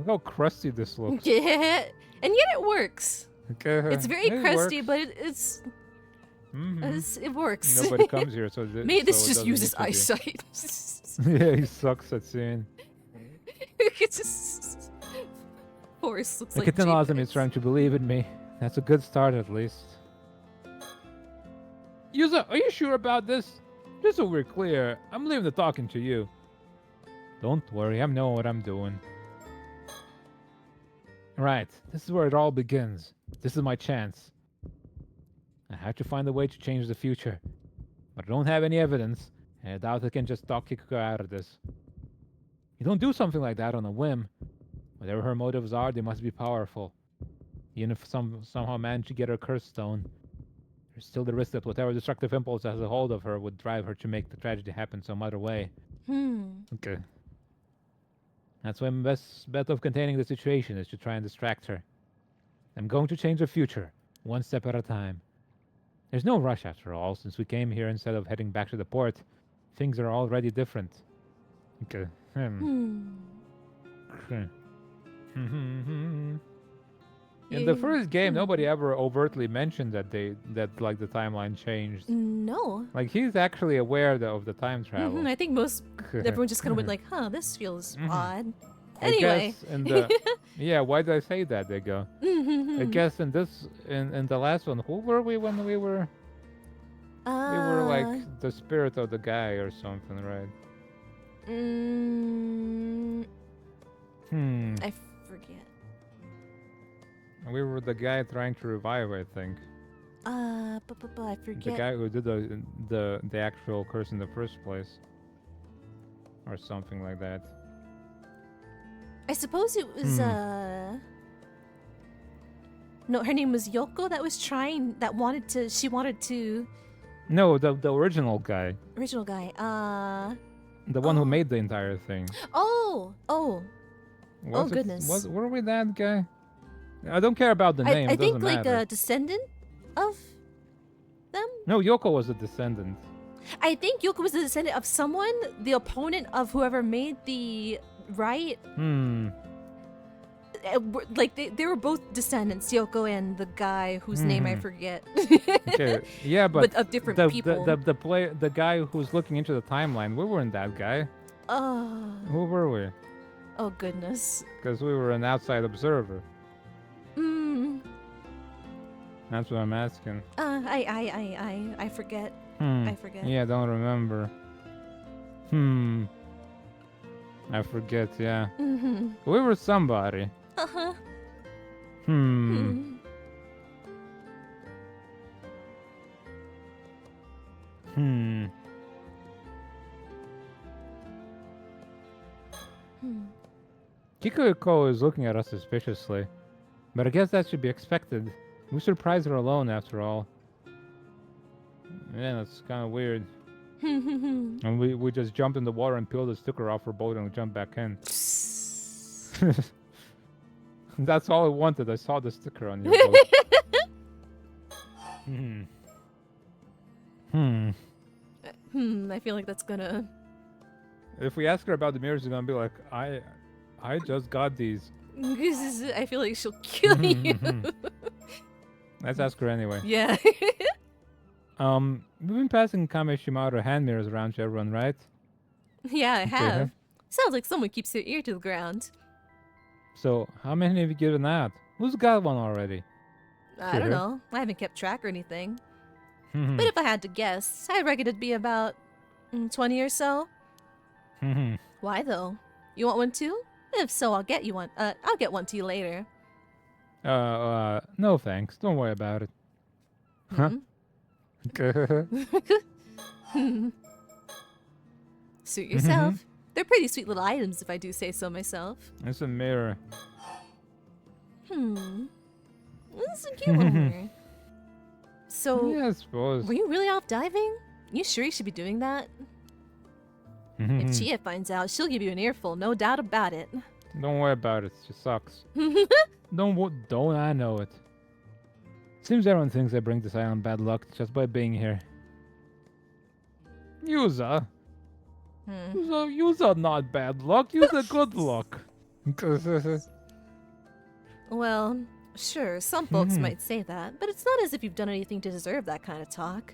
how crusty this looks. Yeah, and yet it works. It's very It crusty, works. but it works. Nobody comes here, so Maybe this so it just doesn't uses need to be. eyesight. Yeah, he sucks at seeing. It's just Forest looks The like kitten awesome JPEGs. is trying to believe in me. That's a good start, at least. Yuza, are you sure about this? Just so we're clear, I'm leaving the talking to you. Don't worry, I'm knowing what I'm doing. Right, this is where it all begins. This is my chance. I have to find a way to change the future. But I don't have any evidence, and I doubt I can just talk Kikuka out of this. You don't do something like that on a whim. Whatever her motives are, they must be powerful. Even if somehow manage to get her curse stone, there's still the risk that whatever destructive impulse has a hold of her would drive her to make the tragedy happen some other way. Okay. That's why my best bet of containing the situation is to try and distract her. I'm going to change the future, one step at a time. There's no rush after all, since we came here instead of heading back to the port. Things are already different. Okay. In the first game, nobody ever overtly mentioned that the timeline changed. No. Like he's actually aware of the time travel. I think everyone just kind of went like, huh, this feels odd. I Anyway. guess in the yeah, why did I say that? They go. I guess in the last one, who were we when we were? We were like the spirit of the guy or something, right? I forget. We were the guy trying to revive, I think. I forget. The guy who did the actual curse in the first place, or something like that. I suppose it was no, her name was Yoko that was trying she wanted to No, the original guy, original guy. the one who made the entire thing. Oh. Was it- Goodness. Were we that guy? I don't care about the name. I it doesn't think like matter. a descendant of them? No, Yoko was a descendant. I think Yoko was the descendant of someone, the opponent of whoever made the right. Like they were both descendants, Yoko and the guy whose name I forget. Okay, yeah, but of different people. The guy who's looking into the timeline, we weren't that guy. Who were we? Oh goodness. Because we were an outside observer. That's what I'm asking. I forget. I forget. Yeah, I don't remember. I forget, yeah. We were somebody. Kikuko is looking at us suspiciously. But I guess that should be expected. We surprised her alone, after all. Yeah, that's kind of weird. And we just jumped in the water and peeled the sticker off her boat and jumped back in. That's all I wanted. I saw the sticker on your boat. I feel like that's gonna... If we ask her about the mirrors, she's gonna be like, I just got these. I feel like she'll kill you. Let's ask her anyway. Yeah. We've been passing Kameshimaru hand mirrors around to everyone, right? Yeah, I have. Okay. Sounds like someone keeps their ear to the ground. So, how many have you given out? Who's got one already? I don't know. I haven't kept track or anything. But if I had to guess, I reckon it'd be about 20 or so. Why though? You want one too? If so, I'll get you one. I'll get one to you later. No thanks. Don't worry about it. Huh? Suit yourself. They're pretty sweet little items, if I do say so myself. It's a mirror. This is a cute little mirror. So, Yeah, I suppose. were you really off diving? You sure you should be doing that? If Chia finds out, she'll give you an earful, no doubt about it. Don't worry about it. She sucks. Don't I know it? Seems everyone thinks I bring this island bad luck just by being here. Yuza. Yuza not bad luck. Yuza good luck. Well, sure, some folks might say that, but it's not as if you've done anything to deserve that kind of talk.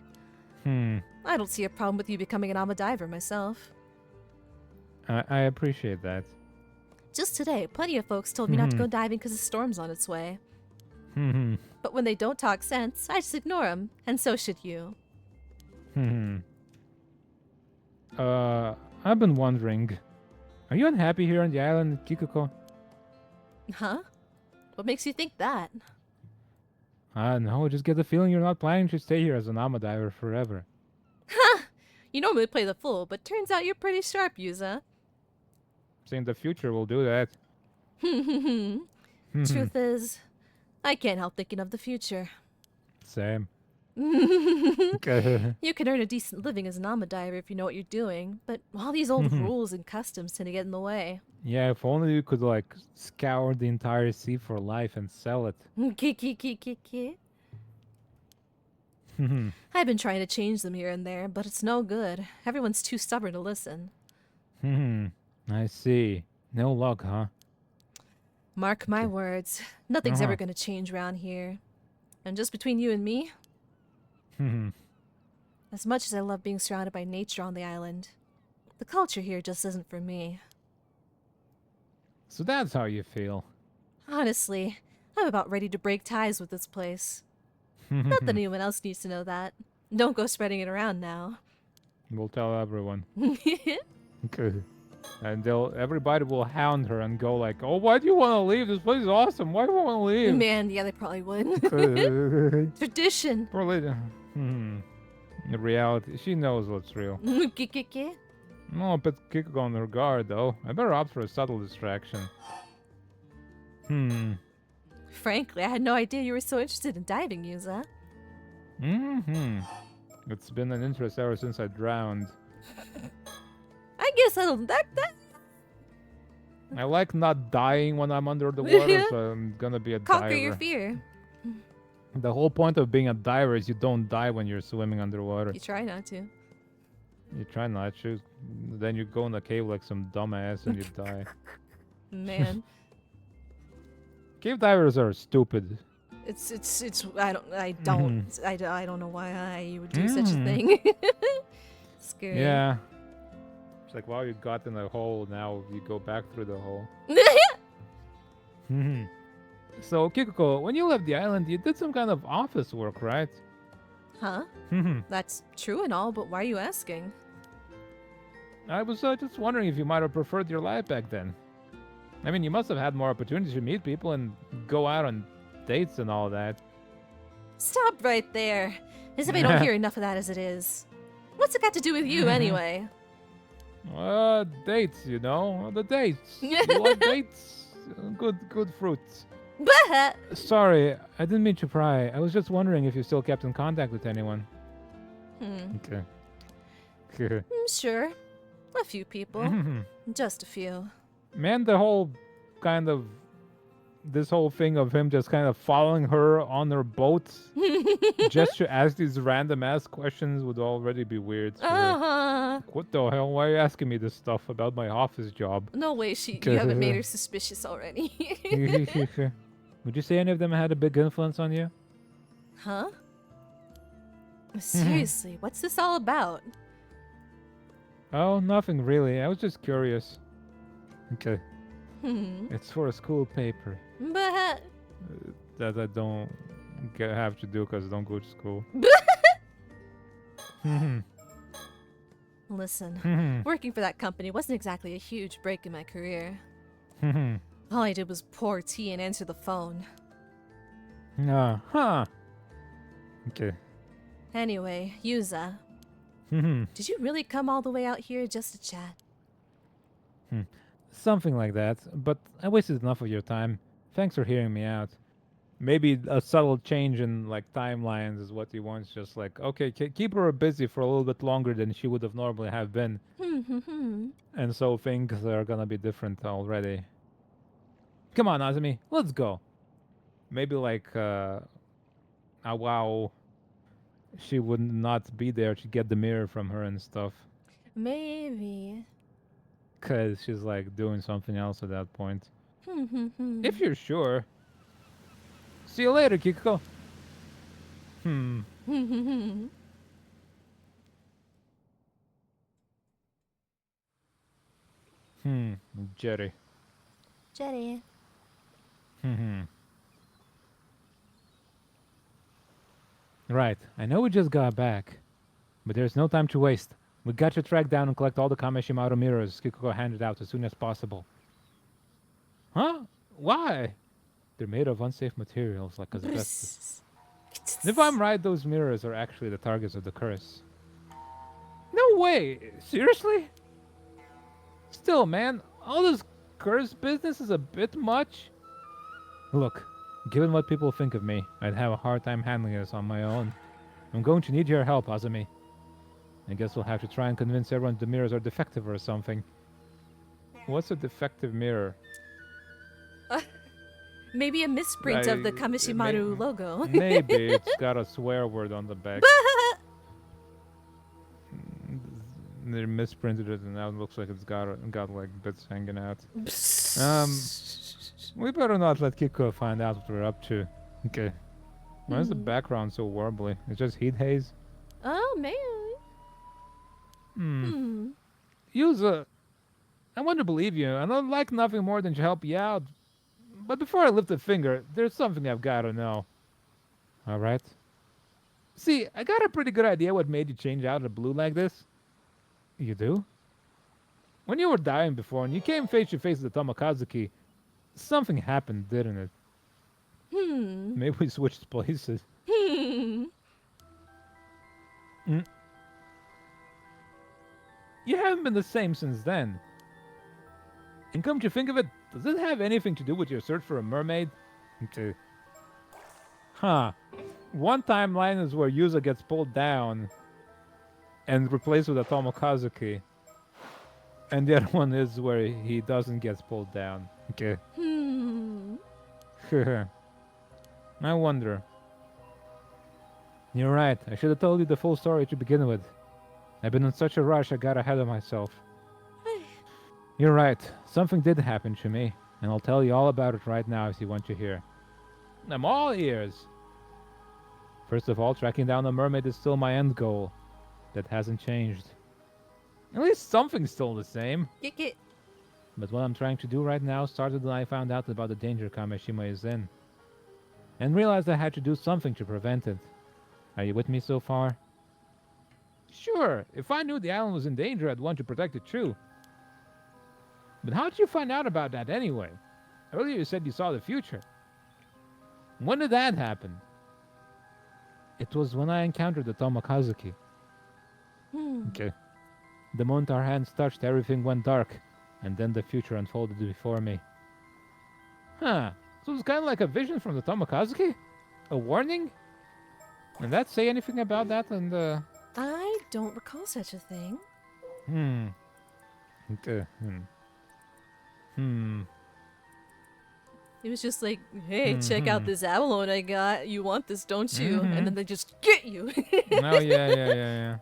I don't see a problem with you becoming an Ama diver myself. I appreciate that. Just today, plenty of folks told me not to go diving because a storm's on its way. But when they don't talk sense, I just ignore them, and so should you. I've been wondering, are you unhappy here on the island, Kikuko? Huh? What makes you think that? I don't know, I just get the feeling you're not planning to stay here as an Ama diver forever. You normally play the fool, but turns out you're pretty sharp, Yuza. Saying the future will do that. Truth is, I can't help thinking of the future. Same. You can earn a decent living as an Ama diver if you know what you're doing, but all these old rules and customs tend to get in the way. Yeah, if only you could, like, scour the entire sea for life and sell it. I've been trying to change them here and there, but it's no good. Everyone's too stubborn to listen. I see. No luck, huh? Mark my words, nothing's ever gonna change around here. And just between you and me, as much as I love being surrounded by nature on the island, the culture here just isn't for me. So that's how you feel. Honestly, I'm about ready to break ties with this place. Not that anyone else needs to know that. Don't go spreading it around now. We'll tell everyone. And everybody will hound her and go like, "Oh, why do you want to leave? This place is awesome. Why do you want to leave?" Man, yeah, they probably would. Tradition. Probably. The reality, she knows what's real. No, but Kikuko on her guard though. I better opt for a subtle distraction. Frankly, I had no idea you were so interested in diving, Yuza. It's been an interest ever since I drowned. I guess I don't. That. I like not dying when I'm under the water, so I'm gonna be a Conquer diver. your fear. The whole point of being a diver is you don't die when you're swimming underwater. You try not to. You try not to. Then you go in the cave like some dumbass and you die. Man, Cave divers are stupid. it's. I don't know why you would do such a thing. Scary. Yeah. It's like, wow, you got in a hole, now you go back through the hole. So, Kikuko, when you left the island, you did some kind of office work, right? Huh? That's true and all, but why are you asking? I was just wondering if you might have preferred your life back then. I mean, you must have had more opportunities to meet people and go out on dates and all that. Stop right there. As if I don't hear enough of that as it is. What's it got to do with you anyway? Dates, you know, the dates. You like dates? Good fruits. But Sorry, I didn't mean to pry. I was just wondering if you still kept in contact with anyone. Okay. Sure. A few people. Just a few. Man, the whole kind of this whole thing of him just kind of following her on her boat just to ask these random ass questions would already be weird. To her. Uh-huh. What the hell? Why are you asking me this stuff about my office job? No way you haven't made her suspicious already. Would you say any of them had a big influence on you? Huh? Seriously, what's this all about? Oh, nothing really. I was just curious. Okay. Hmm. It's for a school paper But that I don't have to do because I don't go to school. listen, working for that company wasn't exactly a huge break in my career. All I did was pour tea and answer the phone. Okay. Anyway, Yuza, did you really come all the way out here just to chat? Something like that, but I wasted enough of your time. Thanks for hearing me out. Maybe a subtle change in like timelines is what he wants. Just like, okay, keep her busy for a little bit longer than she would have normally have been, and so things are gonna be different already. Come on, Azumi, let's go. Maybe like, wow, she would not be there to get the mirror from her and stuff. Maybe. Cause she's like doing something else at that point. If you're sure. See you later, Kiko. Jerry. Jetty. Right, I know we just got back, but there's no time to waste. We got to track down and collect all the Kameshimaru mirrors Kikuko handed out as soon as possible. Huh? Why? They're made of unsafe materials like asbestos. If I'm right, those mirrors are actually the targets of the curse. No way! Seriously? Still, man, all this curse business is a bit much. Look, given what people think of me, I'd have a hard time handling this on my own. I'm going to need your help, Azumi. I guess we'll have to try and convince everyone the mirrors are defective or something. What's a defective mirror? Maybe a misprint of the Kameshimaru logo. Maybe it's got a swear word on the back. They misprinted it and now it looks like it's got like bits hanging out. We better not let Kiko find out what we're up to. Okay. Why is the background so warbly? It's just heat haze? Oh, man. Yuza, I want to believe you. I don't like nothing more than to help you out. But before I lift a finger, there's something I've got to know. Alright? See, I got a pretty good idea what made you change out of the blue like this. You do? When you were dying before and you came face to face with the Tomokazuki, something happened, didn't it? Maybe we switched places. You haven't been the same since then. And come to think of it, does it have anything to do with your search for a mermaid? Okay. Huh. One timeline is where Yuza gets pulled down and replaced with a Tomokazuki. And the other one is where he doesn't get pulled down. Okay. I wonder. You're right. I should have told you the full story to begin with. I've been in such a rush I got ahead of myself. You're right. Something did happen to me, and I'll tell you all about it right now if you want to hear. I'm all ears. First of all, tracking down the mermaid is still my end goal. That hasn't changed. At least something's still the same. But what I'm trying to do right now started when I found out about the danger Kameshima is in. And realized I had to do something to prevent it. Are you with me so far? Sure, if I knew the island was in danger, I'd want to protect it too. But how did you find out about that anyway? Earlier you said you saw the future. When did that happen? It was when I encountered the Tomokazuki. Okay. The moment our hands touched, everything went dark, and then the future unfolded before me. Huh. So it was kind of like a vision from the Tomokazuki? A warning? Did that say anything about that in the I don't recall such a thing. Okay. It was just like, hey, check out Mhm. this abalone I got. You want this, don't you? And Mhm. then they just get you. Oh, yeah.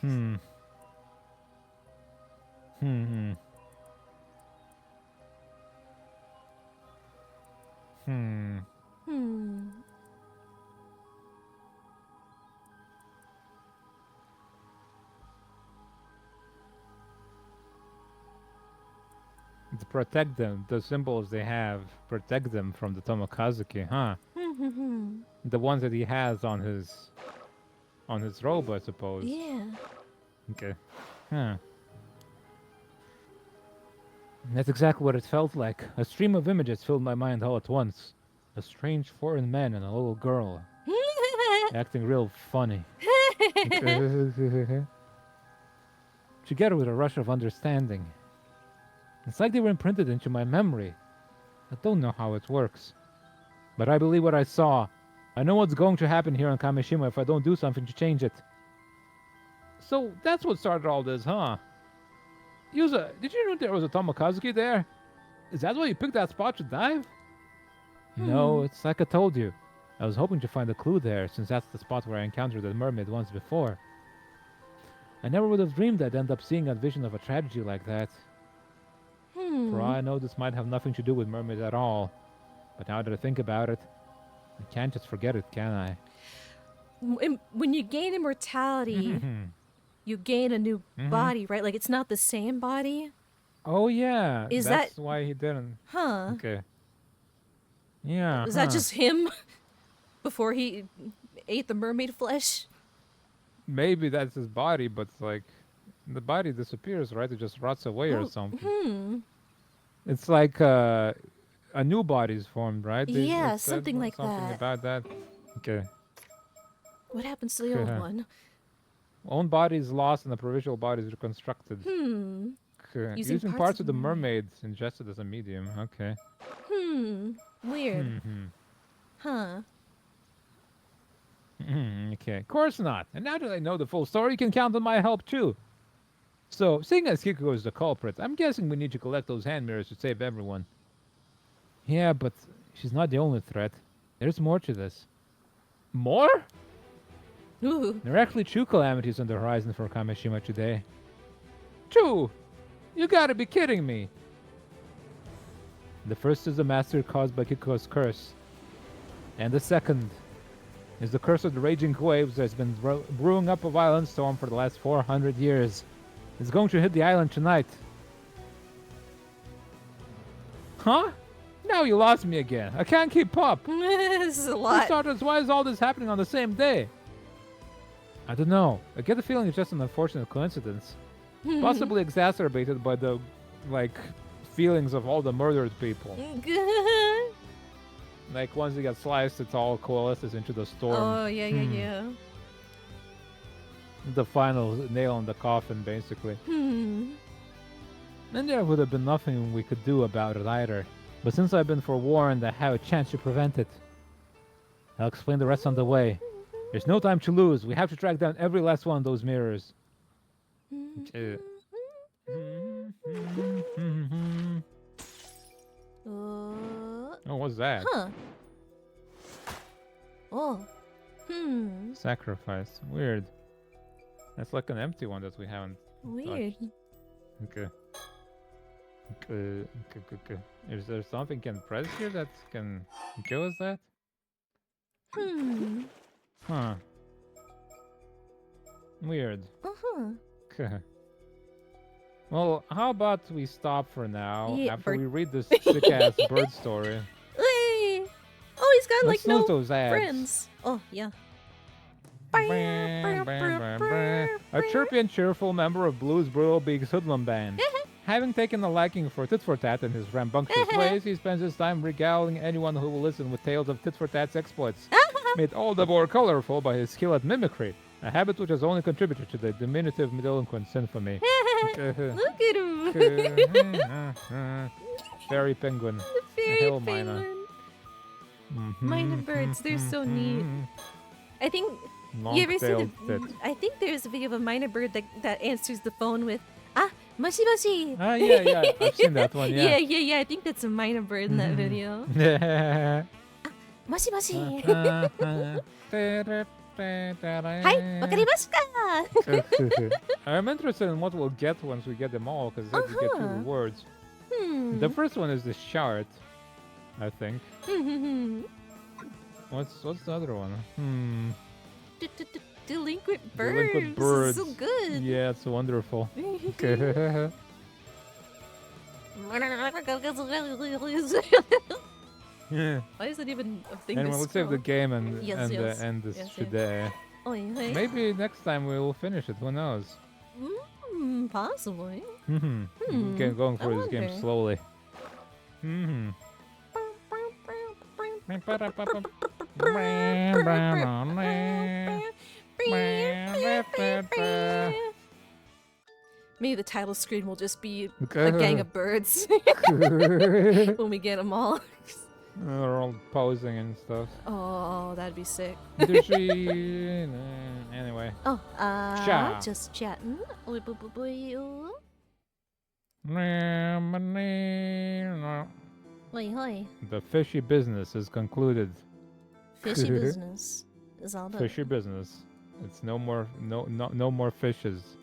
Hmm. Hmm. Hmm. Hmm. To protect them, the symbols they have protect them from the Tomokazuki, huh? The ones that he has on his robe, I suppose. Yeah. Okay. Huh. That's exactly what it felt like. A stream of images filled my mind all at once. A strange foreign man and a little girl, acting real funny. Together with a rush of understanding. It's like they were imprinted into my memory. I don't know how it works. But I believe what I saw. I know what's going to happen here on Kamishima if I don't do something to change it. So that's what started all this, huh? Yuza, did you know there was a Tomokazuki there? Is that why you picked that spot to dive? No, it's like I told you. I was hoping to find a clue there, since that's the spot where I encountered the mermaid once before. I never would have dreamed I'd end up seeing a vision of a tragedy like that. For all I know, this might have nothing to do with mermaids at all. But now that I think about it, I can't just forget it, can I? When you gain immortality, you gain a new body, right? Like it's not the same body. Oh yeah, Is that's that- why he didn't. Huh. Okay. Yeah. Was that just him before he ate the mermaid flesh? Maybe that's his body, but like the body disappears, right? It just rots away or Oh, something. It's like a new body's formed, right? Yeah, it said something like something that. about that. Okay. What happens to the old one? Own body is lost and the provisional body is reconstructed. Okay. Using Using parts parts of of the the mermaid ingested as a medium. Okay. Weird. Huh. Okay. Of course not. And now that I know the full story, you can count on my help too. So, seeing as Kikuko is the culprit, I'm guessing we need to collect those hand mirrors to save everyone. Yeah, but she's not the only threat. There's more to this. More? Ooh. There are actually two calamities on the horizon for Kamishima today. Two? You gotta be kidding me. The first is the massacre caused by Kikuko's curse. And the second is the curse of the raging waves that's been brewing up a violent storm for the last 400 years. It's going to hit the island tonight. Huh? Now you lost me again. I can't keep up. This is a For lot. starters, why is all this happening on the same day? I don't know. I get the feeling it's just an unfortunate coincidence. Possibly exacerbated by the, like, feelings of all the murdered people. Like, once they get sliced, it all coalesces into the storm. Oh, yeah. The final nail in the coffin, basically. And there would have been nothing we could do about it either. But since I've been forewarned, I have a chance to prevent it. I'll explain the rest on the way. There's no time to lose. We have to track down every last one of those mirrors. Oh, what's that? Huh. Oh. Sacrifice. Weird. That's like an empty one that we haven't. Weird. Okay. Okay. Is there something can press here that can give us that? Huh. Weird. Okay. Well, how about we stop for now Yeah, after bird- we read this sick-ass bird story? Hey. Oh, he's got Let's like no snooze those ads. friends. Oh, yeah. A chirpy and cheerful member of Blues Brutal Beak's hoodlum band. Having taken a liking for tit-for-tat in his rambunctious ways, he spends his time regaling anyone who will listen with tales of tit-for-tat's exploits, made all the more colorful by his skill at mimicry, a habit which has only contributed to the diminutive delinquent's infamy. Look at him. Fairy penguin. Fairy Hill miner. penguin. Minor birds, they're so neat. I think You ever seen Long-tailed tit. I think there's a video of a minor bird that answers the phone with moshi moshi. Ah, yeah. I've seen that one, yeah. Yeah. I think that's a minor bird in that video. Moshi moshi. Hi, wakarimashita. I'm interested in what we'll get once we get them all, because we get 2 rewards. The first one is the shard, I think. What's the other one? Delinquent birds. Delinquent birds. So good. Yeah, it's wonderful. Why is it even a thing Anyway, to let's save the spell? game and Yes. end this Yes. today. Maybe next time we will finish it. Who knows? Possibly. Get going for I this game wonder. slowly. Maybe the title screen will just be a gang of birds when we get them all. They're all posing and stuff. Oh, that'd be sick. Anyway. Oh, Cha. just chatting. Hoi hoi. The fishy business is concluded. Fishy business is all done. Fishy business. It's no more more fishes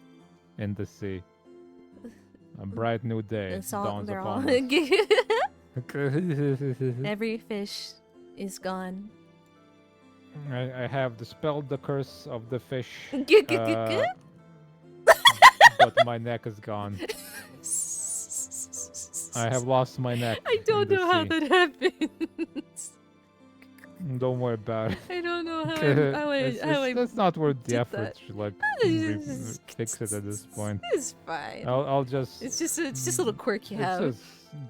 in the sea. A bright new day It's all, dawns they're all. upon us. Every fish is gone. I have dispelled the curse of the fish. But my neck is gone. I have lost my neck. I don't in the know how sea. that happens. Don't worry about it. I don't know how It's not worth the did effort that. to like fix it at this point. It's fine. I'll just. It's just a little quirk you It's have. just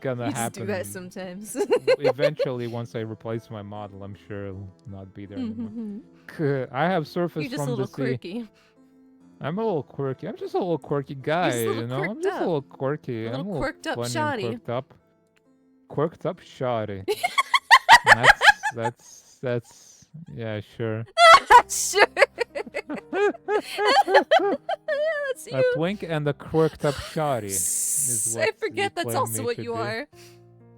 gonna You just happen. do that sometimes. Eventually, once I replace my model, I'm sure it'll not be there anymore. I have surfaced You're just a from little the sea. quirky. I'm a little quirky. I'm just a little quirky guy, just a little you know. I'm quirked just up. a little quirky. A little I'm a little quirked up funny and shoddy. Quirked up. Quirked up shoddy. That's yeah, sure. Sure. That's A you. twink and a quirked up shoddy is what I forget you that's claim also me what to you be. are.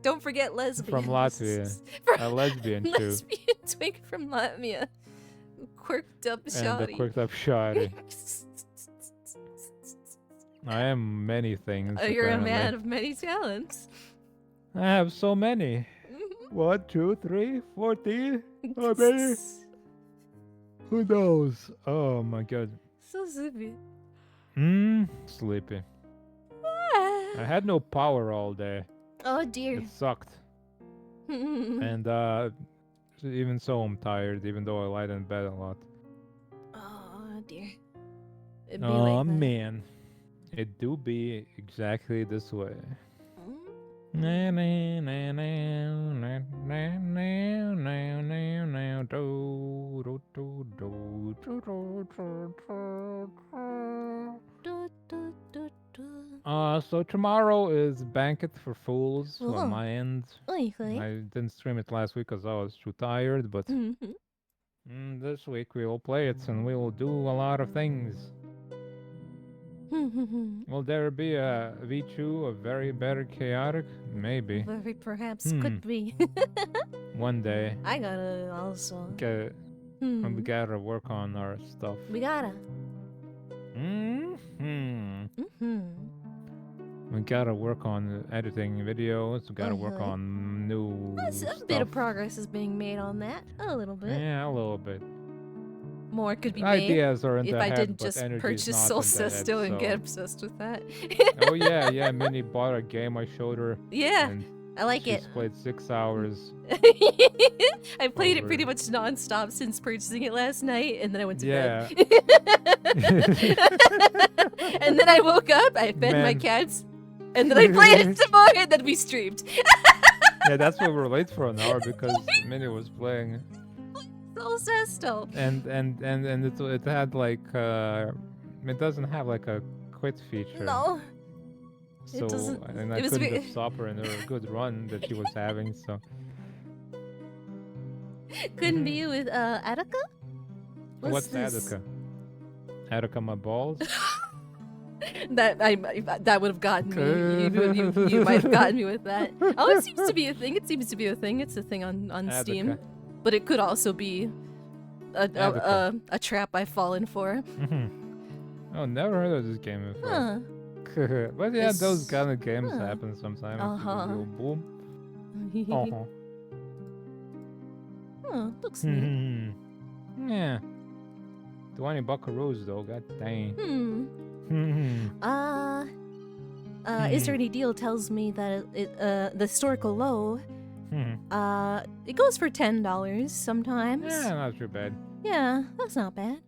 Don't forget lesbian. From Latvia. A lesbian too. Lesbian twink from Latvia. Quirked up And a shoddy. quirked up shoddy. I am many things. You're a apparently. man of many talents. I have so many. 1, 2, 3, 14. How many? Who knows? Oh my god. So sleepy. Sleepy. I had no power all day. Oh dear. It sucked. And even so I'm tired, even though I lied in bed a lot. Oh dear. It'd be Oh like that. man. It do be exactly this way. So tomorrow is Banquet for Fools Oh. on my end. Oi, oi. I didn't stream it last week because I was too tired, but this week we will play it and we will do a lot of things. Will there be a V2, a very better chaotic? Maybe. Very perhaps could be. One day. I gotta also. And we gotta work on our stuff. We gotta. We gotta work on editing videos. We gotta work on new A stuff. bit of progress is being made on that. A little bit. Yeah, a little bit. More could be made. Ideas are in if the I head, didn't but just energy is purchase not Soul in the head, Sesto and so- get obsessed with that. Oh yeah, Minnie bought a game I showed her. Yeah, and I like she's it. played 6 hours. I played it Over. pretty much non-stop since purchasing it last night, and then I went to Yeah. bed. And then I woke up, I fed my Man. cats, and then I played it some more, and then we streamed. Yeah, that's why we're late for an hour because Minnie was playing, Soul Sesto. and it had like it doesn't have like a quit feature. No. So doesn't- and I it was couldn't very- have stopped her in her good run that she was having. So Couldn't be with Attica? What's this? Attica? Attica my balls? That would have gotten me. You might have gotten me with that. Oh, it seems to be a thing. It seems to be a thing. It's a thing on Steam, Attica. but it could also be Attica. a trap I've fallen for. Oh, never heard of this game before. Huh. But yeah, those This- kind of games huh. happen sometimes. Uh-huh. Boom. Uh-huh. Huh, looks neat. Yeah. 20 buckaroos though, god dang. Is there any deal tells me that the historical low, it goes for $10 sometimes. Yeah, not too bad. Yeah, that's not bad.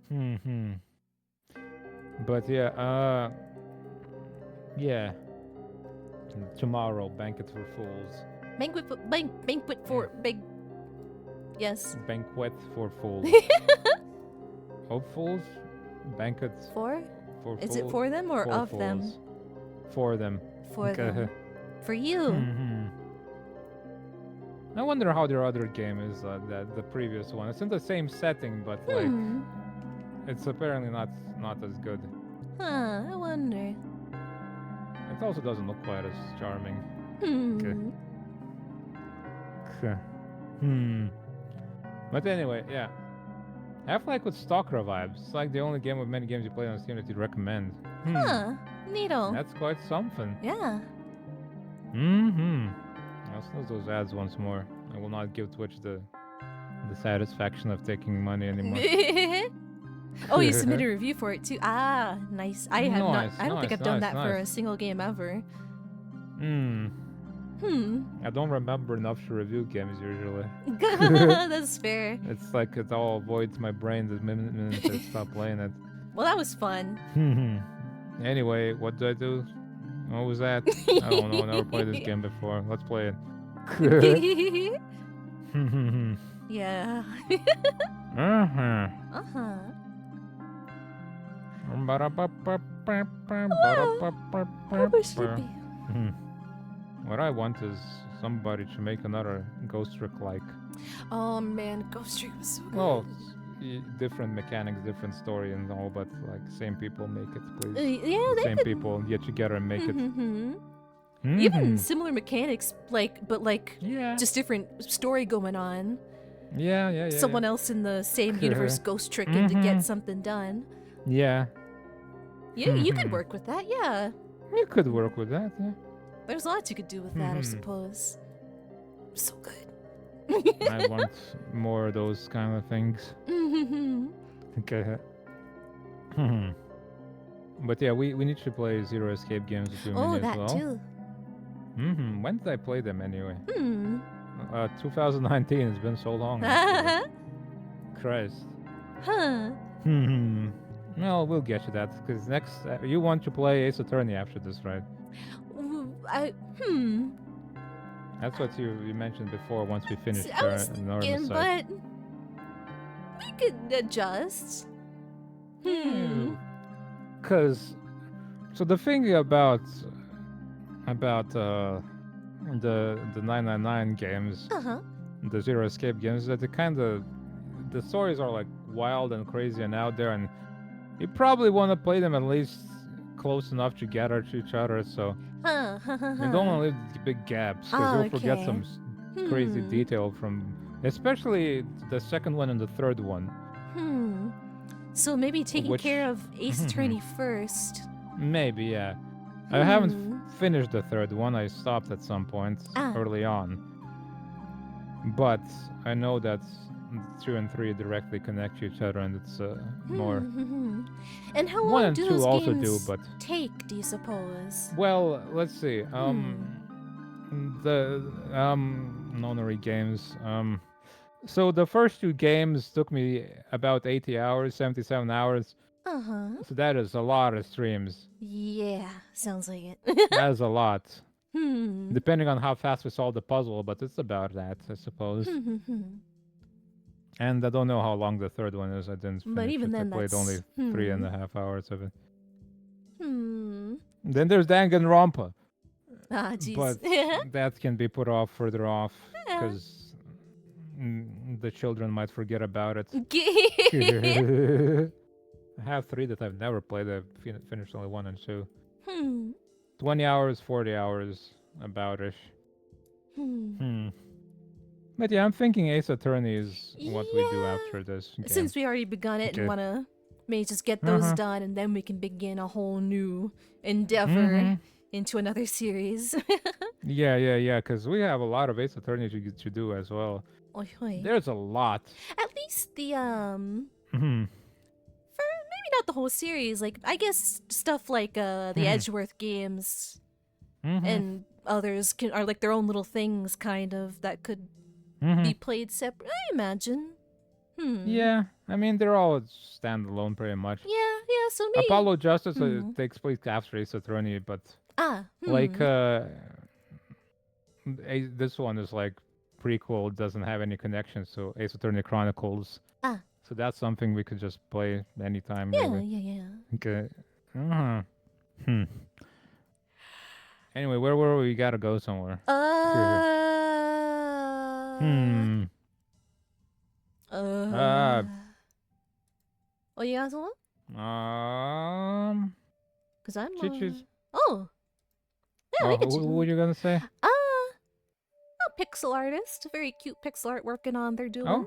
But yeah. Tomorrow, Banquet for Fools. Banquet for big. Yes. Banquet for Fools. Of Fools? Banquets For? for Is fools? it for them or For of them? fools. For them. For Okay. them. For you. I wonder how their other game is, the previous one. It's in the same setting, but like it's apparently not as good. Huh, I wonder. It also doesn't look quite as charming. But anyway, yeah. Half-Life with Stalker vibes. It's like the only game with many games you play on Steam that you'd recommend. Huh, neato. That's quite something. Yeah. I'll snooze those ads once more. I will not give Twitch the satisfaction of taking money anymore. Oh, you submitted a review for it too. Ah, nice. I have not. Nice, I don't think nice, I've done nice, that for a nice. single game ever. I don't remember enough to review games usually. That's fair. It's like it all avoids my brain the minute I stop playing it. Well, that was fun. Anyway, what do I do? What was that? I don't know. Never played this game before. Let's play it. Yeah. Uh-huh. Uh-huh. Super sleepy. What I want is somebody to make another Ghost Trick like. Oh man, Ghost Trick was so good. Well, different mechanics, different story and all, but like same people make it, please. Yeah, they Same could. people get together and make it. Even similar mechanics, but Yeah. just different story going on. Yeah. Someone else in the same universe ghost tricking to get something done. Yeah. You could work with that, yeah. You could work with that, yeah. There's lots you could do with that, I suppose. So good. I want more of those kind of things. Okay. But yeah, we need to play Zero Escape games with you Oh, as that well. too. When did I play them anyway? 嗯， 2019. It's been so long. Christ. 哼， Well, we'll get to that because next you want to play Ace Attorney after this, right? That's what you mentioned before. Once we finish I was Paranormasight. thinking, but we could adjust. Cause, so the thing about the 999 games, Uh-huh. the Zero Escape games, is that the stories are like wild and crazy and out there, and you probably want to play them at least close enough together to each other, so you don't want to leave big gaps because you'll forget Okay. some crazy detail from, especially the second one and the third one. So maybe taking Which- care of Ace Attorney first. Maybe, yeah. I haven't finished the third one. I stopped at some point early on. But I know that 2 and 3 directly connect to each other, and it's more. And how 1 long and do 2 those also games do, but take, do you suppose? well, let's see. The nonary games. So the first 2 games took me about 80 hours, 77 hours. Uh-huh. So that is a lot of streams. Yeah, sounds like it. That is a lot. Hmm. Depending on how fast we solve the puzzle, but it's about that, I suppose. And I don't know how long the third one is. I didn't finish But even it. then, I played only that's- 3.5 hours of it. Hmm. Then there's Danganronpa, Ah, jeez. but that can be put off further off because the children might forget about it. I have 3 that I've never played. I've finished only 1 and 2. 20 hours, 40 hours, about-ish. But yeah, I'm thinking Ace Attorney is what we do after this game. Since we already begun it and wanna maybe just get those done, and then we can begin a whole new endeavor into another series. Yeah, because we have a lot of Ace Attorney to do as well. Oy, oy. There's a lot. At least the for maybe not the whole series, like I guess stuff like the Edgeworth games and others are like their own little things, kind of, that could be played separate. I imagine. Yeah, I mean they're all standalone pretty much. Yeah. So maybe Apollo Justice takes place after Ace Attorney, but like this one is like prequel. It doesn't have any connections to Ace Attorney Chronicles. So that's something we could just play anytime. Really. Yeah. Okay. Anyway, where were we? We gotta go somewhere. Oh, you got someone? Cause I'm. Chi-Chi's. Oh. Yeah, we could. What were you gonna say? A pixel artist, very cute pixel art working on they're doing.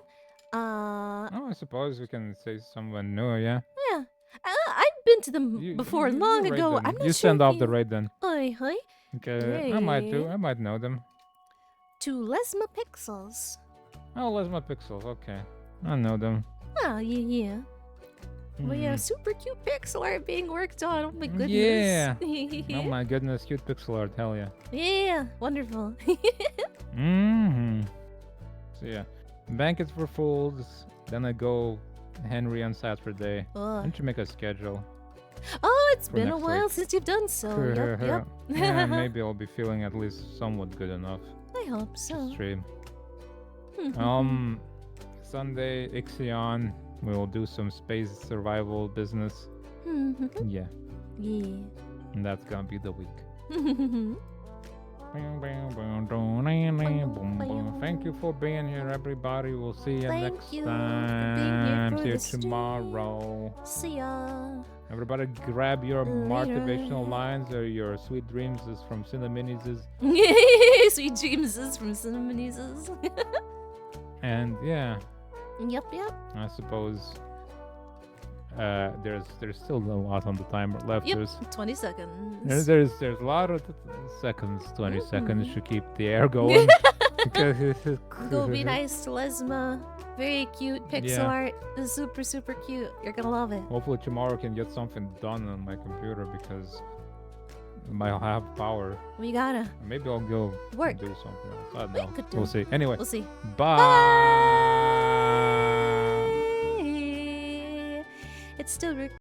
I suppose we can say someone new. Yeah. Yeah. I've been to them before, long rate ago. them. I'm not You sure. send off the raid then. Oi, oi. Okay. I might do. I might know them. To Lesma Pixels. Oh, Lesma Pixels. Okay. I know them. Oh, yeah. Well, yeah, super cute pixel art being worked on. Oh my goodness. Yeah. Oh my goodness, cute pixel art. Hell yeah. Yeah, wonderful. So yeah, banquets for fools. Then I go Henry on Saturday. Why don't you make a schedule? Oh, it's for been a next while week? since you've done so. Yep. Yeah, maybe I'll be feeling at least somewhat good enough I hope to so. stream. Sunday, Ixion. We will do some space survival business. Yeah, Yeah. and that's gonna be the week. Thank you for being here, everybody. We'll see you Thank next you for being time. here for See you the stream. tomorrow. See ya. Everybody, grab your Later. motivational lines or your sweet dreams is from Cinnaminnie's. Sweet dreams is from Cinnaminnie's. And yeah, Yep. I suppose there's still a lot on the timer left. Yep. There's 20 seconds. there's a lot of seconds. 20 seconds to keep the air going. Go be nice to Lesma. Very cute pixel Yeah. art. It's super, super cute. You're gonna love it. Hopefully tomorrow can get something done on my computer because I'll have power. We gotta. Maybe I'll go Work. do something else. I don't We know. could do. We'll see. Anyway, We'll see. bye. It's still